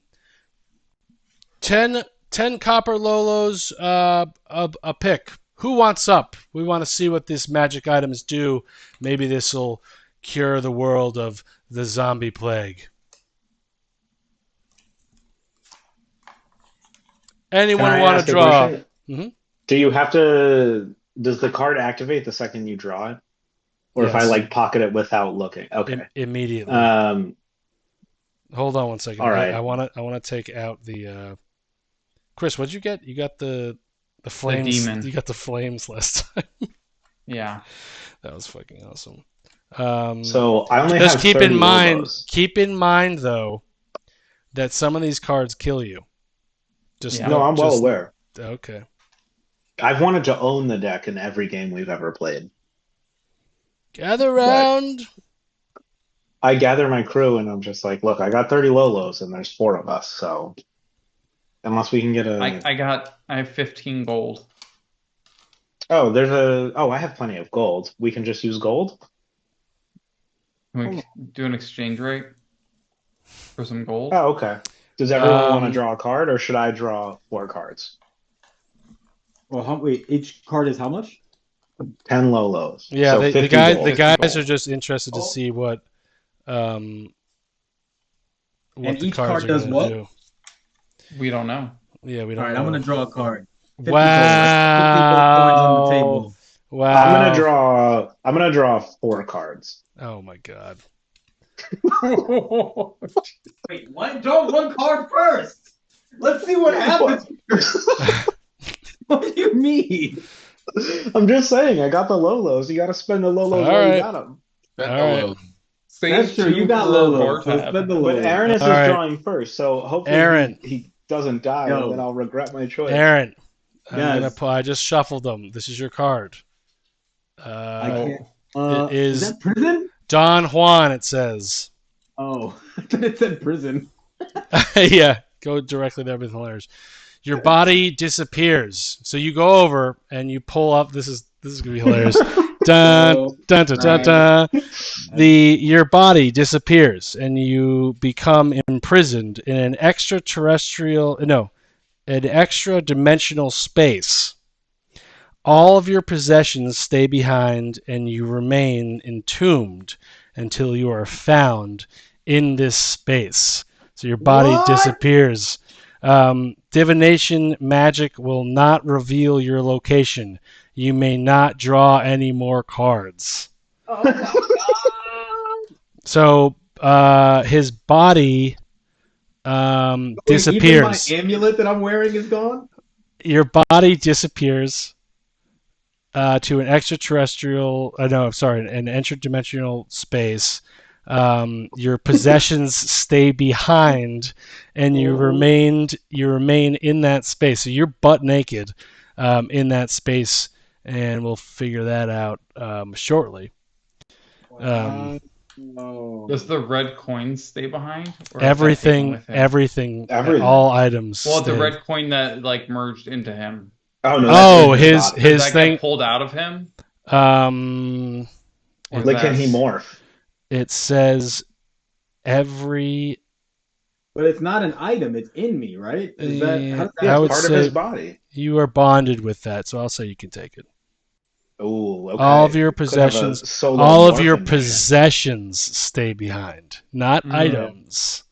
copper Lolos a pick. Who wants up? We want to see what these magic items do. Maybe this will cure the world of the zombie plague. Can Anyone I want ask to a draw? question? Mhm. Do you have to? Does the card activate the second you draw it, or if I Yes. like pocket it without looking? Okay. Immediately. Hold on one second. All right. I want to take out the. Chris, what'd you get? You got the flames. demon. You got the flames last time. Yeah. That was fucking awesome. So I only Just have keep 30 in mind. Lobos. Keep in mind though, that some of these cards kill you. Just Yeah. No, I'm well just- aware. Okay. I've wanted to own the deck in every game we've ever played. Gather round. I gather my crew and I'm just like, look, I got 30 Lolos and there's 4 of us, so unless we can get a I have 15 gold. I have plenty of gold. We can just use gold? Can we do an exchange rate for some gold? Oh, okay. Does everyone want to Um, draw a card or should I draw 4 cards? Well, wait, each card is how much? 10 Lolos. Yeah, So the 50 guys gold. the guys gold. are just interested to see what And the each cards card are does gonna what? do. We don't know. Yeah, we All don't right, know. I'm gonna draw a card. 50 Wow. coins on the table. Wow. I'm gonna draw 4 cards. Oh my god. Wait, what? Draw one card first. Let's see what happens. What do you mean? I'm just saying, I got the Lolos. You got to spend the Lolos All while you right. got them. Bet All the right. low. Save That's true. You two got for Lolo, so Bartab. spend the But Lolo. Aranis All is right. drawing first, so hopefully Aaron. he doesn't die, Yo. and then I'll regret my choice. Aaron, I'm Yes. gonna put. I just shuffled them. This is your card. I can't. It Is is that prison? Don Juan. It says. Oh, I thought it said prison. Yeah, go directly there. Everything hilarious. Your body disappears. So you go over and you pull up. This is gonna be hilarious. Dun, Oh, dun, dun, dun, dun. Your body disappears and you become imprisoned in an extra dimensional space. All of your possessions stay behind and you remain entombed until you are found in this space. So your body What? disappears. Divination magic will not reveal your location. You may not draw any more cards. Oh my god! So his body disappears. Even my amulet that I'm wearing is gone. Your body disappears to an extraterrestrial. an interdimensional space. Your possessions stay behind, and you remain in that space. So you're butt naked in that space, and we'll figure that out shortly. No. Does the red coin stay behind? Or is that taken Everything, with him? everything, Everything. all items. Well, the stay. red coin that like merged into him. Oh no! Oh, that's his body. Does his that thing. get pulled out of him? Or Like, can he that's- morph? It says every. But it's not an item. It's in me, right? Is that Yeah, how does I that would Part say of his body. you are bonded with that, so I'll say you can take it. Oh, okay. All of your Could have a possessions, solo all of your morphin' mission. possessions stay behind, not items.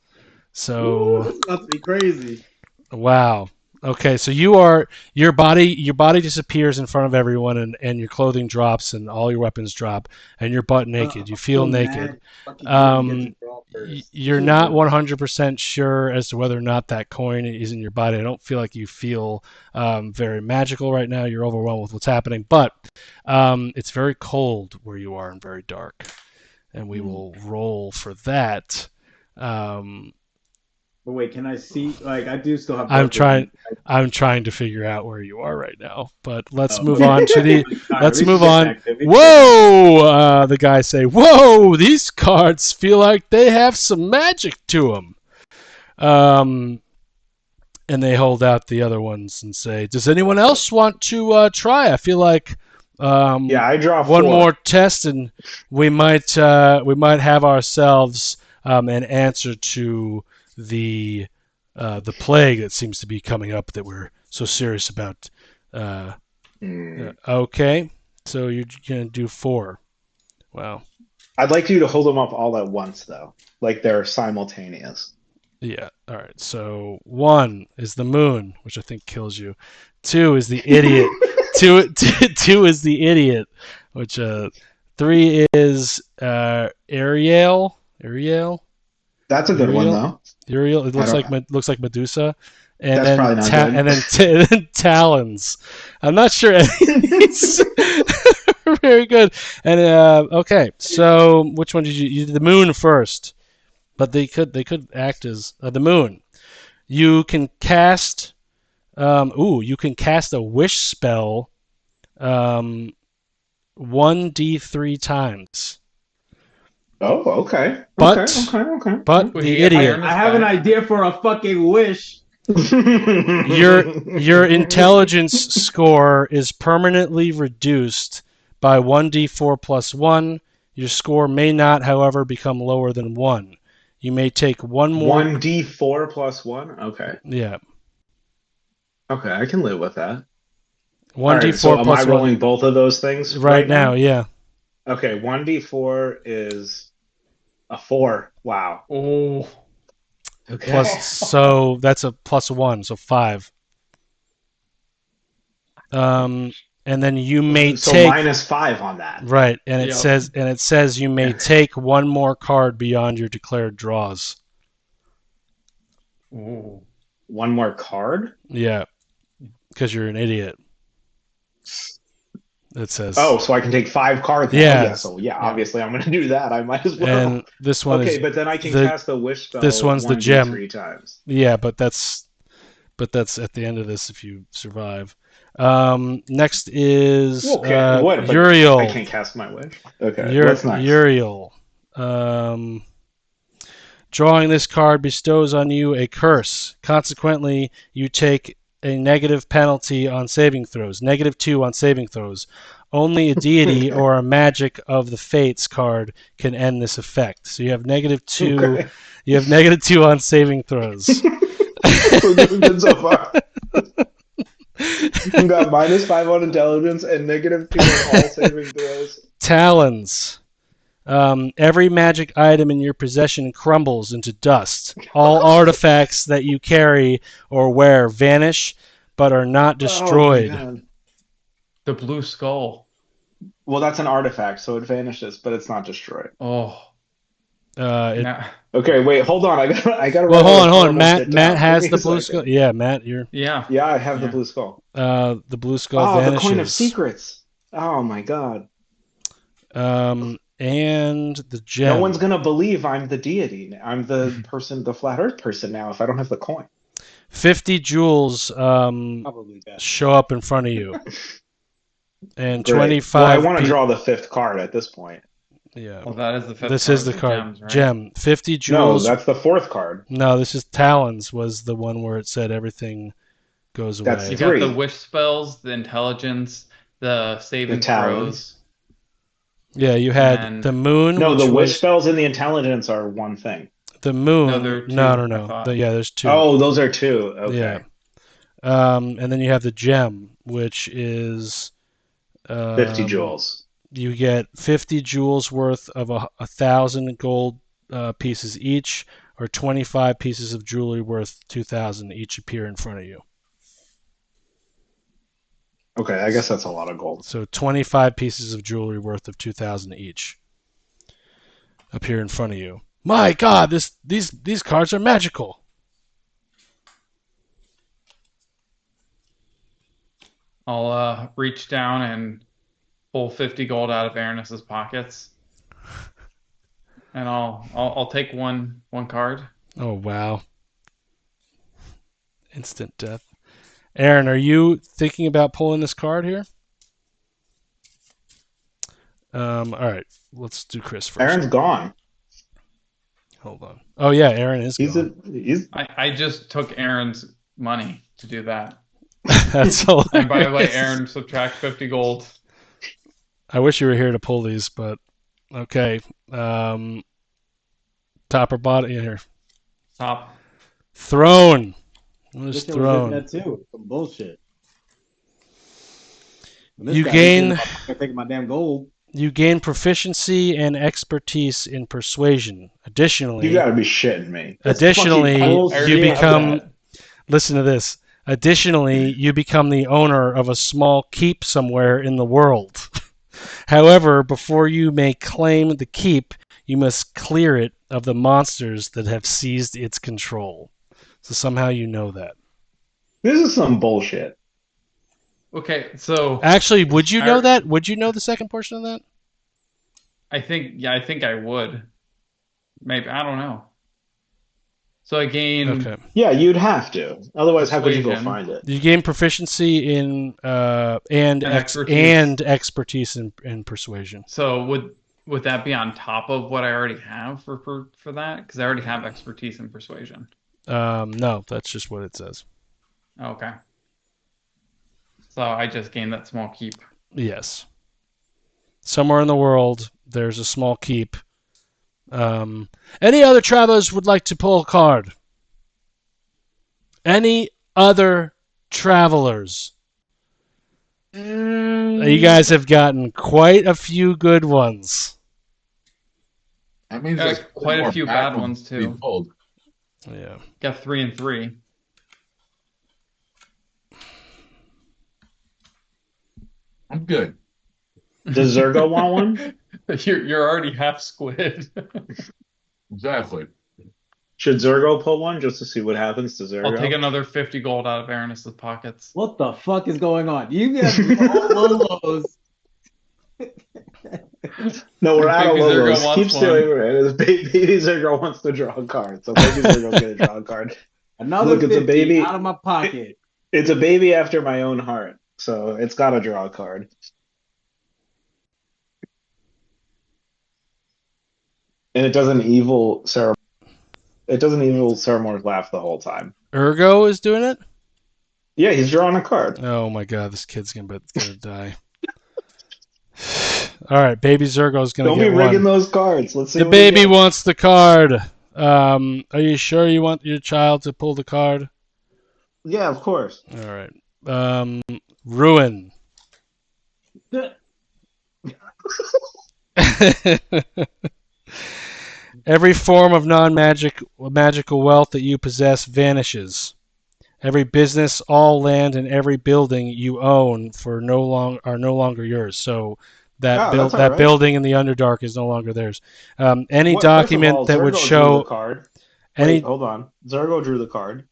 So Ooh, this must be crazy. wow. Okay, so your body disappears in front of everyone, and your clothing drops, and all your weapons drop, and you're butt naked. You feel I'm naked. mad. Fucking Jordan gets to draw first. You're not 100% sure as to whether or not that coin is in your body. I don't feel like you feel very magical right now. You're overwhelmed with what's happening, but it's very cold where you are and very dark, and we will roll for that. But wait, can I see? Like, I do still have. I'm dark I'm trying to figure out where you are right now, but let's Oh. move on to the. vision. All right, Let's we move should get on. back there. We should Whoa! The guys say, "Whoa! These cards feel like they have some magic to them." And they hold out the other ones and say, "Does anyone else want to try? I feel like Yeah, I draw one four. more test, and we might have ourselves an answer to the plague that seems to be coming up that we're so serious about." Okay, so you're gonna do 4. Wow. I'd like you to hold them up all at once, though, like they're simultaneous. Yeah. All right. So 1 is the moon, which I think kills you. 2 is the idiot. Two is the idiot, which 3 is Ariel. Ariel. That's a good one, Uriel? though. Uriel. It I don't- looks like Medusa. And That's then probably not good. and then talons. I'm not sure any of these are very good. And okay, so which one did you did the moon first? But they could act as the moon. You can cast you can cast a wish spell 1d3 times. Oh, okay. But- Okay. But Would the you get idiot, iron? I have an idea for a fucking wish. your intelligence score is permanently reduced by 1d4 plus 1. Your score may not, however, become lower than 1. You may take one more. 1d4 plus 1? Okay. Yeah. Okay, I can live with that. 1d4 All right, so am I plus 1. rolling both of those things Right now, yeah. Okay, 1d4 is a 4. Wow. Oh, Okay. Plus, so that's a plus 1, so 5. And then you may so take minus 5 on that. right, and it Yep. says you may take one more card beyond your declared draws. oh. One more card? Yeah, because you're an idiot. It says. Oh, so I can take 5 cards now. Yeah. Yeah, so yeah, obviously I'm gonna do that. I might as well. And this one Okay, is but then I can the- cast the wish spell this one's the 1d gem. 3 times. yeah, but that's at the end of this if you survive. Next is Okay, what? But Uriel. I can't cast my wish. Okay, what's next? Uriel. Drawing this card bestows on you a curse. Consequently, you take a negative penalty on saving throws. -2 on saving throws. Only a deity or a magic of the fates card can end this effect. So you have -2. Okay. You have -2 on saving throws. We're doing good so far. We got -5 on intelligence and -2 on all saving throws. Talons. Every magic item in your possession crumbles into dust. All artifacts that you carry or wear vanish, but are not destroyed. Oh, man. The blue skull. Well, that's an artifact, so it vanishes, but it's not destroyed. Oh, It- now, Okay, wait, hold on. I gotta. well, write all hold this on. horrible shit Matt down. has Give the me a blue second. skull. Yeah, Matt, you're yeah. Yeah, I have the Yeah. blue skull. the blue skull Oh, vanishes. the coin of secrets. Oh my god. And the gem. No one's gonna believe I'm the deity. I'm the person, the flat Earth person now. If I don't have the coin. 50 jewels Probably best. show up in front of you, and Great. 25. Well, I want to draw the 5th card at this point. Yeah, Well, that is the fifth. this card is the of card. gems, right? Gem. 50 No, jewels. that's the 4th card. No, this is Talons. Was the one where it said everything goes away. That's You got the 3. wish spells, the intelligence, the saving The talons. throws. Yeah, you had And- the moon. No, which the wish was- spells and the intelligence are one thing. The moon. No, there are two, no. I thought. Yeah, there's 2. Oh, those are 2. Okay. Yeah. And then you have the gem, which is 50 jewels. You get 50 jewels worth of 1,000 gold pieces each, or 25 pieces of jewelry worth 2,000 each appear in front of you. Okay, I guess that's a lot of gold. So 25 pieces of jewelry worth of 2,000 each appear in front of you. My God, these cards are magical. I'll reach down and pull 50 gold out of Aranis's pockets, and I'll take one card. Oh wow! Instant death. Aaron, are you thinking about pulling this card here? All right, let's do Chris first. Aaron's gone. Hold on. Oh yeah, Aaron is He's gone. he's I just took Aaron's money to do that. That's hilarious. And by the way, Aaron, subtract 50 gold. I wish you were here to pull these, but okay. Top or bottom? Here. Top. Throne. What is This shit was throne? hitting that too. Some bullshit. You gain- I'm taking my damn gold. You gain proficiency and expertise in persuasion. Additionally, you gotta be shitting me. That's Additionally, fucking you bullshit. you become- That. listen to this. Additionally, you become the owner of a small keep somewhere in the world. However, before you may claim the keep, you must clear it of the monsters that have seized its control. So somehow you know that. This is some bullshit. Okay, so Actually, would you know Are- that? Would you know the second portion of that? I think I would. Maybe I don't know. So I gain Okay. Yeah, you'd have to. Otherwise, how could you go Persuasion. find it? You gain proficiency in and expertise. expertise in persuasion. So would that be on top of what I already have for that? Because I already have expertise in persuasion. No, that's just what it says. Okay. So I just gained that small keep. Yes. Somewhere in the world, there's a small keep. Any other travelers would like to pull a card? Any other travelers? You guys have gotten quite a few good ones. That means Yeah, there's quite a more few bad ones, to be too. pulled. Yeah. Got 3 and 3. I'm good. Does Zergo want one? You're already half squid. Exactly. Should Zergo pull one just to see what happens to Zergo? I'll take another 50 gold out of Aranis's pockets. What the fuck is going on? You guys low lows. No, we're out of Baby Zergo logos. wants Keep stealing it. Baby Zergo wants to draw a card, so Baby Zergo get a draw card. Another Look, 50 it's a baby. out of my pocket. It's a baby after my own heart, so it's got to draw a card. And it doesn't evil Sarah. It doesn't evil Saramor's laugh the whole time. Urgo is doing it? Yeah, he's drawing a card. Oh my god, this kid's gonna die. All right, baby Zergo's gonna Don't get be rigging one. those cards. Let's see. The what he baby gets. wants the card. Are you sure you want your child to pull the card? Yeah, of course. All right. Ruin. Every form of magical wealth that you possess vanishes. Every business, all land, and every building you own are no longer yours. So that Oh, that's all right. building in the Underdark is no longer theirs. Any First of document all, that would Zergo drew show the card. any Wait, hold on. Zergo drew the card.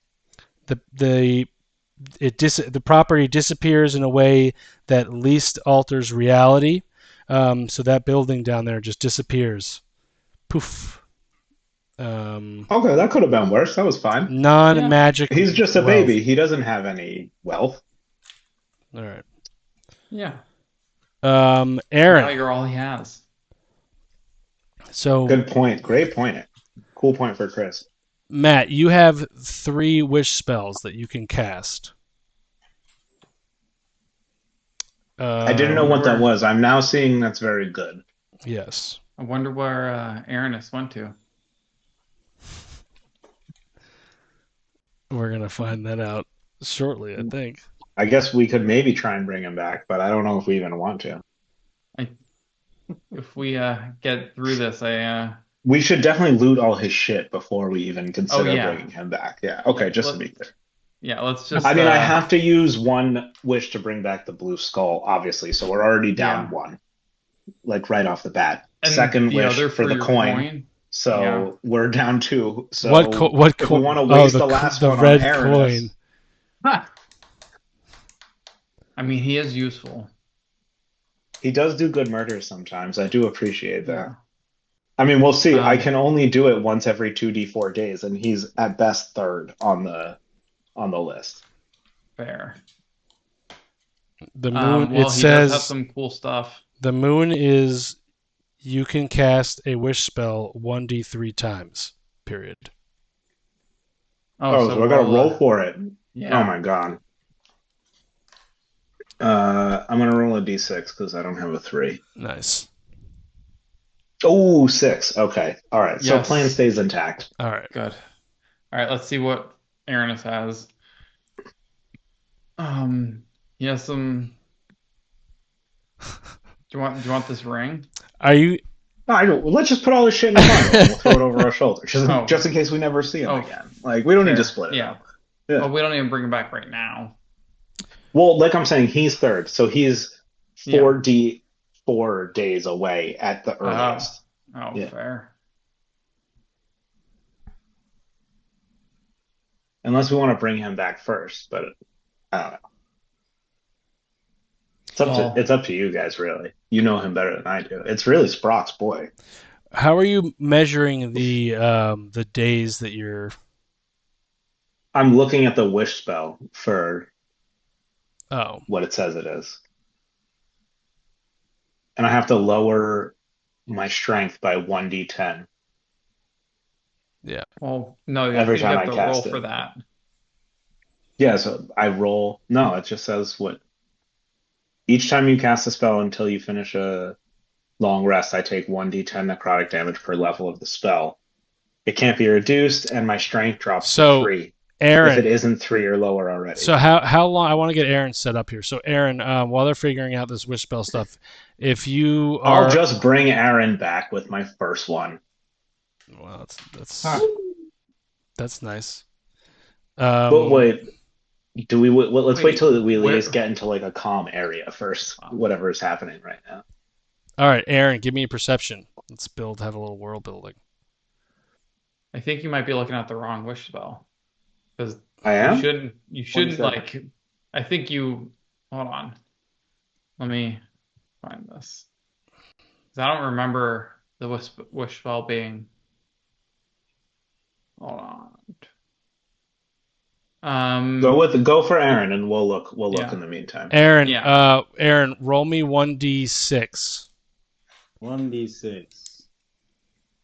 the property disappears in a way that least alters reality. So that building down there just disappears. Poof. Okay, that could have been worse. That was fine. Non-magic. He's just a wealth. baby. He doesn't have any wealth. All right. Yeah. Aaron. Now you're all he has. So Good point. Great point. Cool point for Chris. Matt, you have 3 wish spells that you can cast. I didn't know what that was. I'm now seeing that's very good. Yes. I wonder where Aranis went to. We're gonna find that out shortly, I think. I guess we could maybe try and bring him back, but I don't know if we even want to. If we get through this, We should definitely loot all his shit before we even consider yeah. bringing him back. Yeah. Okay, just to be clear. yeah, let's just. I mean, I have to use one wish to bring back the blue skull, obviously, so we're already down Yeah. one, like right off the bat. and Second the wish other for the your coin, so Yeah. we're down 2. So what if we coin? want to waste the Oh, last the one red on Aranis, coin. Ha! I mean, he is useful. he does do good murders sometimes. I do appreciate that. I mean, we'll see. I Um, can only do it once every 2d4 days, and he's at best third on the list. Fair. The moon. Well, it he does says have some cool stuff. the moon is. You can cast a wish spell 1d3 times. Period. Oh, so we're gonna roll for it. Yeah. Oh my god. I'm gonna roll a d6 because I don't have a 3. Nice. Oh, 6. Okay. All right. So Yes. plan stays intact. All right. Good. All right, let's see what Aranis has. He has some. Do you want this ring? Are you? No, I don't, let's just put all this shit in the bundle and we'll throw it over our shoulders, Oh. just in case we never see him Oh. again. Like we don't need to Fair. split it Yeah. up. Yeah. Well, we don't even bring him back right now. Well, like I'm saying, he's third, so he's Yeah. 4 days away at the earliest. Oh, Yeah. fair. Unless we want to bring him back first, but I don't know. It's up to you guys, really. You know him better than I do. It's really Sprock's boy. How are you measuring the days that you're? I'm looking at the wish spell for Oh, what it says it is. And I have to lower my strength by 1d10. Well, no, Every you have time I to cast roll it. for that. Yeah, so I roll. No, it just says what. Each time you cast a spell until you finish a long rest, I take 1d10 necrotic damage per level of the spell. It can't be reduced, and my strength drops So, to 3 Aaron. if it isn't 3 or lower already. So how long? I want to get Aaron set up here. So Aaron, while they're figuring out this wish spell stuff, if you are, I'll just bring Aaron back with my first one. well, that's Huh. that's nice. But wait, do we? Let's wait Wait, till we at where- least get into like a calm area first. Whatever is happening right now. All right, Aaron, give me a perception. Let's have a little world building. I think you might be looking at the wrong wish spell. Because I you am. shouldn't 27. like. I think you. Hold on. Let me find this. 'Cause I don't remember the wish spell being. Hold on. Go for Aaron, and we'll look. We'll look Yeah. in the meantime. Aaron, Yeah. Aaron, roll me 1d6. 1d6.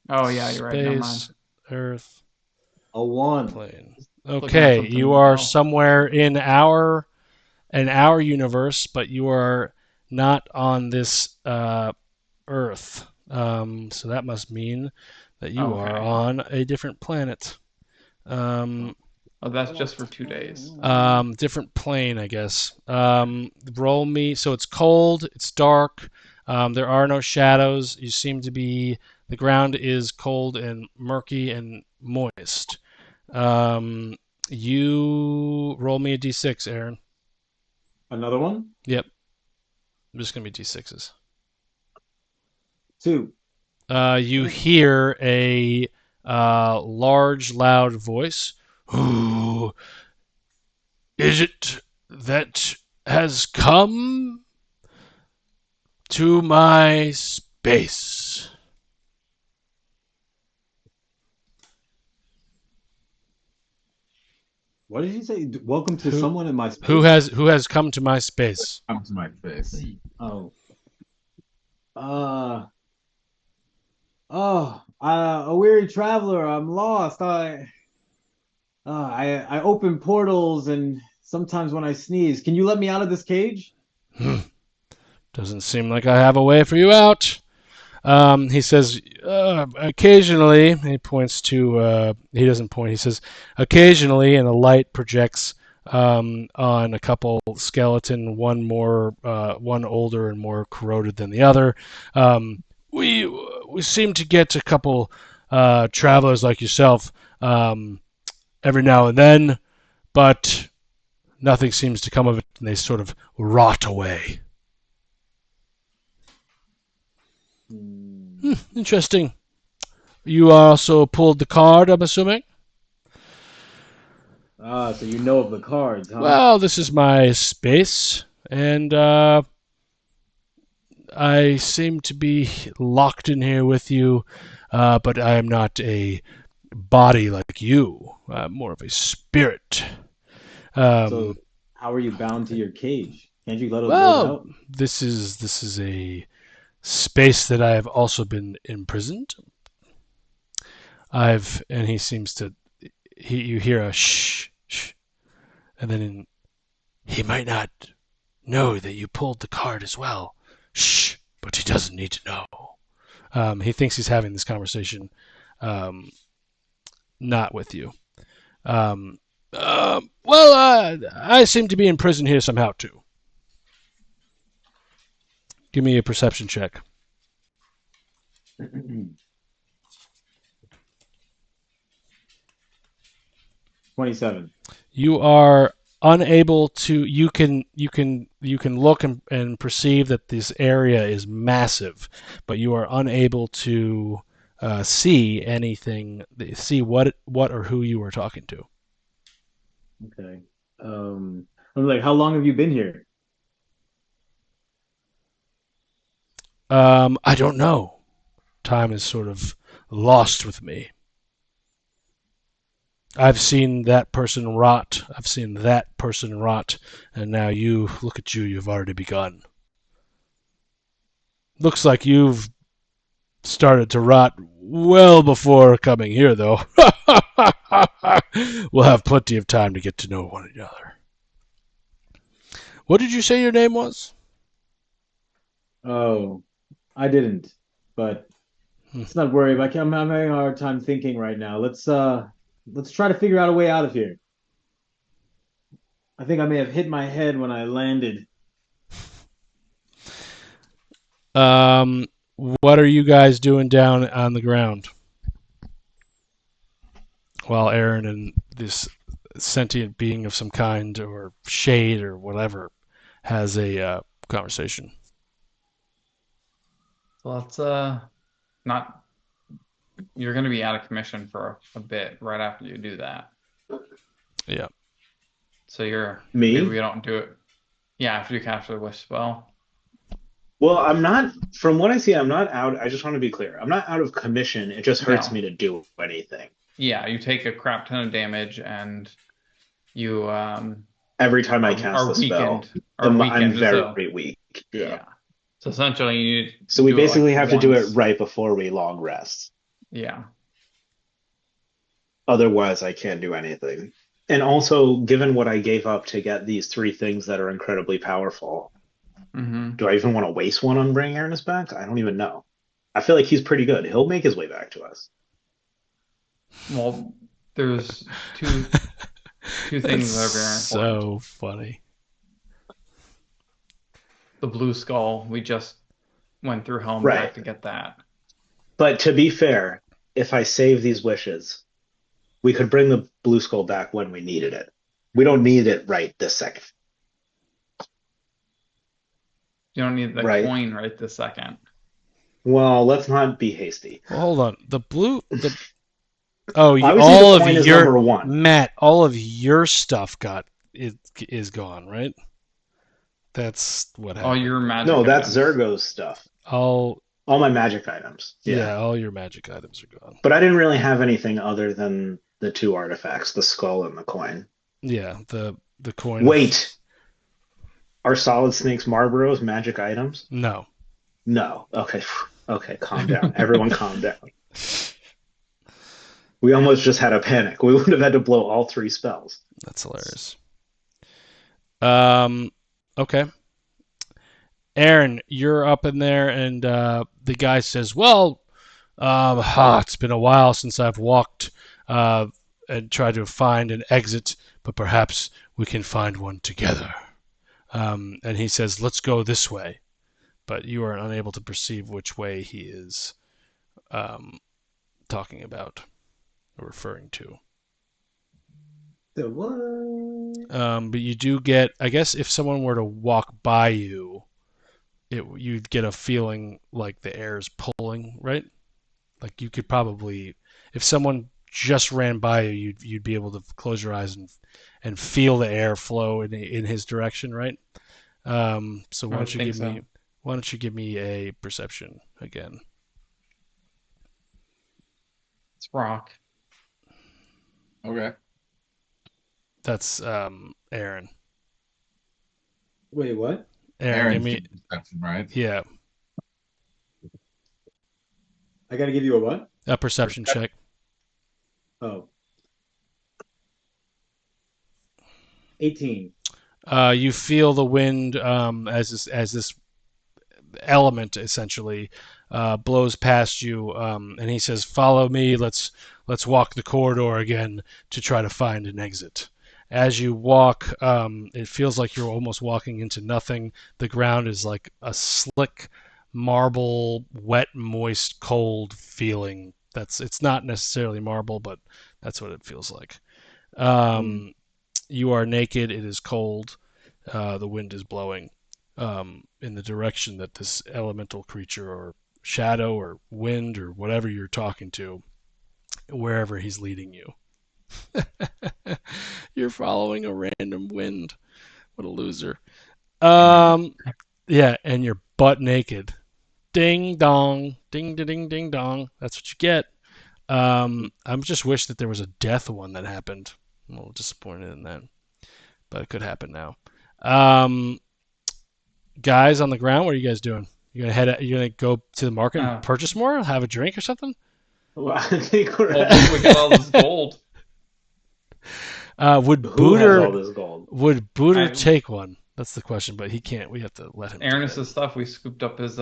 Oh yeah, you're right. Never mind. Space, Earth, A 1. plane. Looking at Okay, something you are else. somewhere in our universe, but you are not on this Earth. So that must mean that you are Okay. on a different planet. Oh, that's just for 2 days. Different plane, I guess. Roll me. So it's cold. It's dark. There are no shadows. You seem to be. The ground is cold and murky and moist. You roll me a d6, Aaron. Another one? Yep. I'm just gonna be d6s. 2. You hear a large, loud voice. Who is it that has come to my space? What did you say? Welcome to Who- someone in my space? Who has come to my space? Come to my face. Oh. A weary traveler. I'm lost. I open portals, and sometimes when I sneeze, can you let me out of this cage? Doesn't seem like I have a way for you out. He says, occasionally, he points to, he doesn't point, he says, occasionally, and a light projects on a couple skeleton, one older and more corroded than the other. We seem to get a couple travelers like yourself every now and then, but nothing seems to come of it, and they sort of rot away. Interesting. You also pulled the card, I'm assuming? So you know of the cards, huh? Well, this is my space, and I seem to be locked in here with you, but I am not a body like you. I'm more of a spirit. So how are you bound to your cage? Can't you let us well, out? this is a space that I have also been imprisoned. And he seems to, you hear a shh, shh, and then he might not know that you pulled the card as well. Shh, but he doesn't need to know. He thinks he's having this conversation, not with you. I seem to be in prison here somehow too. Give me a perception check. 27. You are unable to. You can look and perceive that this area is massive, but you are unable to see anything. See what or who you are talking to. Okay. I'm like, how long have you been here? I don't know. Time is sort of lost with me. I've seen that person rot. I've seen that person rot. And now look at you, you've already begun. Looks like you've started to rot well before coming here, though. We'll have plenty of time to get to know one another. What did you say your name was? Oh, I didn't, but let's not worry. I'm having a hard time thinking right now. Let's try to figure out a way out of here. I think I may have hit my head when I landed. What are you guys doing down on the ground? While Aaron and this sentient being of some kind or shade or whatever has a conversation. So let's not you're going to be out of commission for a bit right after you do that. Yeah. So Me? maybe we don't do it. Yeah, after you cast the wish spell. Well, I'm not. From what I see, I'm not out. I just want to be clear. I'm not out of commission. It just hurts No. me to do anything Yeah, you take a crap ton of damage and you every time I cast are the spell. weakened. I'm so very weak. yeah. So essentially you need So we do it, basically like, have to do it once. right before we long rest. Yeah. Otherwise, I can't do anything. And also, given what I gave up to get these 3 things that are incredibly powerful, Mm-hmm. do I even want to waste one on bringing Ernest back? I don't even know. I feel like he's pretty good. He'll make his way back to us. Well, there's two things that are very important. So funny. The blue skull, we just went through hell and Right. back to get that. But to be fair, if I save these wishes, we could bring the blue skull back when we needed it. We don't need it right this second. You don't need the Right. coin right this second. Well, let's not be hasty. Well, hold on. Oh, Obviously, all the of coin is your number 1. Matt, all of your stuff is gone, right? That's what All happened. your magic. No, that's items. Zergo's stuff. All my magic items. yeah, all your magic items are gone. But I didn't really have anything other than the 2 artifacts, the skull and the coin. Yeah, the coin. Wait. Are Solid Snake's Marlboros magic items? No. No. Okay. Okay, calm down. Everyone calm down. We almost just had a panic. We would have had to blow all 3 spells. That's hilarious. Okay. Aaron, you're up in there, and the guy says, "Well, it's been a while since I've walked and tried to find an exit, but perhaps we can find one together." And he says, "Let's go this way," but you are unable to perceive which way he is talking about or referring to. The what? But you do get, I guess, if someone were to walk by you, you'd get a feeling like the air is pulling, right? Like you could probably, if someone just ran by you, you'd be able to close your eyes and feel the air flow in his direction, right? So why don't you give me a perception again? It's rock. Okay. That's Aaron. Wait, what? Aaron, give Aaron's me, perception, right? yeah, I gotta give you a what? a perception check. Oh. 18. You feel the wind as this element essentially blows past you, and he says, "Follow me. Let's walk the corridor again to try to find an exit." As you walk, it feels like you're almost walking into nothing. The ground is like a slick marble, wet, moist, cold feeling. It's not necessarily marble, but that's what it feels like. You are naked. It is cold. The wind is blowing in the direction that this elemental creature or shadow or wind or whatever you're talking to, wherever he's leading you. You're following a random wind. What a loser. Yeah, and you're butt naked. Ding dong, ding ding ding dong. That's what you get. I just wish that there was a death one that happened. I'm a little disappointed in that, but it could happen now. Guys on the ground, what are you guys doing? You gonna go to the market and purchase more? Have a drink or something? Well, I think we're we got all this gold. Would Who has all Booter this gold? take one? That's the question, but he can't. We have to let him. Aaron's stuff. We scooped up his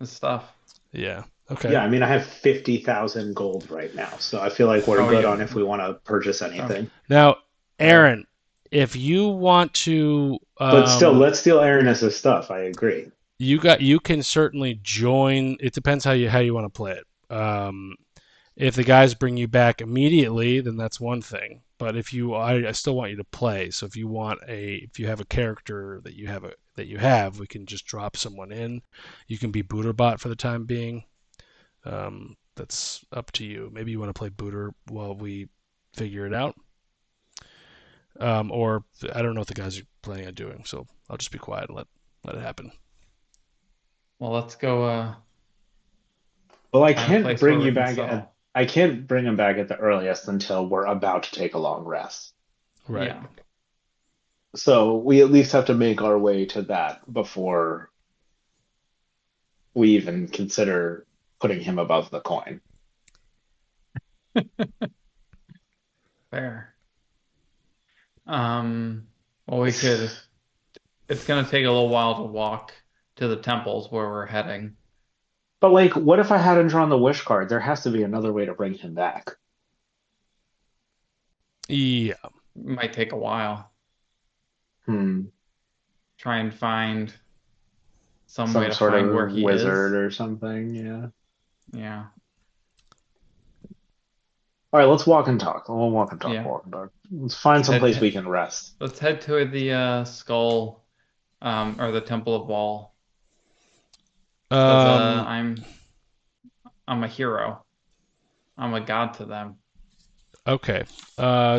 stuff. Yeah. Okay. Yeah, I mean, I have 50,000 gold right now, so I feel like we're good on if we want to purchase anything. Now, Aaron, if you want to, but still, let's steal Aranis's stuff. I agree. You can certainly join. It depends how you want to play it. If the guys bring you back immediately, then that's one thing. But I still want you to play. So if you have a character that you have, we can just drop someone in. You can be Booterbot for the time being. that's up to you. Maybe you want to play Booter while we figure it out. Or I don't know what the guys are planning on doing, so I'll just be quiet and let it happen. Well, let's go. Well, I Find a can't place bring where you we can back. settle. I can't bring him back at the earliest until we're about to take a long rest. Right. Yeah. So we at least have to make our way to that before we even consider putting him above the coin. Fair. Well, we could. It's gonna take a little while to walk to the temples where we're heading. But like, what if I hadn't drawn the wish card? There has to be another way to bring him back. Yeah. It might take a while. Hmm. Try and find some way Some to sort find of where he wizard is. or something. Yeah. Yeah. All right, let's walk and talk. We'll walk and talk. Yeah. Walk and talk. Let's find some place we can rest. Let's head to the skull, or the Temple of Baal. 'Cause, I'm a hero. I'm a god to them. Okay.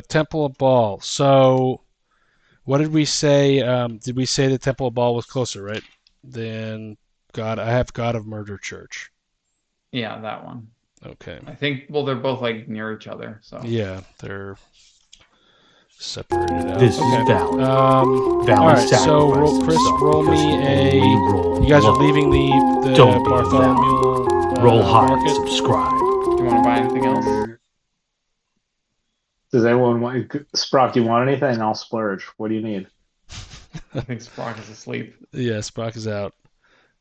Temple of Baal. So, what did we say? Did we say the Temple of Baal was closer, right? Than God. I have God of Murder Church. Yeah, that one. Okay. I think. Well, they're both like near each other. So. Yeah, they're separated out. This Okay. is Valley. All Valley right. So, sacrifices Chris, himself roll because me he a. only rolled You guys are low. leaving the Don't be a Bartholomew Roll high and market. subscribe. Do you want to buy anything else? Does anyone want Sprock? Do you want anything? I'll splurge. What do you need? I think Sprock is asleep. Yeah, Sprock is out.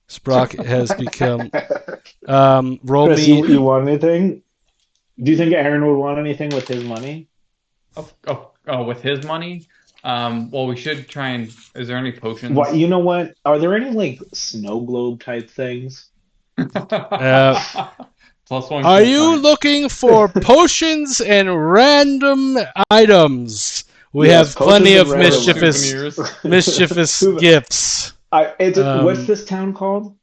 Sprock has become. Roll Chris, me. you want anything? Do you think Aaron would want anything with his money? Oh, with his money? Well, we should try and. Is there any potions? What? You know what? Are there any like snow globe type things? Plus one. Are key you point. looking for potions and random items? We Yes, have plenty potions of and random Souvenirs. mischievous Who- gifts. What's this town called?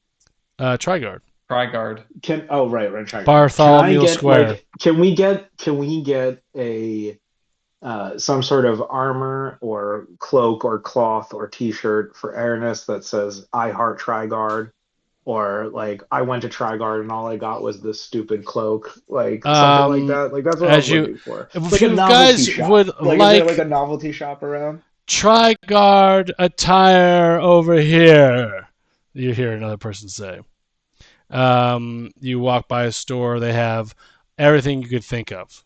Trigard. Trigard. Right, try. Bartholomew Can I get, Square. like, can we get a some sort of armor or cloak or cloth or t-shirt for Aranis that says I heart Trigard, or like I went to Trigard and all I got was this stupid cloak, like something like that. Like that's what I was as you- looking for. if Like you a novelty guys shop. would Is there like- like a novelty shop around? Trigard attire over here. You hear another person say. You walk by a store, they have everything you could think of.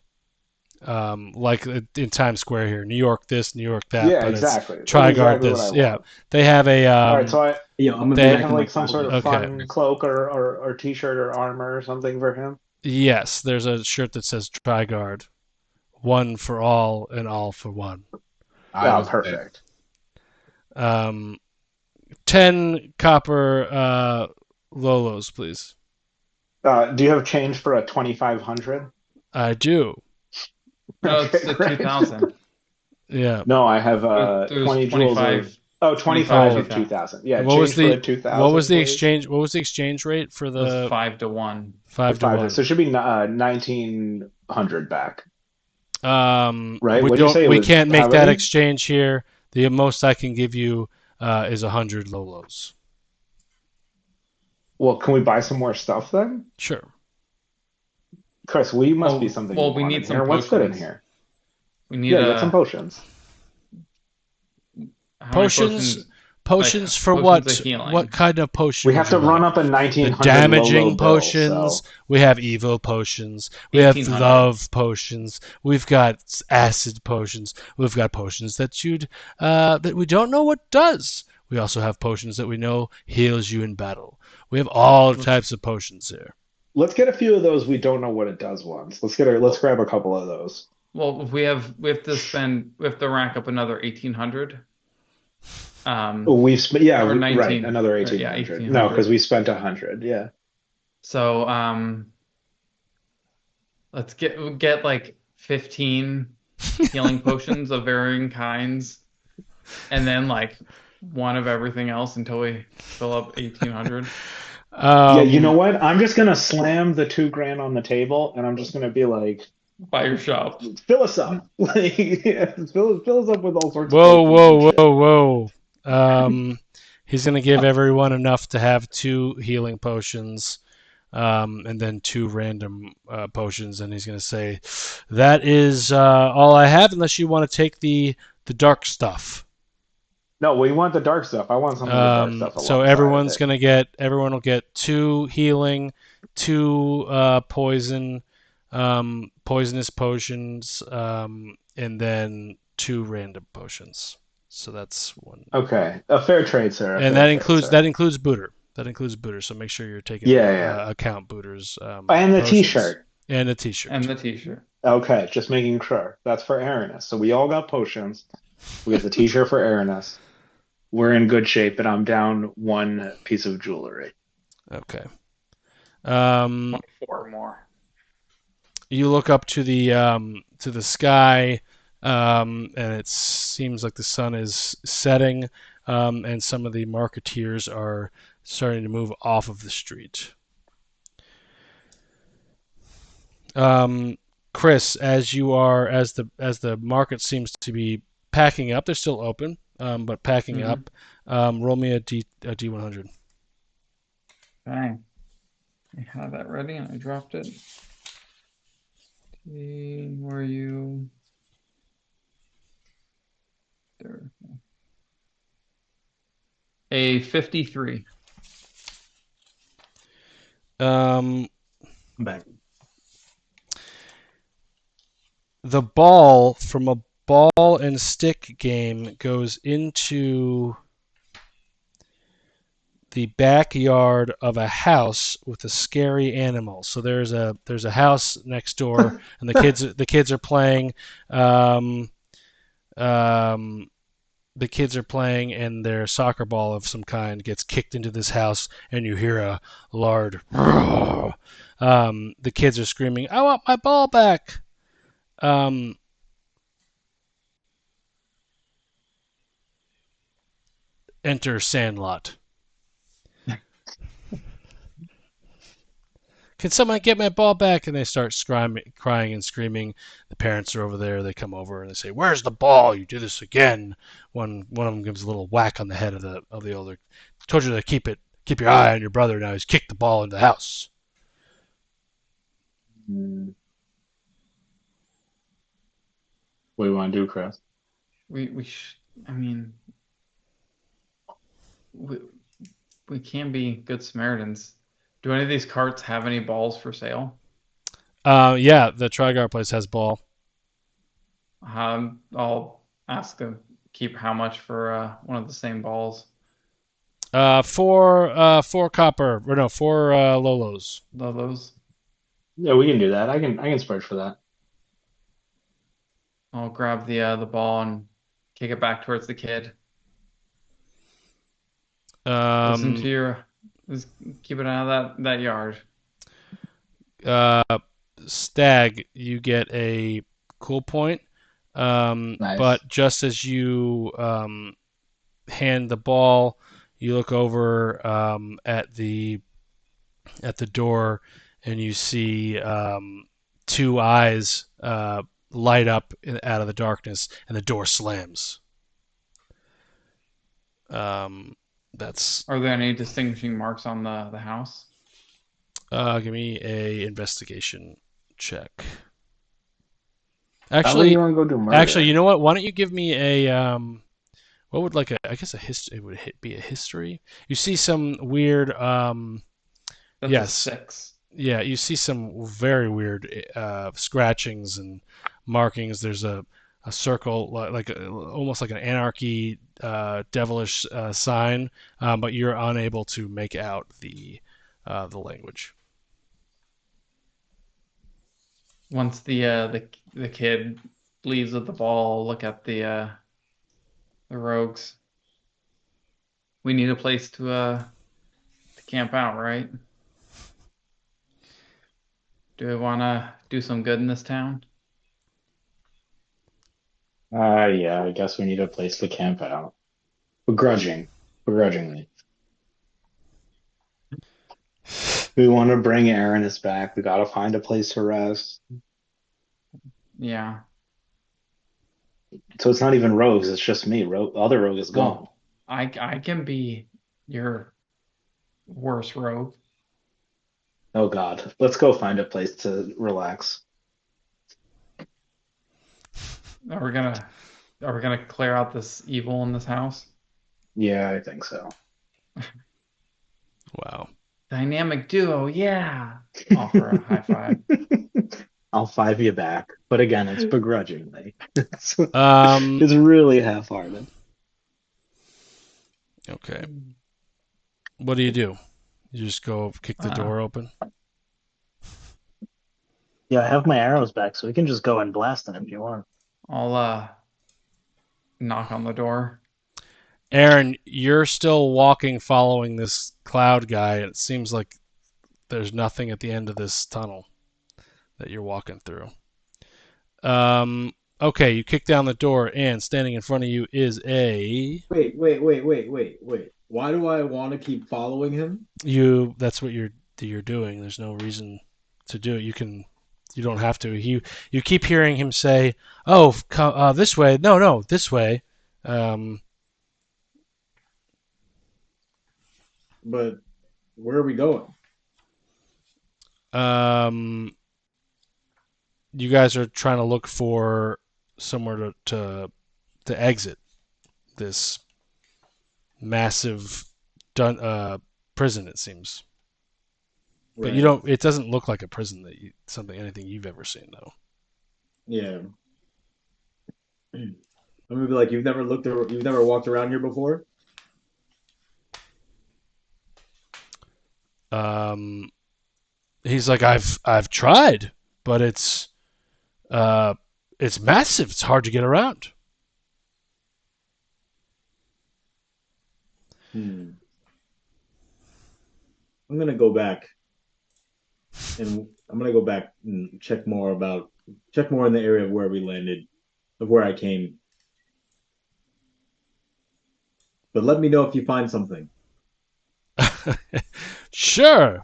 Like in Times Square here, New York this, New York that. Yeah, but exactly. It's That's Trigard exactly what this. I Yeah. want. They have a. All right, so Yeah, I'm gonna They be they back have in like my some sort of Okay. fun cloak or t-shirt or armor or something for him. Yes, there's a shirt that says Trigard. One for all and all for one. Oh, perfect. 10 copper Lolos, please. Do you have change for a 2,500? I do. No, it's Okay, the great. 2000. Yeah. No, I have There's 20 jewels 25. of. Oh, 25 of 25. 2,000. Yeah, What was change for the a 2,000. what was the please. exchange? What was the exchange rate for It was the 5-1. 5 to 1? So it should be 1,900 back. Right. Right? We What'd you don't. say it We was? can't make How that many? exchange here. The most I can give you is 100 Lolos. Well, can we buy some more stuff then? Sure. Chris, we must Well- be something. well, you we want need in some here. What's good in potions. here? We need Yeah, get some potions. how many Potions. Potions like, for potions what? of healing. What kind of potion? We have to would you run like? up a 1,900 The damaging Lolo bill, potions. so- We have evil potions. We have 1800. love potions. We've got acid potions. We've got potions that that we don't know what does. We also have potions that we know heals you in battle. We have all types of potions here. Let's get a few of those. We don't know what it does once. Let's grab a couple of those. Well, we have to rack up another 1,800. We've spent Or 19, right, another or, yeah, 1,800. 1,800. No, because we spent 100. Yeah. So let's get like 15 healing potions of varying kinds, and then like one of everything else until we fill up 1,800. Yeah, you know Um, what? I'm just gonna slam the 2 grand on the table, and I'm just gonna be like, Buy your shop. fill us up, like yeah, fill us up with all sorts of whoa, potions and whoa, shit. whoa, whoa. He's gonna give everyone enough to have 2 healing potions, and then 2 random potions, and he's gonna say, "That is all I have, unless you want to take the dark stuff." No, we want the dark stuff. I want some of the dark stuff So alongside of it. everyone will get 2 healing, 2 poison, poisonous potions, and then 2 random potions. So that's one. Okay, a fair trade, sir. A And fair trade, sir. that includes Booter. That includes Booter. So make sure you're taking Yeah, yeah. account Booter's And the potions T-shirt. and a T-shirt. And the t-shirt. Okay, just making sure. That's for Aranis. So we all got potions. We got the T-shirt for Aranis. We're in good shape, and I'm down 1 piece of jewelry. Okay. Um, 24 more. you look up to the sky, and it seems like the sun is setting, and some of the marketeers are starting to move off of the street. Chris, as the market seems to be packing up, they're still open, but packing Mhm. up. Roll me a D100. Okay. I had that ready and I dropped it. Where are you? There. A 53. Um, I'm back. the ball from a ball and stick game goes into the backyard of a house with a scary animal. So there's a house next door, and the kids are playing. Um, um, the kids are playing, and their soccer ball of some kind gets kicked into this house, and you hear a loud. The kids are screaming, "I want my ball back!" Um, enter Sandlot. Can someone get my ball back? And they start crying and screaming. The parents are over there. They come over and they say, "Where's the ball? You do this again." One of them gives a little whack on the head of the older. Told you to keep your eye on your brother. Now he's kicked the ball into the house. What do you want to do, Chris? I mean, we, we can be good Samaritans. Do any of these carts have any balls for sale? Yeah, the Trigar place has ball. I'll ask them keep how much for one of the same balls. Four copper or no, 4 Lolos. Those. Yeah, we can do that. I can splurge for that. I'll grab the ball and kick it back towards the kid. Listen to your. Just keep an eye on that yard. Stag, you get a cool point. Nice. But just as you hand the ball, you look over at the door, and you see 2 eyes light up out of the darkness, and the door slams. That's. Are there any distinguishing marks on the house? Give me a investigation check. Sounds like Actually, you want to go do murder. Actually, you know what? Why don't you give me a what would like a I guess a history it would be a history. You see some weird That's yes. a 6. Yeah, you see some very weird scratchings and markings. There's a circle almost like an anarchy devilish sign, but you're unable to make out the language. Once the kid leaves with the ball, look at the rogues. We need a place to camp out, right? Do we want to do some good in this town? Yeah, I guess we need a place to camp out. Begrudgingly. We want to bring Aranis back. We gotta find a place to rest. Yeah. So it's not even rogues, it's just me. Other rogue is gone. Well, I can be your worst rogue. Oh God. Let's go find a place to relax. Are we gonna clear out this evil in this house? Yeah, I think so. Wow. Dynamic duo, yeah. Offer a high five. I'll five you back. But again, it's begrudgingly. It's, Um. it's really half-hearted. Okay. What do? You just go kick the door open? Yeah, I have my arrows back, so we can just go and blast them if you want. I'll knock on the door. Aaron, you're still walking following this cloud guy. It seems like there's nothing at the end of this tunnel that you're walking through. Okay, you kick down the door, and standing in front of you is a Wait. Why do I want to keep following him? you. That's what you're doing. There's no reason to do it. You don't have to. You keep hearing him say, "Oh, this way." No, this way. But where are we going? You guys are trying to look for somewhere to exit this massive prison. It seems, but you don't. It doesn't look like a prison anything you've ever seen, though. Yeah. I'm gonna be like, you've never walked around here before? He's like, I've tried, but it's massive. It's hard to get around. I'm gonna go back and check more in the area of where we landed, of where I came. But let me know if you find something. Sure.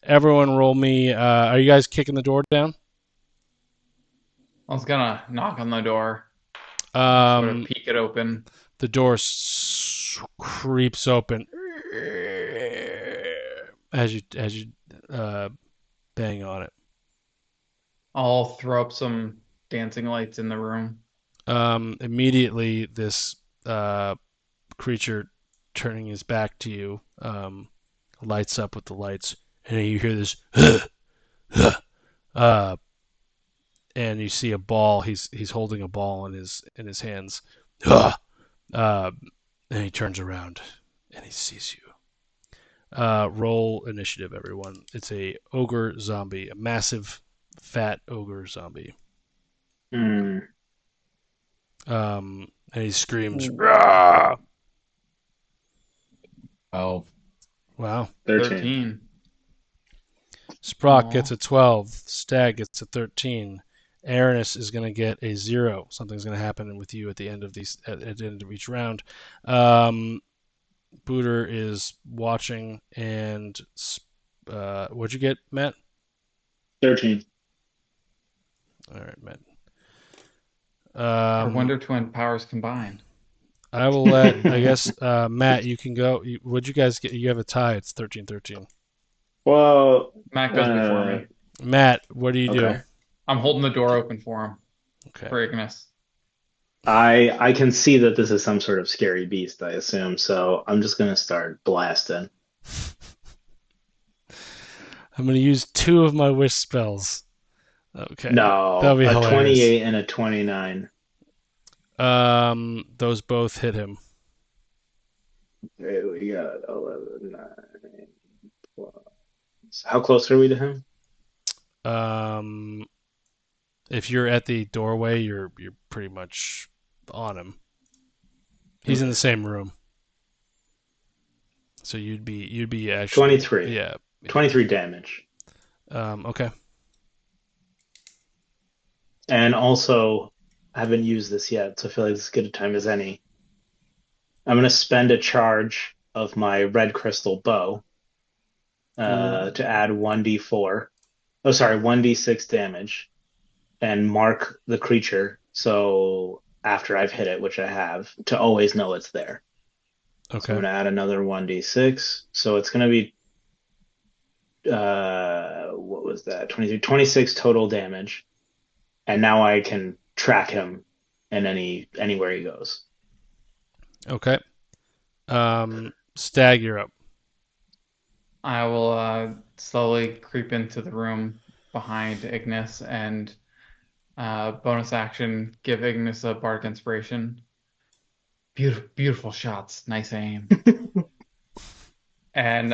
Everyone roll me. Are you guys kicking the door down? I was gonna knock on the door, sort of peek it open. The door creeps open as you bang on it. I'll throw up some dancing lights in the room. Immediately, this creature turning his back to you lights up with the lights, and you hear this and you see a ball. He's holding a ball in his hands, and he turns around and he sees you. Roll initiative, everyone. It's a ogre zombie, a massive, fat ogre zombie. And he screams, "Rah!" 12. Wow. 13. Sprock gets a 12. Stag gets a 13. Aranis is going to get a 0. Something's going to happen with you at the end of each round. Booter is watching, and what'd you get, Matt? 13. All right, Matt. Our Wonder Twin powers combined. I will let, I guess, Matt, you can go. What'd you guys get? You have a tie. It's 13-13. Well, Matt goes before me. Matt, what do you do? I'm holding the door open for him. Okay. For Ignis. I can see that this is some sort of scary beast, I assume, so I'm just gonna start blasting. I'm going to use 2 of my wish spells. Okay. No, That'll be a hilarious. 28 and a 29. Those both hit him. Okay, we got 11, 9, 12. How close are we to him? If you're at the doorway, you're pretty much on him. He's in the same room. So you'd be actually 23. Yeah. 23 damage. Okay. And also, I haven't used this yet, so I feel like this is as good a time as any. I'm going to spend a charge of my red crystal bow to add 1d4. Oh, sorry, 1d6 damage, and mark the creature. So after I've hit it, which I have, to always know it's there. So I'm Okay. going to add another 1d6. So it's going to be what was that? 23, 26 total damage. And now I can track him in anywhere he goes. Okay. Stag, you're up. I will slowly creep into the room behind Ignis and bonus action give Ignis a bardic inspiration. Beautiful shots, nice aim. And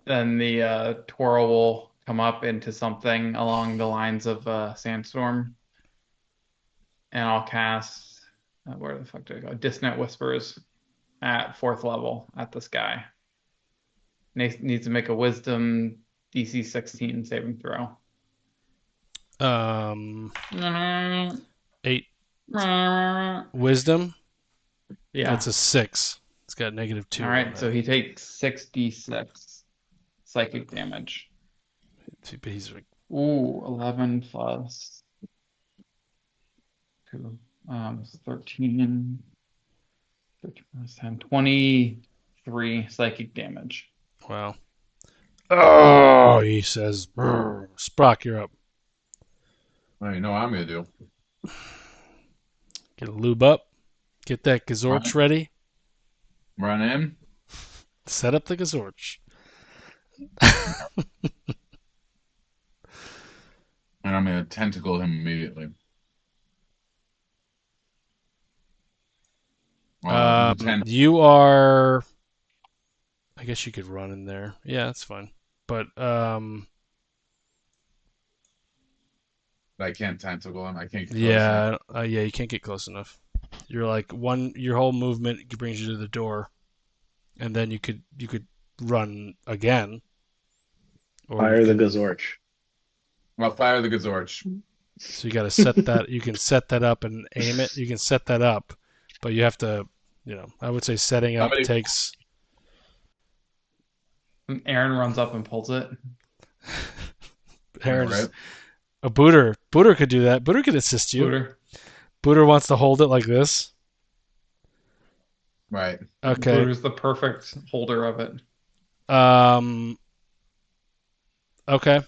then the twirl will come up into something along the lines of Sandstorm, and I'll cast where the fuck did I go? Dissonant Whispers at 4th level at this guy. Needs to make a Wisdom DC 16 saving throw. 8 wisdom. Yeah. That's a 6. It's got -2. All right, so he takes 6d6 psychic damage. But he's Ooh, 11 plus 2, 13 plus 10, 23 psychic damage. wow. Oh, he says, "Brr." Sprock, you're up. Well, you know what I'm gonna do. Get a lube up. Get that Gazorch ready. Run in. Set up the Gazorch. And I'm gonna tentacle him immediately. You are. I guess you could run in there. Yeah, that's fine. But I can't tentacle him. I can't. Get yeah, you can't get close enough. You're like your whole movement brings you to the door, and then you could run again. Or Fire the Gazorch. Well, fire the Gazorch. So you got to set that. You can set that up and aim it. You can set that up, but you have to. I would say setting up takes. Aaron runs up and pulls it. Aaron's right. A Booter could do that. Booter could assist you. Booter wants to hold it like this. Right. Okay. Booter's the perfect holder of it. Okay.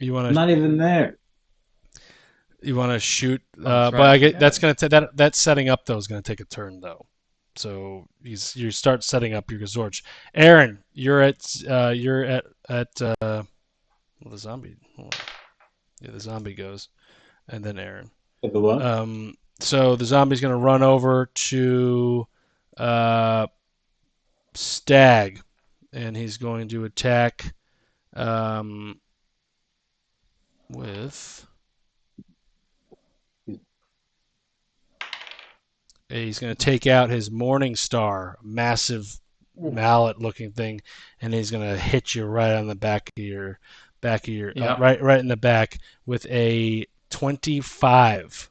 You want to? Not even there. You want to shoot? But I get that's gonna that setting up though is gonna take a turn though. So you start setting up your Gazorch. Aaron, you're at the zombie. Yeah, the zombie goes, and then Aaron. The what? So the zombie's gonna run over to Stag, and he's going to attack with. He's going to take out his Morning Star, massive mallet-looking thing, and he's going to hit you right on the back of your right in the back with a 25.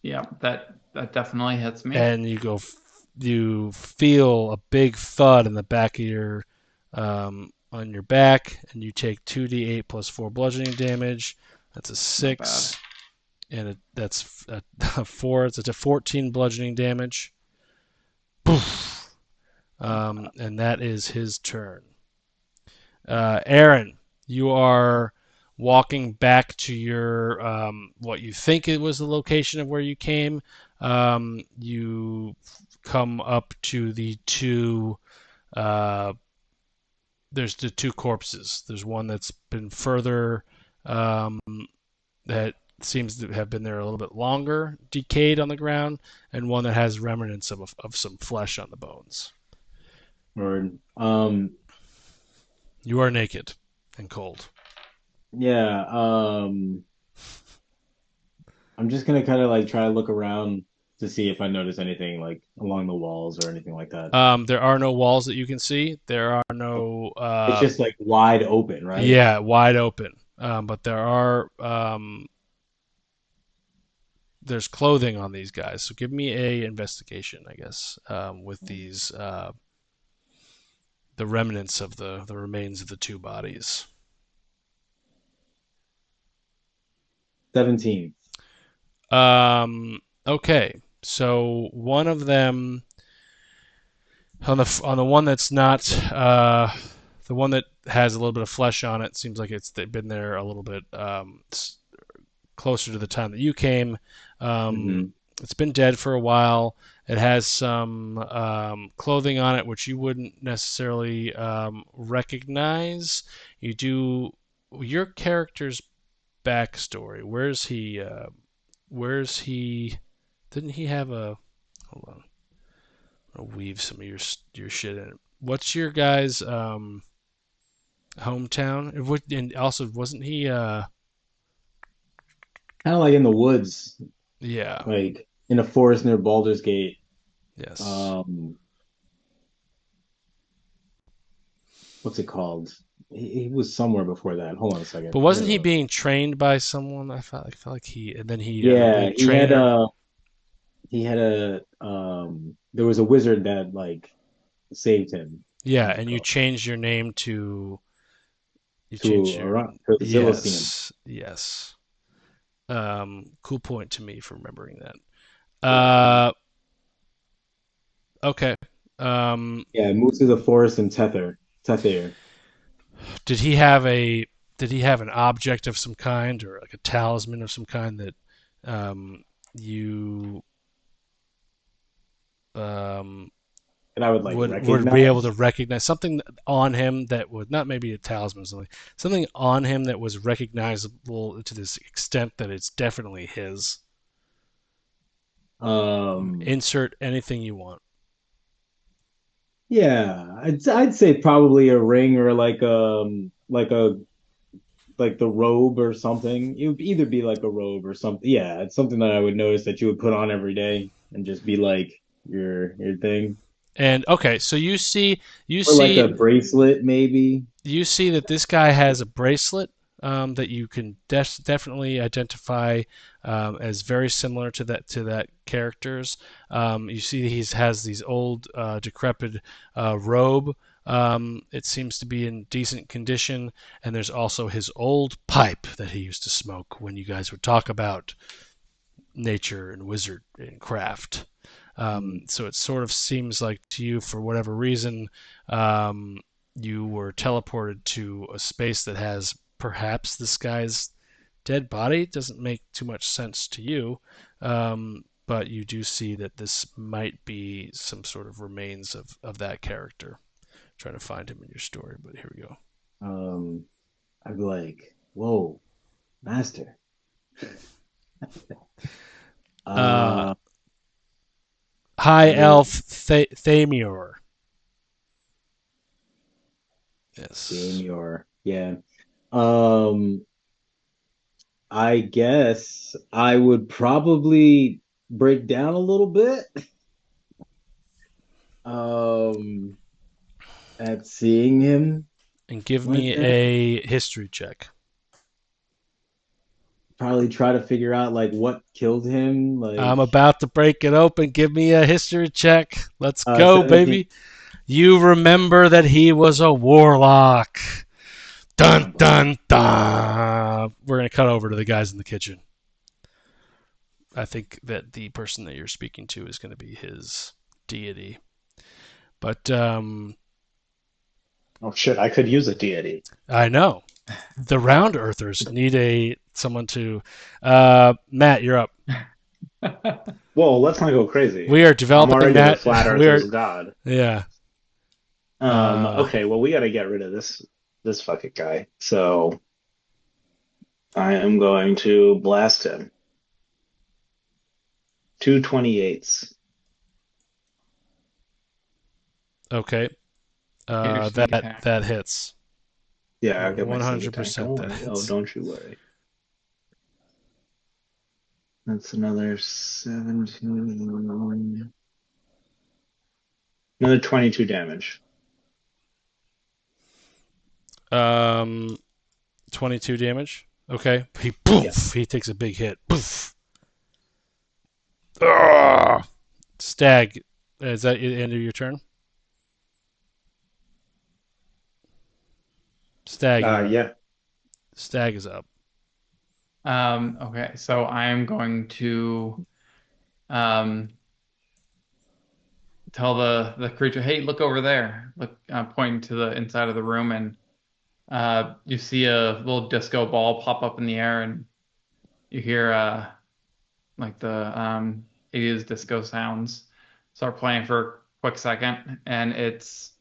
Yeah, that definitely hits me. And you feel a big thud in the back of your on your back, and you take 2d8 plus 4 bludgeoning damage. That's a 6. And that's a 4. It's a 14 bludgeoning damage. Poof. And that is his turn. Aaron, you are walking back to your what you think it was the location of where you came. You come up to the two. There's the two corpses. There's one that's been further that seems to have been there a little bit longer, decayed on the ground, and one that has remnants of some flesh on the bones. Word. You are naked and cold. Yeah. I'm just gonna kind of like try to look around to see if I notice anything like along the walls or anything like that. There are no walls that you can see. There are no. It's just like wide open, right? Yeah, wide open. But there are. There's clothing on these guys, so give me a investigation, I guess, with these the remnants of the remains of the two bodies. 17. Okay, so one of them on the one that's not the one that has a little bit of flesh on it seems like they've been there a little bit closer to the time that you came. It's been dead for a while. It has some clothing on it which you wouldn't necessarily recognize. You do your character's backstory. Where's he? Didn't he have a? Hold on. I'll weave some of your shit in. What's your guy's hometown? And also, wasn't he? Kind of like in the woods, Yeah. like in a forest near Baldur's Gate. Yes. What's it called? He was somewhere before that. Hold on a second. But wasn't he being trained by someone? I felt like he, and then he. Yeah, he had trainer. there was a wizard that like saved him. Yeah, and you changed your name to. You to changed your. to Zillicene. Yes. Cool point to me for remembering that. Okay. Yeah, moved to the forest in Tether. Did he have an object of some kind or like a talisman of some kind that you and I would like would be able to recognize something on him that would not maybe a talisman or something on him that was recognizable to this extent that it's definitely his? Insert anything you want. Yeah, I'd say probably a ring or like the robe or something. It would either be like a robe or something. Yeah, it's something that I would notice that you would put on every day and just be like your thing. And okay, so you see like a bracelet maybe. You see that this guy has a bracelet that you can definitely identify as very similar to that character's. You see he has these old decrepit robe. It seems to be in decent condition, and there's also his old pipe that he used to smoke when you guys would talk about nature and wizard and craft. So it sort of seems like to you, for whatever reason, you were teleported to a space that has perhaps this guy's dead body. Doesn't make too much sense to you, but you do see that this might be some sort of remains of that character. Trying to find him in your story, but here we go. I'd be like, "Whoa, master." High Elf Thamior. Yes. Thamior. Yeah. I guess I would probably break down a little bit. At seeing him. And give me a history check. Probably try to figure out like what killed him. Like I'm about to break it open. Give me a history check. Let's go, 17. Baby. You remember that he was a warlock. Dun dun dun. We're gonna cut over to the guys in the kitchen. I think that the person that you're speaking to is gonna be his deity. But oh shit, I could use a deity. I know. The round earthers need someone to Matt, you're up. Whoa, let's not go crazy. We are developing that. The flat earthers god. Yeah. Okay, well we gotta get rid of this fucking guy. So I am going to blast him. 2 28s. Okay. That hits. Yeah, I'll get 100% that hits. Oh, don't you worry. That's another 17. Another 22 damage. 22 damage. Okay. He takes a big hit. Poof. Stag, is that the end of your turn? Stag, you're up. Yeah. Stag is up. Okay, so I'm going to um, tell the creature, "Hey, look over there!" Look, pointing to the inside of the room, and you see a little disco ball pop up in the air, and you hear like the 80s disco sounds start playing for a quick second, and it's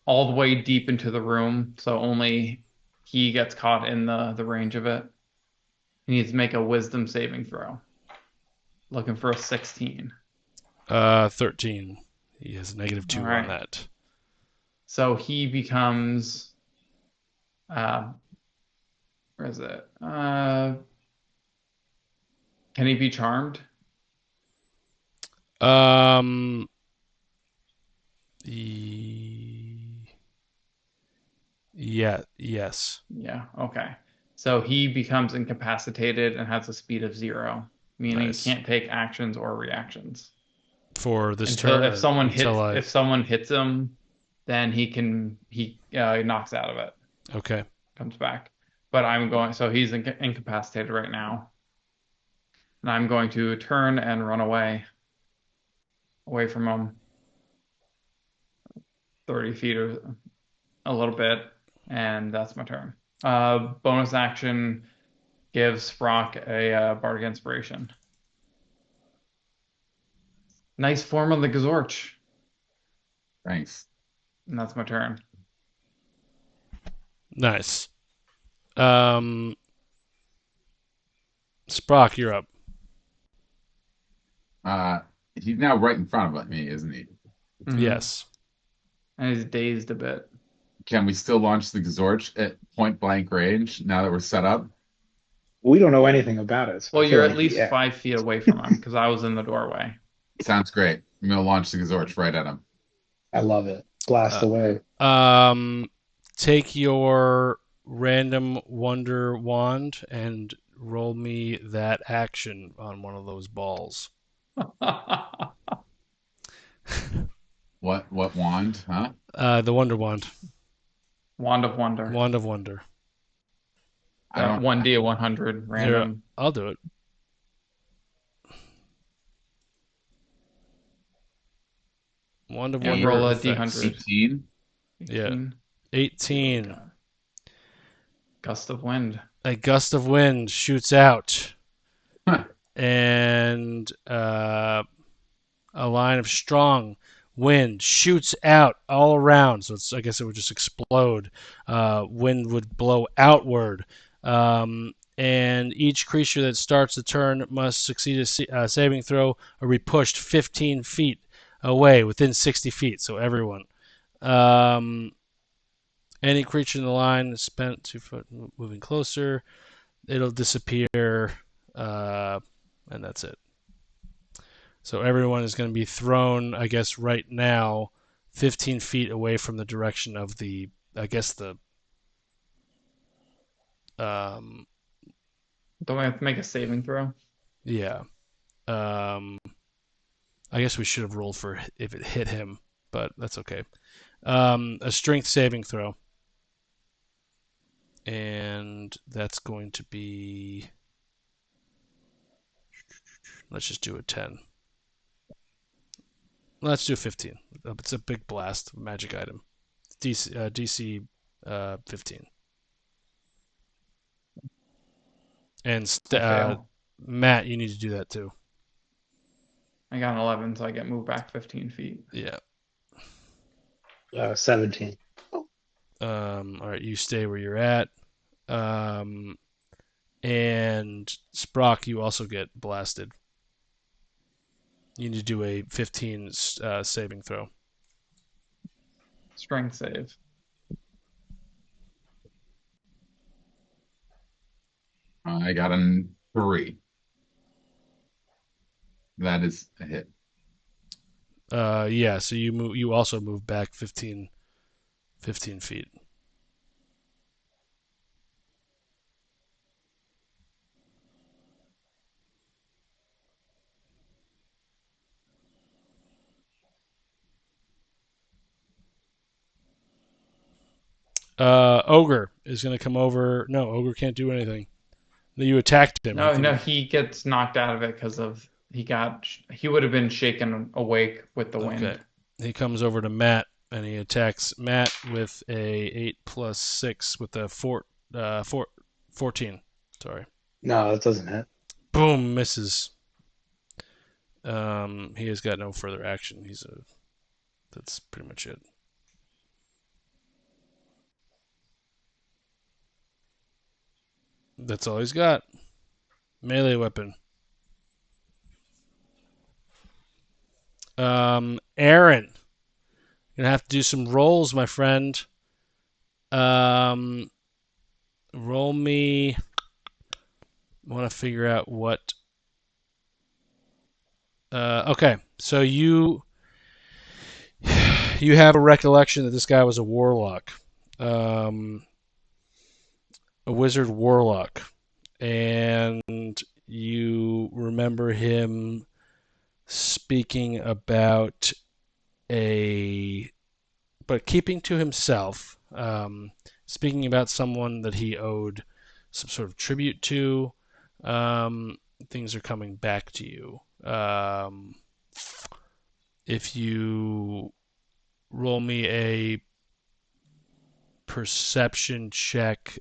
all the way deep into the room, so only he gets caught in the range of it. He needs to make a wisdom saving throw. Looking for a 16. 13. He has a -2 All on right. that. So he becomes where is it? Can he be charmed? Um. Yeah. Yes. Yeah, okay. So he becomes incapacitated and has a speed of 0, meaning Nice. he can't take actions or reactions. For this Until turn. if someone until hits if someone hits him, then he knocks out of it, Okay. comes back. But I'm going, so he's incapacitated right now. And I'm going to turn and run away from him 30 feet or a little bit, and that's my turn. Bonus action gives Sprock a Bardic Inspiration. Nice form of the Gazorch. Thanks. And that's my turn. Nice. Sprock, you're up. He's now right in front of me, isn't he? Mhm. Yes. And he's dazed a bit. Can we still launch the Gazorch at point blank range now that we're set up? We don't know anything about it. So Well, I feel you're at like, least yeah. 5 feet away from him because I was in the doorway. Sounds great. I'm gonna launch the Gazorch right at him. I love it. Blast away. Take your random wonder wand and roll me that action on one of those balls. What wand? Huh? The wonder wand. Wand of Wonder. Wand of wonder. I don't. 1D 100 random. Here, I'll do it. Wand of Yeah, wonder. roll a effects. D100. 18. Yeah. 18. Okay. Gust of wind. A gust of wind shoots out, Huh. and a line of strong wind shoots out all around. So I guess it would just explode. Wind would blow outward, and each creature that starts the turn must succeed a saving throw or be pushed 15 feet away within 60 feet. So everyone. Any creature in the line is spent 2 foot moving closer. It'll disappear, and that's it. So everyone is going to be thrown, I guess, right now, 15 feet away from the direction of the, I guess the. Don't we have to make a saving throw? Yeah. I guess we should have rolled for if it hit him, but that's okay. A strength saving throw. And that's going to be. Let's just do a 10. Let's do 15. It's a big blast magic item. DC 15. And Matt, you need to do that too. I got an 11, so I get moved back 15 feet. Yeah. 17. All right, you stay where you're at. And Sprock, you also get blasted. You need to do a 15 saving throw. Strength save. I got a 3. That is a hit. Yeah, so you also move back 15 feet. Ogre is going to come over. No, Ogre can't do anything. You attacked him. No, he gets knocked out of it because of he would have been shaken awake with the wind. Okay. He comes over to Matt and he attacks Matt with a 8 plus 6 with a 14. Sorry. No, that doesn't hit. Boom, misses. He has got no further action. That's pretty much it. That's all he's got. Melee weapon. Aaron, you're gonna have to do some rolls, my friend. Roll me. I want to figure out what. Okay, so you have a recollection that this guy was a warlock, a wizard warlock, and you remember him speaking about but keeping to himself, speaking about someone that he owed some sort of tribute to. Things are coming back to you. If you roll me a perception check,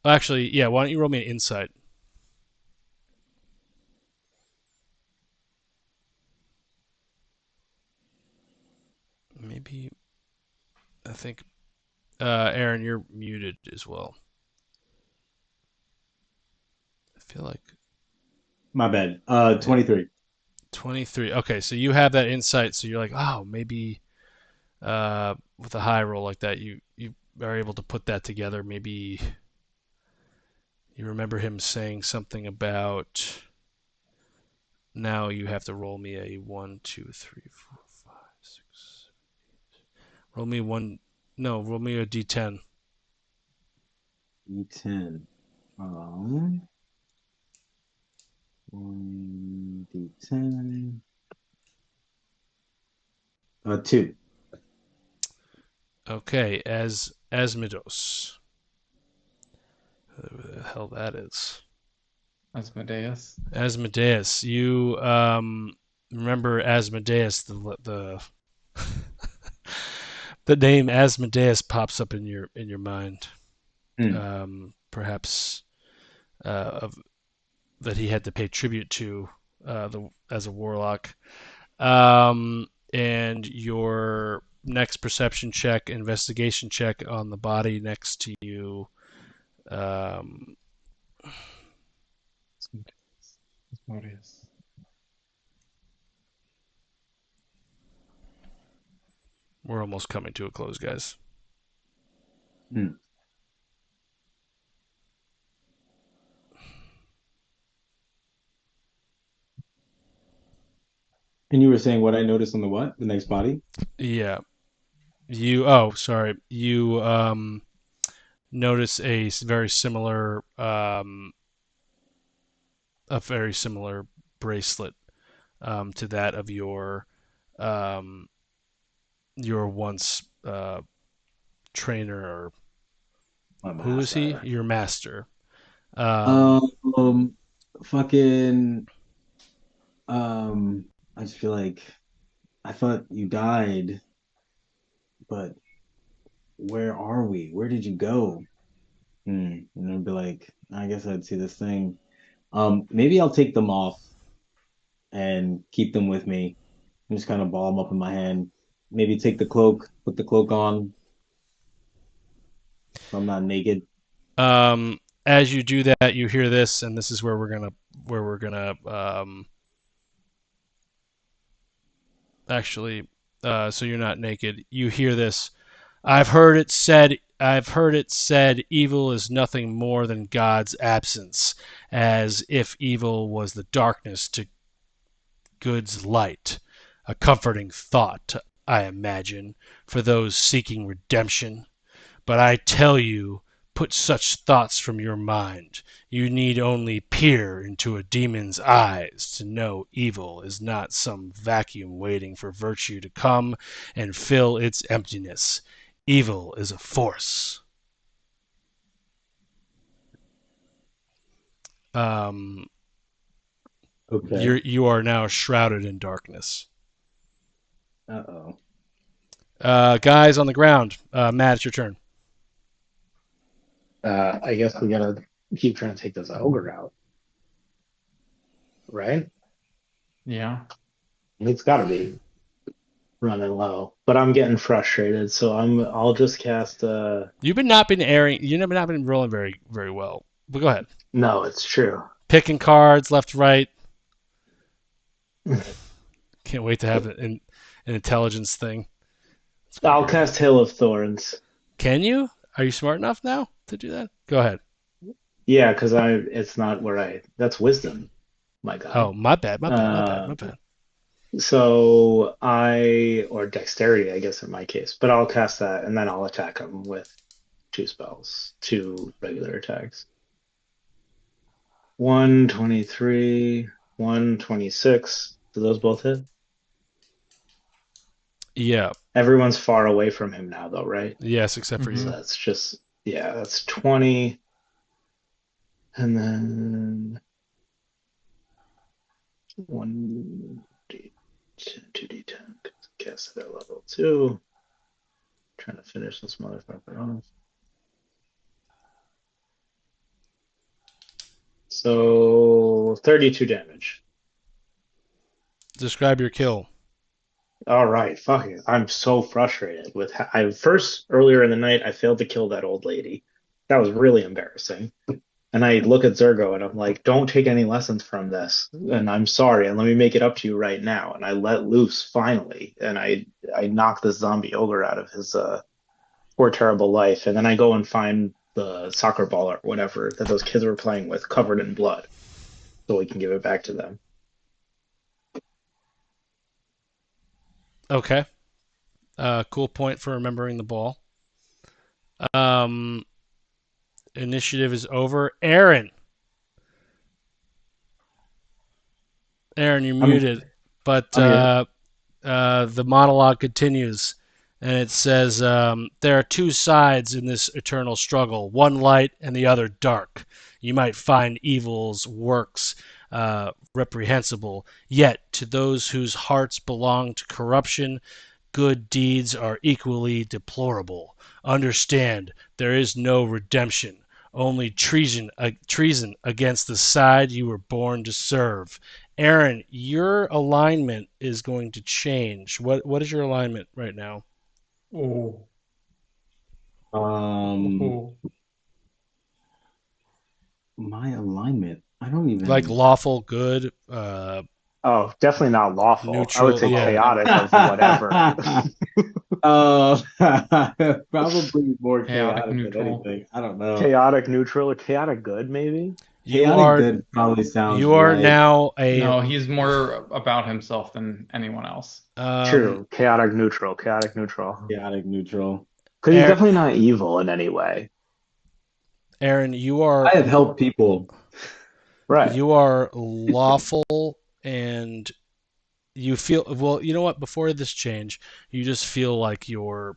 actually, yeah, why don't you roll me an insight? Maybe, I think, Aaron, you're muted as well. I feel like. My bad. 23. 23. Okay, so you have that insight, so you're like, oh, maybe with a high roll like that, you are able to put that together. Maybe you remember him saying something about. Now you have to roll me a 1, 2, 3, 4, 5, 6, 7, 8. Roll me one. No, roll me a D10. D10. 1 D10. 2. Okay, Asmodeus. Who the hell that is? Asmodeus. You remember Asmodeus? The the name Asmodeus pops up in your mind. Perhaps that he had to pay tribute to as a warlock. And your next perception check, investigation check on the body next to you. We're almost coming to a close, guys. Hmm. And you were saying what I noticed on the what? The next body? Yeah. You notice a very similar bracelet to that of your once trainer, or who is he? Your master. Fucking I just feel like I thought you died, but where are we? Where did you go? And I'd be like, I guess I'd see this thing. Maybe I'll take them off and keep them with me and just kind of ball them up in my hand. Maybe take the cloak, put the cloak on, so I'm not naked. As you do that, you hear this, and this is where we're gonna actually, so you're not naked. You hear this. I've heard it said, evil is nothing more than God's absence, as if evil was the darkness to good's light. A comforting thought, I imagine, for those seeking redemption. But I tell you, put such thoughts from your mind. You need only peer into a demon's eyes to know evil is not some vacuum waiting for virtue to come and fill its emptiness. Evil is a force. Okay. You are now shrouded in darkness. Uh-oh. Guys on the ground. Matt, it's your turn. I guess we gotta keep trying to take this ogre out, right? Yeah. It's gotta be running low, but I'm getting frustrated, so I'll just cast. You've not been rolling very very well. But go ahead. No, it's true. Picking cards left, right. Can't wait to have an intelligence thing. I'll cast Hail of Thorns. Can you? Are you smart enough now to do that? Go ahead. Yeah, because it's not where that's wisdom. My God. Oh, my bad. My bad. So or dexterity, I guess in my case, but I'll cast that and then I'll attack him with 2 spells, 2 regular attacks. 123, 126. Do those both hit? Yeah. Everyone's far away from him now, though, right? Yes, except for So you. that's just, that's 20. And then 1d10, 2d10. Cast it at level 2. Trying to finish this motherfucker off. So 32 damage. Describe your kill. All right, fuck it. I'm so frustrated with earlier in the night I failed to kill that old lady. That was really embarrassing. And I look at Zergo and I'm like, don't take any lessons from this. And I'm sorry, and let me make it up to you right now. And I let loose finally, and I knock this zombie ogre out of his poor terrible life. And then I go and find the soccer ball or whatever that those kids were playing with, covered in blood, so we can give it back to them. Okay. Cool point for remembering the ball. Initiative is over. Aaron, you're muted, but the monologue continues, and it says, there are 2 sides in this eternal struggle, one light and the other dark. You might find evil's works reprehensible, yet to those whose hearts belong to corruption, good deeds are equally deplorable. Understand, there is no redemption, only treason against the side you were born to serve. Aaron, your alignment is going to change. What is your alignment right now? Oh. My alignment. I don't even Like lawful, good, Oh, definitely not lawful. Neutral, I would say yeah. chaotic of whatever. Probably more Chaotic chaotic than neutral. anything. I don't know. Chaotic neutral or chaotic good, maybe? Chaotic good probably sounds You are right. now a No, he's more about himself than anyone else. True. Chaotic neutral. Chaotic neutral. Chaotic neutral. Because he's Aaron- definitely not evil in any way. Aaron, you are I have helped people. Right. you are lawful, and you feel, well, you know what, before this change, you just feel like you're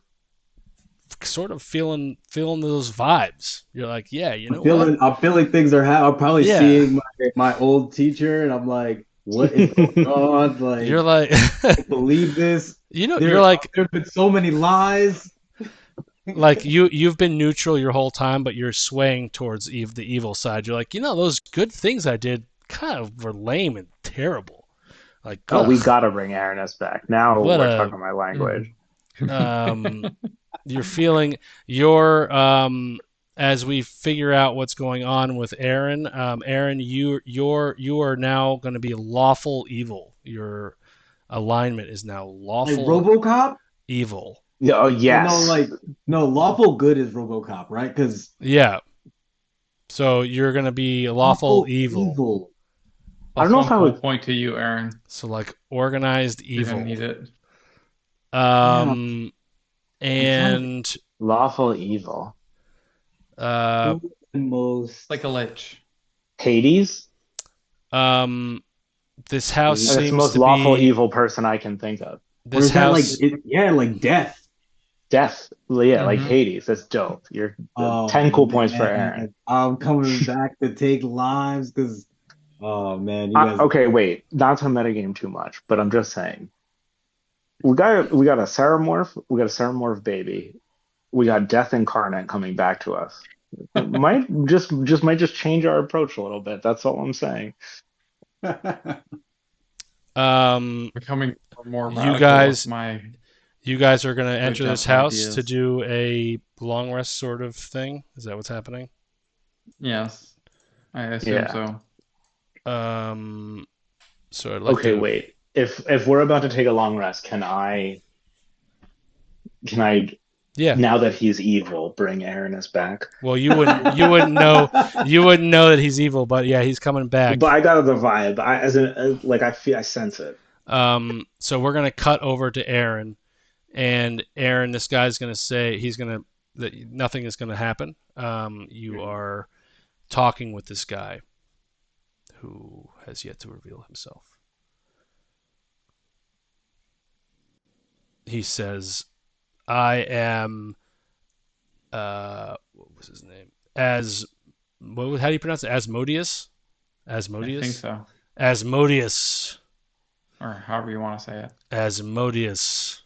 sort of feeling those vibes. You're like, yeah, you know what? I'm feeling things are happening. I'm probably Yeah. seeing my old teacher, and I'm like, what is going on? Like, You're like I can't believe this. you're like There've been so many lies. you've been neutral your whole time, but you're swaying towards the evil side. You're like, those good things I did kind of were lame and terrible. Like, Oh, we ugh. gotta bring Aranis back. Now What we're a- talking my language. You're feeling as we figure out what's going on with Aaron. Aaron, you are now going to be lawful evil. Your alignment is now Like lawful RoboCop? evil. Yeah, oh, yes. No, lawful good is RoboCop, right? Because Yeah. So you're going to be lawful evil. I don't know if I would- point to you, Aaron. So like organized You're evil. gonna need it. And Lawful evil. uh, Most Like a lich. Hades? this house That's the seems most to lawful be evil person I can think of. or this is that house. like death? Death. Yeah, like Mhm. Hades. That's dope. You're Oh, 10 cool points for man. Aaron. I'm coming back to take lives because, oh man, you guys. Okay, wait. Not to metagame too much, but I'm just saying. We got a Ceramorph. We got a Ceramorph baby. We got Death Incarnate coming back to us. It might just change our approach a little bit. That's all I'm saying. Becoming more You radical guys- with my You guys are going to enter Good this death house ideas. to do a long rest sort of thing. Is that what's happening? yes. I assume Yeah. so. So I'd like Okay, to. wait. If we're about to take a long rest, can I Yeah. now that he's evil, bring Aranis back? Well, you wouldn't know that he's evil, but yeah, he's coming back. But I got the vibe. I sense it. So we're gonna cut over to Aaron, and Aaron, this guy's gonna say that nothing is gonna happen. You are talking with this guy who has yet to reveal himself. He says, "I am." What was his name? How do you pronounce it? Asmodeus? I think so. Asmodeus. Or however you want to say it. Asmodeus.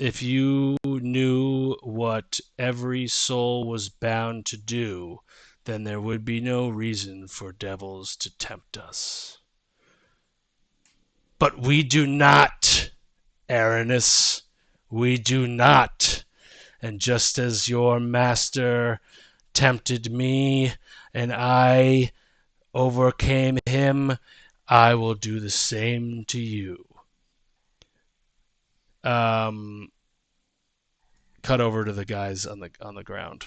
If you knew what every soul was bound to do, then there would be no reason for devils to tempt us. But we do not, Aranis. We do not. And just as your master tempted me and I overcame him, I will do the same to you. Cut over to the guys on the ground.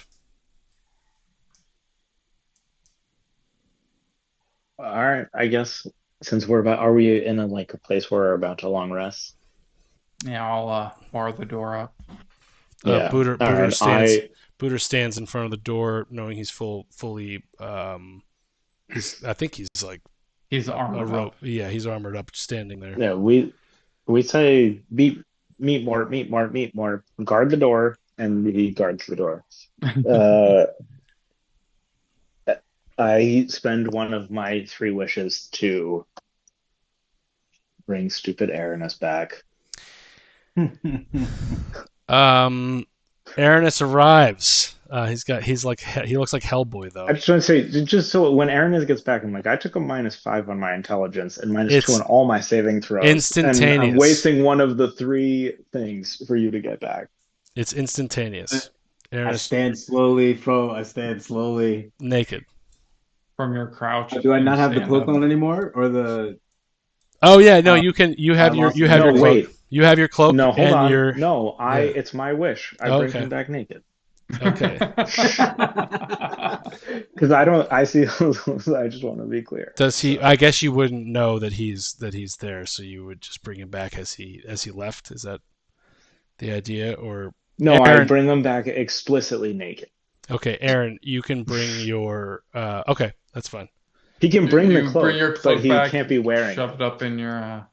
All right, I guess since are we in a place where we're about to long rest? Yeah, I'll bar the door up. Yeah. Booter All right, stands in front of the door, knowing he's fully. I think he's like He's a armored rope. up. Yeah, he's armored up, standing there. Yeah, we say meet Mort, guard the door, and he guards the door. I spend one of my 3 wishes to bring stupid Aranis back. Aranis arrives. He looks like Hellboy though. I just want to say, just so when Aranis gets back, I'm like, I took a -5 on my intelligence and -2 on all my saving throws. Instantaneous. And I'm wasting one of the 3 things for you to get back. It's instantaneous. I stand slowly naked. From your crouch. Do I not have the stand cloak up. on anymore, or the? Oh yeah, no, you can. You have I your lost you it. have No, your cloak. wait. You have your cloak. No, hold and on. Your... No, it's my wish. I bring Okay. him back naked. Okay. Because I see. I just want to be clear. Does he? I guess you wouldn't know that he's there, so you would just bring him back as he left. Is that the idea, or? No, Aaron... I bring him back explicitly naked. Okay, Aaron, you can bring your. Okay, that's fine. He can bring the You cloak, bring your cloak but he back, can't be wearing Shove it. it up in your.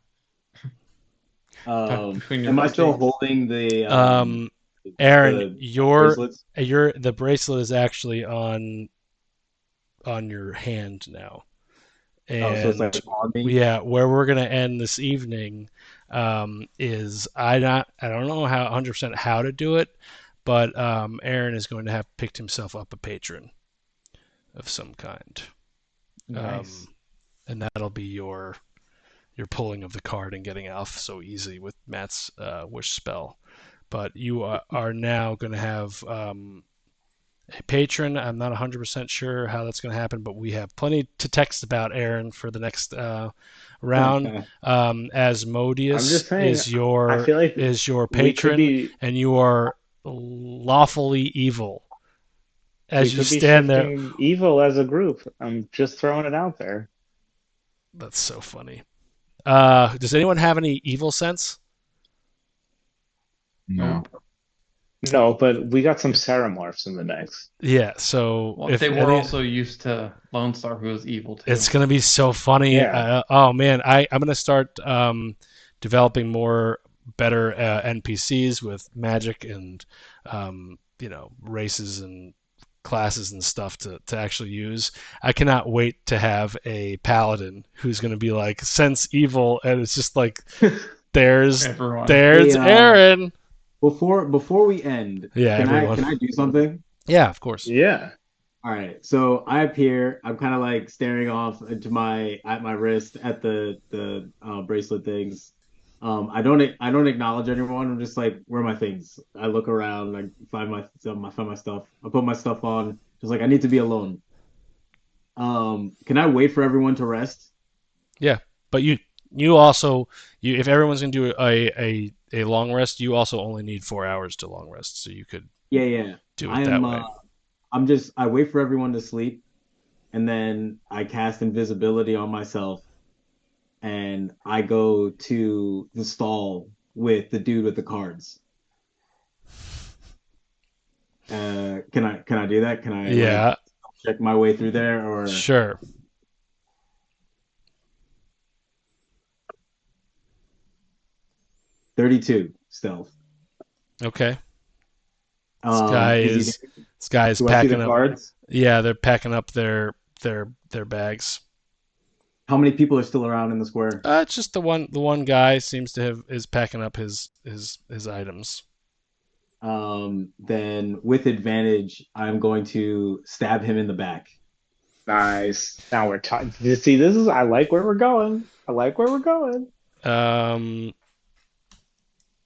Between your Am I butt still cheeks. holding the? Aaron, the your bracelets? the bracelet is actually on your hand now. And so it's like on me. yeah, where we're gonna end this evening is I don't know 100% how to do it, but Aaron is going to have picked himself up a patron of some kind. Nice. And that'll be your pulling of the card and getting off so easy with Matt's wish spell. But you are now going to have a patron. I'm not 100% sure how that's going to happen, but we have plenty to text about Aaron for the next round. Asmodeus I'm just saying, is your I feel like patron, and you are lawfully evil. As you stand there, evil as a group. I'm just throwing it out there. That's so funny. Does anyone have any evil sense? No. No, but we got some Ceramorphs in the next. Yeah, so Well, they were also used to Lone Star, who was evil too. It's gonna be so funny. Yeah. Oh man, I'm gonna start developing better NPCs with magic and races and classes and stuff to actually use. I cannot wait to have a paladin who's going to be like sense evil, and it's just like there's Everyone. Aaron. Before we end, Yeah, everyone. can I do something? Yeah, of course. Yeah. All right, so I appear. I'm kind of like staring off into my wrist at the bracelet things. I don't acknowledge anyone. I'm just like, where are my things? I look around, I find my stuff. I put my stuff on. Just like I need to be alone. Can I wait for everyone to rest? Yeah, but you also if everyone's gonna do a long rest, you also only need 4 hours to long rest, so you could Yeah. do it that way. I wait for everyone to sleep, and then I cast invisibility on myself, and I go to the stall with the dude with the cards. Can I do that? Can I Yeah, check my way through there or sure. 32 stealth? Okay. Um, This guy is is do I see the packing up. cards? Yeah, they're packing up their bags. How many people are still around in the square? It's just the one guy seems to is packing up his items. Then with advantage, I'm going to stab him in the back. Nice. Now we're talking. See, I like where we're going. I like where we're going.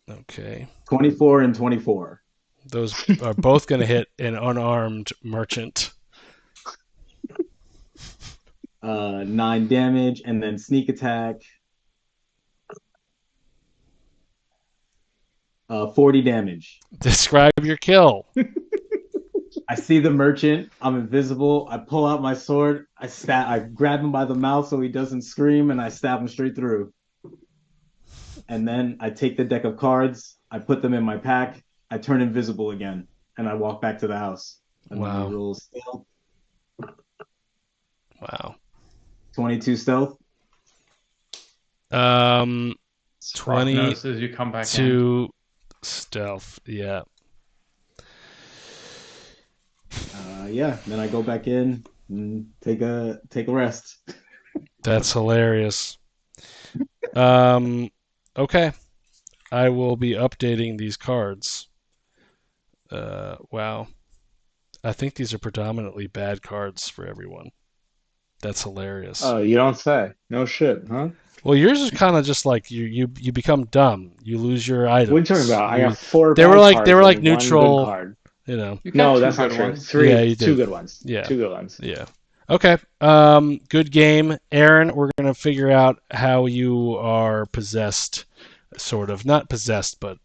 Okay. 24 and 24. Those are both going to hit an unarmed merchant. 9 damage, and then sneak attack. 40 damage. Describe your kill. I see the merchant. I'm invisible. I pull out my sword. I grab him by the mouth so he doesn't scream, and I stab him straight through. And then I take the deck of cards. I put them in my pack. I turn invisible again, and I walk back to the house. And Wow. then I roll stealth. Wow. 22 stealth. 20 Notices you come back in. to stealth. Yeah. Yeah. Then I go back in and take a rest. That's hilarious. Okay. I will be updating these cards. Wow. I think these are predominantly bad cards for everyone. That's hilarious. Oh, you don't say. No shit, huh? Well, yours is kind of just like you become dumb. You lose your items. What are you talking about? I got You- 4 They were bad like- cards they were and like 1 good neutral- card. You know. You got No, two that's not good true. ones. 3, Yeah, you 2 did. good ones. Yeah. 2 good ones. Yeah. Okay. Good game, Aaron. We're gonna figure out how you are possessed, sort of. Not possessed, but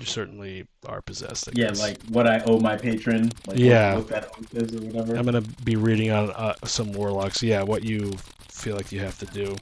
you certainly are possessed. I Yeah, guess. like what I owe my patron. Like Yeah. what that oath is or whatever. I'm gonna be reading on some warlocks. Yeah, what you feel like you have to do.